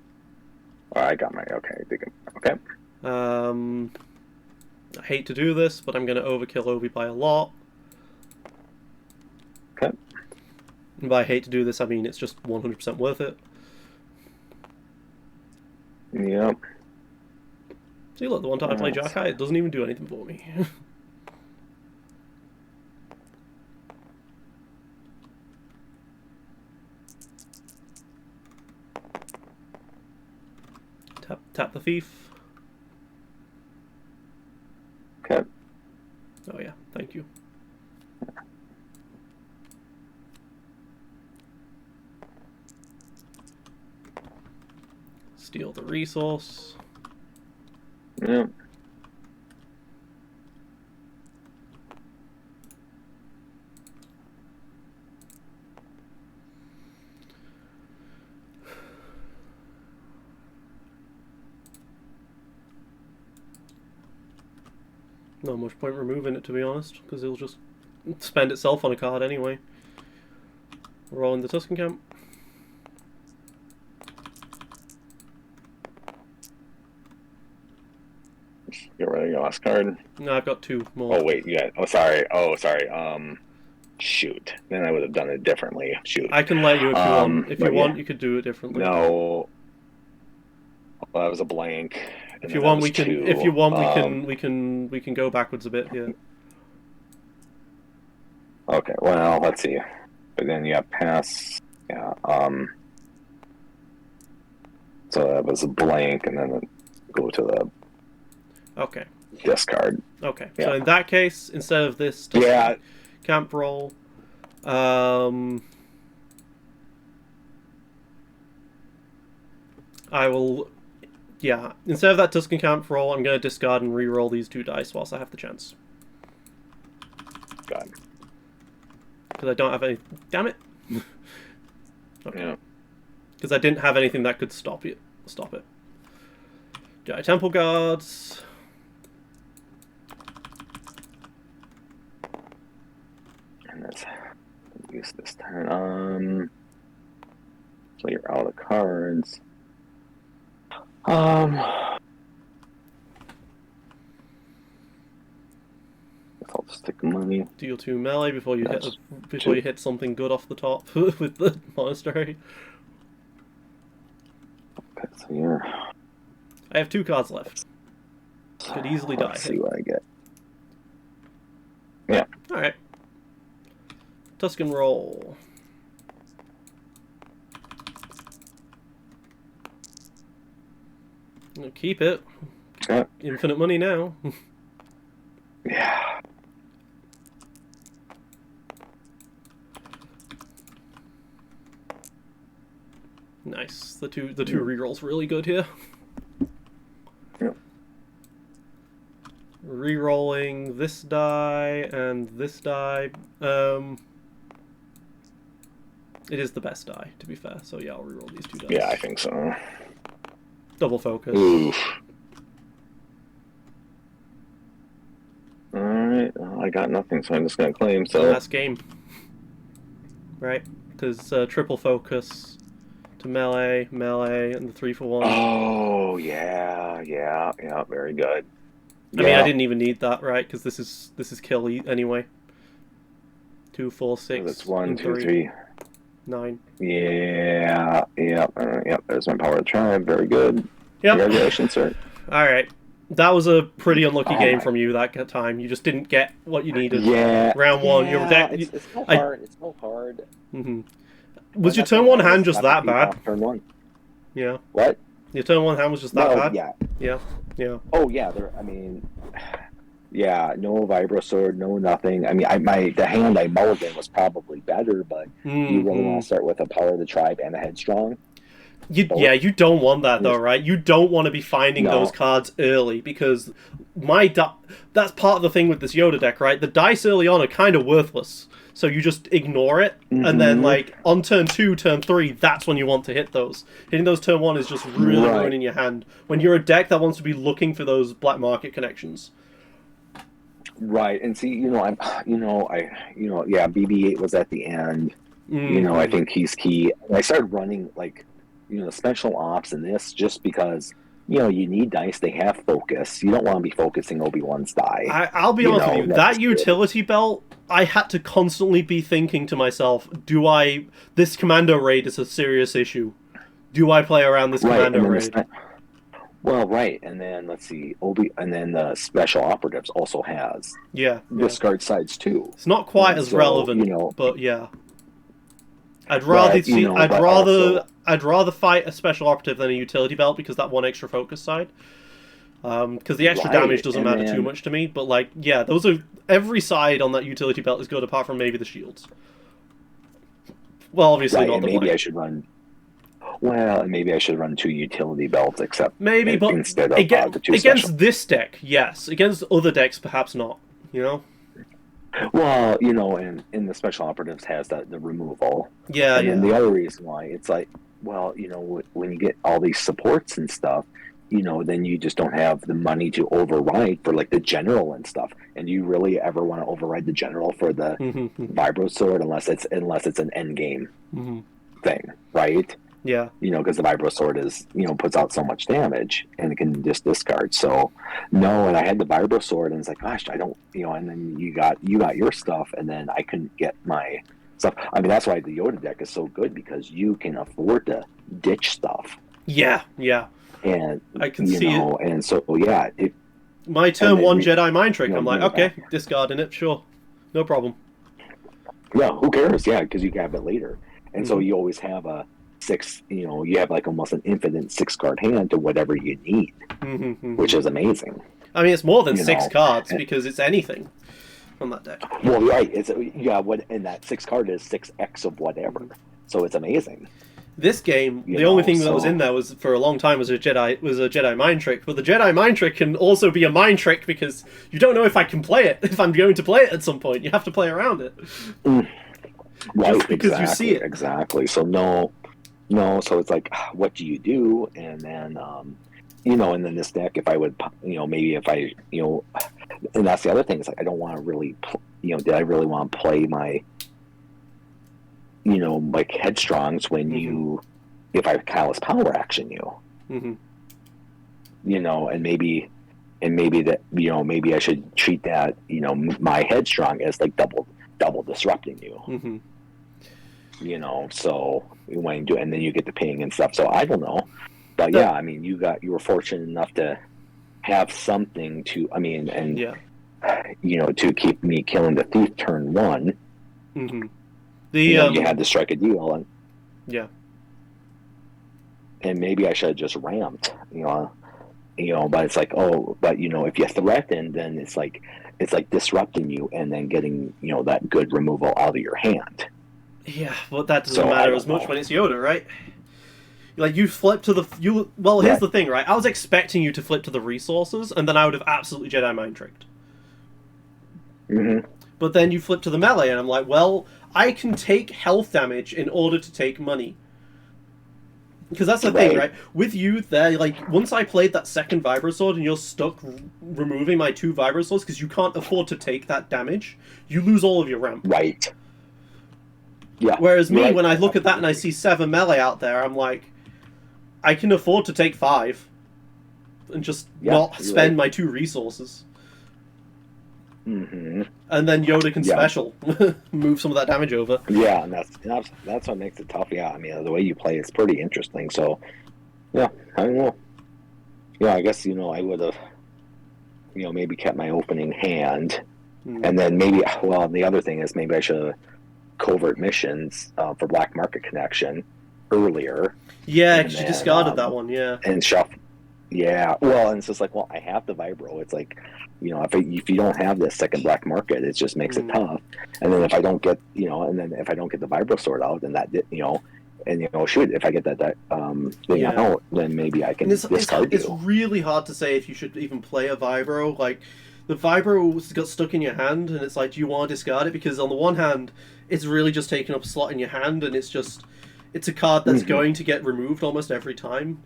S2: Oh, I got my... Okay. Okay.
S1: I hate to do this, but I'm going to overkill Obi by a lot.
S2: Okay.
S1: And by I hate to do this, I mean it's just 100% worth it.
S2: Yep.
S1: See, look, the one time I play Jack High, it doesn't even do anything for me. Tap the thief.
S2: Okay.
S1: Oh yeah, thank you. Steal the resource.
S2: Yep.
S1: Not much point removing it, to be honest, because it'll just spend itself on a card anyway. Rolling the Tusken Camp.
S2: Get rid of your last card.
S1: No, I've got 2 more.
S2: Oh wait, yeah. Oh sorry. Shoot. Then I would have done it differently. Shoot.
S1: I can let you if you want. If you want, you could do it differently.
S2: No. Well, that was a blank.
S1: If you want, we can. 2. If you want, we can go backwards a bit here.
S2: Okay. Well, let's see. But then you have pass. Yeah. So that was a blank, and then go to the.
S1: Okay.
S2: Discard.
S1: Okay.
S2: Yeah.
S1: So in that case, instead of this camp roll, I will. Yeah, instead of that Tusken Camp roll, I'm going to discard and re-roll these 2 dice whilst I have the chance.
S2: God.
S1: Because I don't have any... Damn it! Okay.
S2: Yeah.
S1: Because I didn't have anything that could stop it. Jedi Temple Guards.
S2: And let's use this turn. So you're out of cards. I'll just take the money.
S1: Deal 2 melee before you hit something good off the top with the monastery.
S2: Okay, so you're.
S1: I have 2 cards left. Could easily die.
S2: Let's see what I get. Yeah.
S1: All right. Tusken roll. Keep it.
S2: Yeah.
S1: Infinite money now.
S2: Yeah.
S1: Nice. The two rerolls really good here.
S2: Yep.
S1: Rerolling this die and this die. It is the best die, to be fair. So yeah, I'll reroll these 2 dice.
S2: Yeah, I think so.
S1: Double focus.
S2: Oof. Alright, well, I got nothing, so I'm just gonna claim, so...
S1: Last game. Right? Because triple focus to melee, and the 3-for-1.
S2: Oh, yeah, very good.
S1: I mean, I didn't even need that, right? Because this is kill anyway. 2, 4, 6.
S2: That's 1,
S1: and
S2: 2, 3.
S1: 9.
S2: Yeah. Yep. There's my power of tribe. Very good.
S1: Yep.
S2: Congratulations, sir.
S1: All right. That was a pretty unlucky game from you that time. You just didn't get what you needed.
S2: Yeah.
S1: Round 1.
S2: Yeah,
S1: Your deck.
S2: It's so hard. It's so hard.
S1: Mm-hmm. Was your turn 1 hand just that bad?
S2: Turn 1.
S1: Yeah.
S2: What?
S1: Your turn 1 hand was just that bad?
S2: Yeah.
S1: Yeah.
S2: Oh yeah. Yeah. No vibro sword. No nothing. I mean, the hand I mulligan was probably better, but you really want to start with a power of the tribe and a headstrong.
S1: You don't want that though, right? You don't want to be finding those cards early because that's part of the thing with this Yoda deck, right? The dice early on are kind of worthless, so you just ignore it, and then like on turn 2, turn 3, that's when you want to hit those. Hitting those turn 1 is just really ruining your hand when you're a deck that wants to be looking for those black market connections.
S2: Right, and see, BB-8 was at the end. I think he's key. I started running special ops in this just because you need dice. They have focus. You don't want to be focusing Obi-Wan's die.
S1: I'll be honest with you. That utility belt, I had to constantly be thinking to myself, this commando raid is a serious issue. Do I play around this commando raid?
S2: Well, right, and then let's see, and then the special operatives also has discard sides too.
S1: It's not quite as relevant, but yeah. I'd rather fight a special operative than a utility belt because that one extra focus side. Because the extra damage doesn't matter too much to me. But those are every side on that utility belt is good apart from maybe the shields. Well, obviously not the
S2: maybe I should run. Well, maybe I should run 2 utility belts, except
S1: maybe, but
S2: instead of the 2
S1: against
S2: special.
S1: This deck, yes. Against other decks, perhaps not.
S2: Well, and the special operatives has the removal.
S1: Yeah,
S2: and the other reason why it's when you get all these supports and stuff, then you just don't have the money to override for the general and stuff. And do you really ever want to override the general for the vibro sword unless it's an end game thing, right?
S1: Yeah.
S2: Because the vibro sword is puts out so much damage and it can just discard. So no, and I had the vibro sword and it's gosh, I don't and then you got your stuff and then I couldn't get my stuff. I mean that's why the Yoda deck is so good because you can afford to ditch stuff.
S1: Yeah.
S2: And
S1: I can see it.
S2: And so
S1: my turn 1 Jedi mind trick. I'm okay, discarding it, sure. No problem.
S2: Yeah, who cares? Yeah, because you can have it later. And so you always have a 6, you have almost an infinite 6-card hand to whatever you need, which is amazing.
S1: I mean, it's more than 6 cards because it's anything from that deck.
S2: Well, right. And that 6 card is 6x of whatever, so it's amazing.
S1: This game, the only thing that was in there was for a long time was a Jedi mind trick, but the Jedi mind trick can also be a mind trick because you don't know if I can play it, if I'm going to play it at some point. You have to play around it.
S2: Right,
S1: just because you see it.
S2: Exactly. So no, so it's what do you do? And then, and then this deck, if I would, maybe if I, and that's the other thing is I don't want to really, did I really want to play my, headstrongs when if I callous power action you, and maybe that, maybe I should treat that, my headstrong as double disrupting you. So when you do, and then you get the ping and stuff. So I don't know, but yeah, I mean, you were fortunate enough to have something to, to keep me killing the thief turn 1. You had to strike a deal, and and maybe I should have just ramped, but it's but if you threaten, then it's disrupting you and then getting that good removal out of your hand.
S1: Yeah, well, that doesn't matter as much when it's Yoda, right? You flip to the... Well, here's the thing, right? I was expecting you to flip to the resources, and then I would have absolutely Jedi mind tricked. But then you flip to the melee, and I'm well, I can take health damage in order to take money. Because that's the thing, right? With you, there, once I played that second Vibro Sword, and you're stuck removing my 2 Vibro Swords, because you can't afford to take that damage, you lose all of your ramp.
S2: Right. Yeah.
S1: Whereas me, when I look at that and I see 7 melee out there, I'm I can afford to take 5. and just
S2: Yeah,
S1: not
S2: you're
S1: spend
S2: right.
S1: my 2 resources.
S2: Hmm.
S1: And then Yoda can
S2: Yeah.
S1: special move some of that damage over.
S2: Yeah, and that's what makes it tough. Yeah, I mean, the way you play is pretty interesting. So, yeah, I don't know. Yeah, I guess I would have maybe kept my opening hand, and then maybe the other thing is maybe I should have covert missions for black market connection earlier,
S1: Yeah,
S2: and
S1: because you
S2: then
S1: discarded that one, yeah.
S2: and shuffle. Yeah, well, and it's just like, well, I have the vibro. It's like, if you don't have this second black market, it just makes it tough. And then if I don't get, and then if I don't get the vibro sword out, then and shoot, if I get that thing out, then maybe I can discard
S1: it's
S2: you.
S1: really hard to say if you should even play a vibro. Like, the vibro got stuck in your hand, and it's like, do you want to discard it? Because on the one hand, it's really just taking up a slot in your hand, and it's a card that's going to get removed almost every time.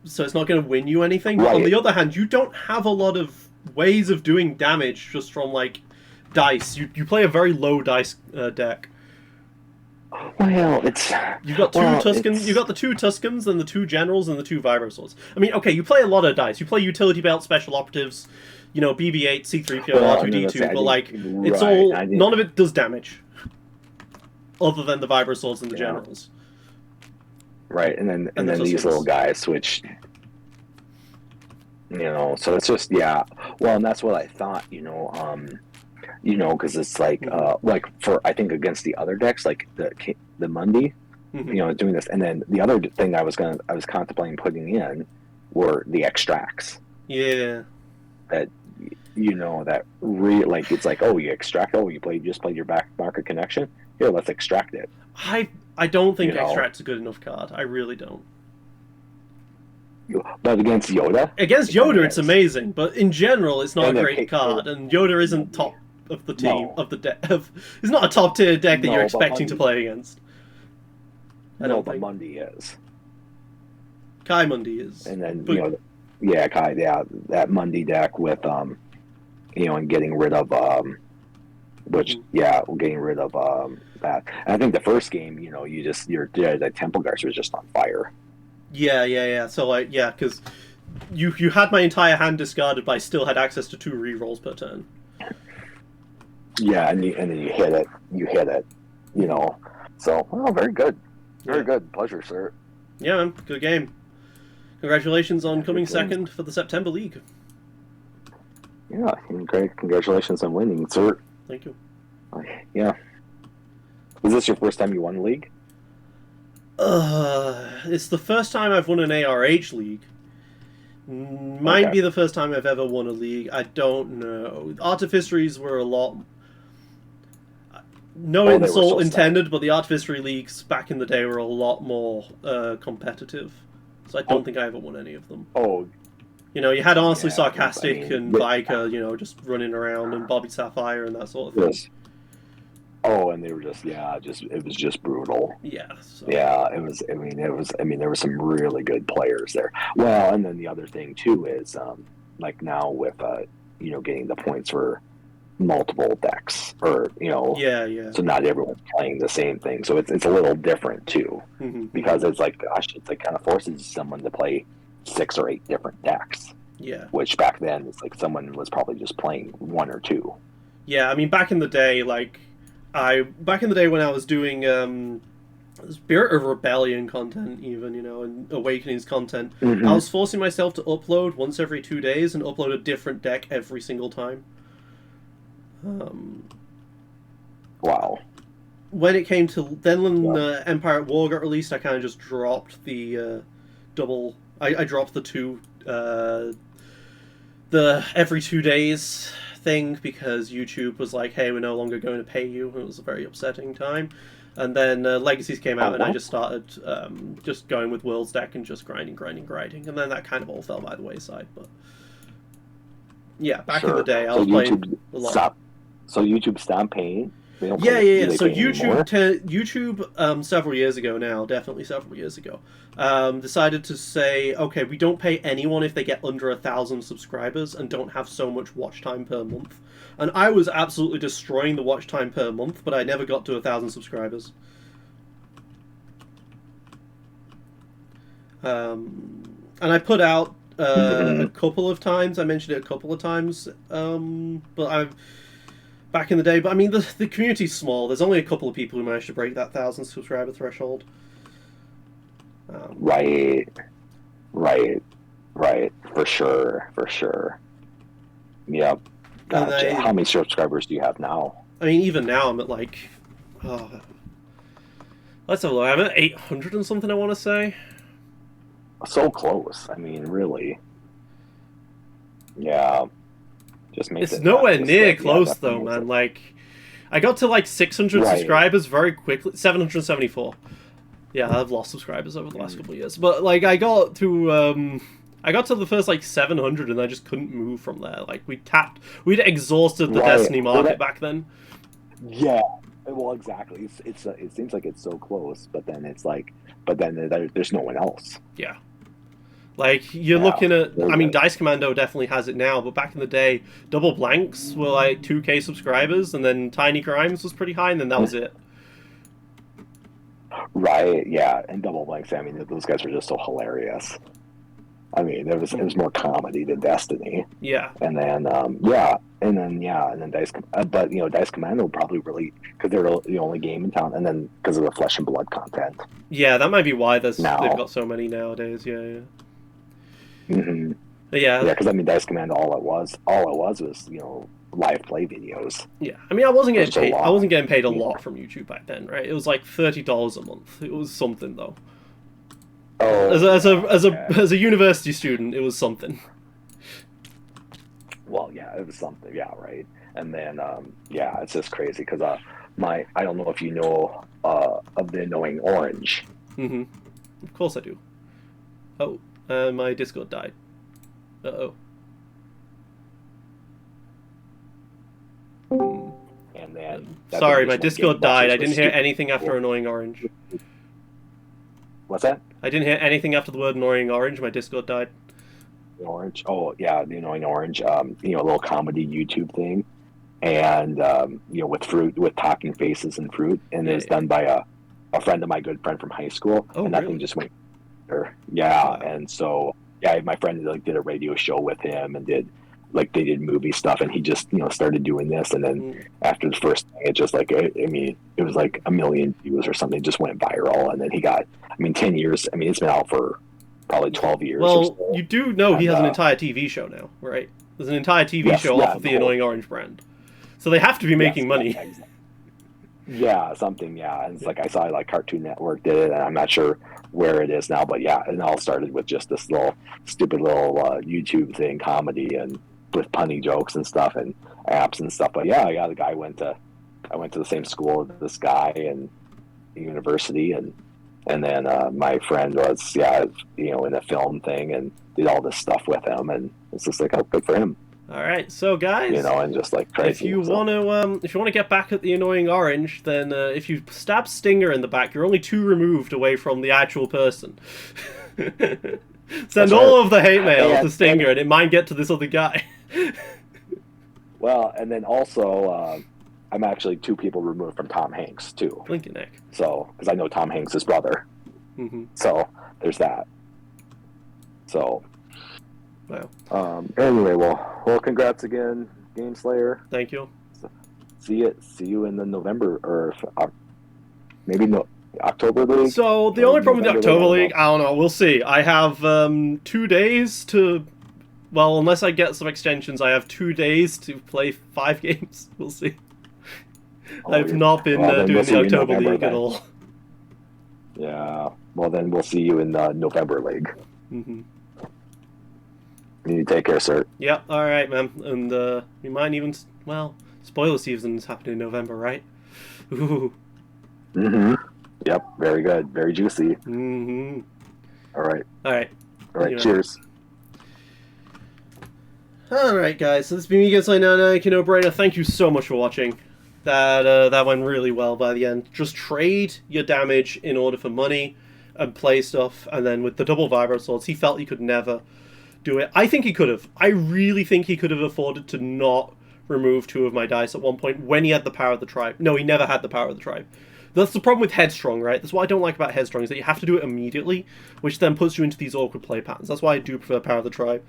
S1: So it's not going to win you anything. But on the other hand, you don't have a lot of ways of doing damage just from, like, dice. You play a very low dice deck.
S2: Well, it's
S1: You've got Tuscans. You got the 2 Tuscans and the 2 generals and the 2 vibro swords. I mean, okay, you play a lot of dice. You play utility belt, special operatives, BB-8, C-3PO, R2-D2, but like it's all none of it does damage, other than the vibro swords and the generals.
S2: Right, and then these little guys, which so it's just well, and that's what I thought, because it's like for I think against the other decks, like the Monday, doing this, and then the other thing I was contemplating putting in were the extracts.
S1: Yeah.
S2: That like it's like, oh, you extract, you just played your back market connection. Here, let's extract it.
S1: I don't think extract's a good enough card. I really don't.
S2: But against Yoda?
S1: Against Yoda, it's amazing, but in general, it's not a great card, and Yoda isn't top of the team, of the deck. It's not a top tier deck that you're expecting to play against. I don't think.
S2: Monday is.
S1: Kai Mundi is.
S2: And then, Kai, that Monday deck with, and getting rid of, getting rid of that. And I think the first game, the Temple Guards was just on fire.
S1: Yeah. So, because you had my entire hand discarded, but I still had access to 2 rerolls per turn.
S2: Yeah, and then you hit it, So, very good. Very good. Pleasure, sir.
S1: Yeah, man. Good game. Congratulations on coming second for the September League.
S2: Yeah, and great. Congratulations on winning, sir.
S1: Thank you.
S2: Yeah. Is this your first time you won the league?
S1: It's the first time I've won an ARH league. Might be the first time I've ever won a league. I don't know. Artificeries were a lot... No insult intended, but the Artificery leagues back in the day were a lot more competitive. So I don't think I ever won any of them.
S2: Oh.
S1: You had Honestly Sarcastic and Biker, just running around, and Bobby Sapphire and that sort of thing.
S2: Yes. Oh, and they were it was just brutal.
S1: Yeah. So.
S2: Yeah, it was. There were some really good players there. Well, and then the other thing too is, like now with, getting the points for multiple decks, or
S1: Yeah.
S2: So not everyone's playing the same thing. So it's a little different too, because it's like, gosh, it's like kind of forces someone to play 6 or 8 different decks.
S1: Yeah.
S2: Which back then it's like someone was probably just playing 1 or 2.
S1: Yeah, I mean, back in the day, when I was doing Spirit of Rebellion content, even, and Awakenings content, I was forcing myself to upload once every 2 days and upload a different deck every single time.
S2: Wow.
S1: When it came to... Then when Empire at War got released, I kind of just dropped the double... I dropped the 2... the every 2 days thing, because YouTube was like, hey, we're no longer going to pay you. It was a very upsetting time. And then Legacies came out, and I just started just going with World's deck and just grinding. And then that kind of all fell by the wayside. But yeah, back in the day, I was playing a lot.
S2: So YouTube stopped paying?
S1: Yeah. So YouTube several years ago now, definitely several years ago, decided to say, okay, we don't pay anyone if they get under 1,000 subscribers and don't have so much watch time per month. And I was absolutely destroying the watch time per month, but I never got to 1,000 subscribers. And I put out a couple of times. I mentioned it a couple of times. But I've back in the day. But I mean, the community's small. There's only a couple of people who managed to break that 1,000 subscriber threshold.
S2: Right. For sure. Yep. Gotcha. How many subscribers do you have now?
S1: I mean, even now I'm at like, let's have a look. I'm at 800 and something, I want to say.
S2: So close. I mean, really. Yeah. Just makes
S1: it's nowhere near close though, man. Like, I got to like 600 subscribers very quickly. 774. Yeah, I've lost subscribers over the last couple of years. But like, I got to the first like 700 and I just couldn't move from there. Like, we'd exhausted the Destiny market back then.
S2: Yeah, well, exactly. It seems like it's so close, but then it's like, there's no one else.
S1: Yeah, like you're looking at. I mean, Dice Commando definitely has it now, but back in the day, Double Blanks were like 2K subscribers, and then Tiny Crimes was pretty high, and then that was it.
S2: Right. Yeah, and Double Blanks. I mean, those guys were just so hilarious. I mean, it was more comedy than Destiny.
S1: Yeah.
S2: And then Dice, but Dice Commando probably really because they're the only game in town, and then because of the flesh and blood content.
S1: Yeah, that might be why they've got so many nowadays. Yeah.
S2: Mm-hmm.
S1: Yeah.
S2: Yeah, because I mean, Dice Commando, all it was live play videos.
S1: Yeah, I mean, I wasn't getting paid. I wasn't getting paid a lot from YouTube back then, right? It was like $30 a month. It was something though.
S2: Oh,
S1: as a university student, it was something.
S2: Well, yeah, it was something. Yeah, right. And then, it's just crazy because I don't know if you know of the Annoying Orange.
S1: Mm-hmm. Of course I do. Oh, my Discord died. Uh-oh.
S2: And then...
S1: Sorry, my Discord died. I didn't hear anything after Annoying Orange.
S2: What's that?
S1: I didn't hear anything after the word Annoying Orange. My Discord died.
S2: Orange. Oh, yeah, the Annoying Orange. A little comedy YouTube thing. And, with talking faces and fruit. And it was done by a friend of my good friend from high school.
S1: Oh,
S2: and that
S1: really?
S2: thing just went... Yeah, wow. And so... Yeah, my friend did a radio show with him and they did movie stuff, and he just started doing this, and then after the first thing, it just it was like 1 million views or something, it just went viral, and then he got 10 years. I mean, it's been out for probably 12 years.
S1: Well,
S2: or so.
S1: You do know he has an entire TV show now, right? There's an entire TV show off of the Annoying Orange brand, so they have to be making money.
S2: Exactly. Yeah, something. Yeah, and it's like I saw Cartoon Network did it, and I'm not sure where it is now, but yeah, it all started with just this little stupid little YouTube thing, comedy, and with punny jokes and stuff and apps and stuff. But yeah, the guy I went to the same school as this guy and university, and then my friend was in a film thing and did all this stuff with him, and it's just like, oh, good for him.
S1: All right, so guys,
S2: and just like crazy.
S1: If you want to get back at the Annoying Orange, then if you stab Stinger in the back, you're only 2 removed away from the actual person. Send all of the hate mail to Stinger, and it might get to this other guy.
S2: Well, and then also, I'm actually 2 people removed from Tom Hanks too.
S1: Lincoln Neck.
S2: So, because I know Tom Hanks' brother.
S1: Mm-hmm.
S2: So there's that. So.
S1: Wow.
S2: Anyway, well, congrats again, Game Slayer.
S1: Thank you.
S2: See you in the November or maybe October League.
S1: So the only problem with the October League, I don't know. We'll see. I have 2 days to. Well, unless I get some extensions, I have 2 days to play 5 games. We'll see. I've not been doing the October League at all.
S2: Yeah. Well, then we'll see you in the November League.
S1: Mm-hmm.
S2: You take care, sir.
S1: Yep, alright, man. And we might even... Well, spoiler season is happening in November, right? Ooh.
S2: Mm-hmm. Yep, very good. Very juicy.
S1: Mm-hmm.
S2: Alright.
S1: Alright.
S2: Cheers.
S1: Alright, guys. So this has been me, no-brainer. Thank you so much for watching. That went really well by the end. Just trade your damage in order for money and play stuff. And then with the double vibro swords, he felt he could never do it. I think he could have. I really think he could have afforded to not remove 2 of my dice at one point when he had the power of the tribe. No, he never had the power of the tribe. That's the problem with Headstrong, right? That's what I don't like about Headstrong, is that you have to do it immediately, which then puts you into these awkward play patterns. That's why I do prefer Power of the Tribe.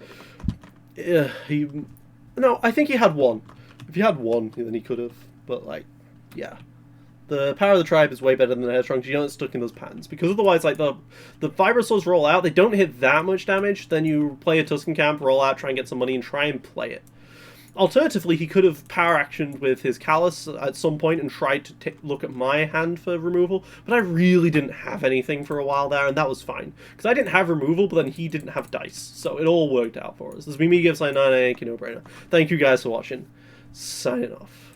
S1: No, I think he had one. If he had one, then he could have. But, like, yeah. The Power of the Tribe is way better than the Headstrong, because you don't get stuck in those patterns. Because otherwise, like, the Vibrosaurs roll out, they don't hit that much damage, then you play a Tusken Camp, roll out, try and get some money, and try and play it. Alternatively, he could have power actioned with his Callus at some point and tried to look at my hand for removal, but I really didn't have anything for a while there, and that was fine. Because I didn't have removal, but then he didn't have dice, so it all worked out for us. This has been me, Gibbs, 99, no brainer. Thank you guys for watching. Signing off.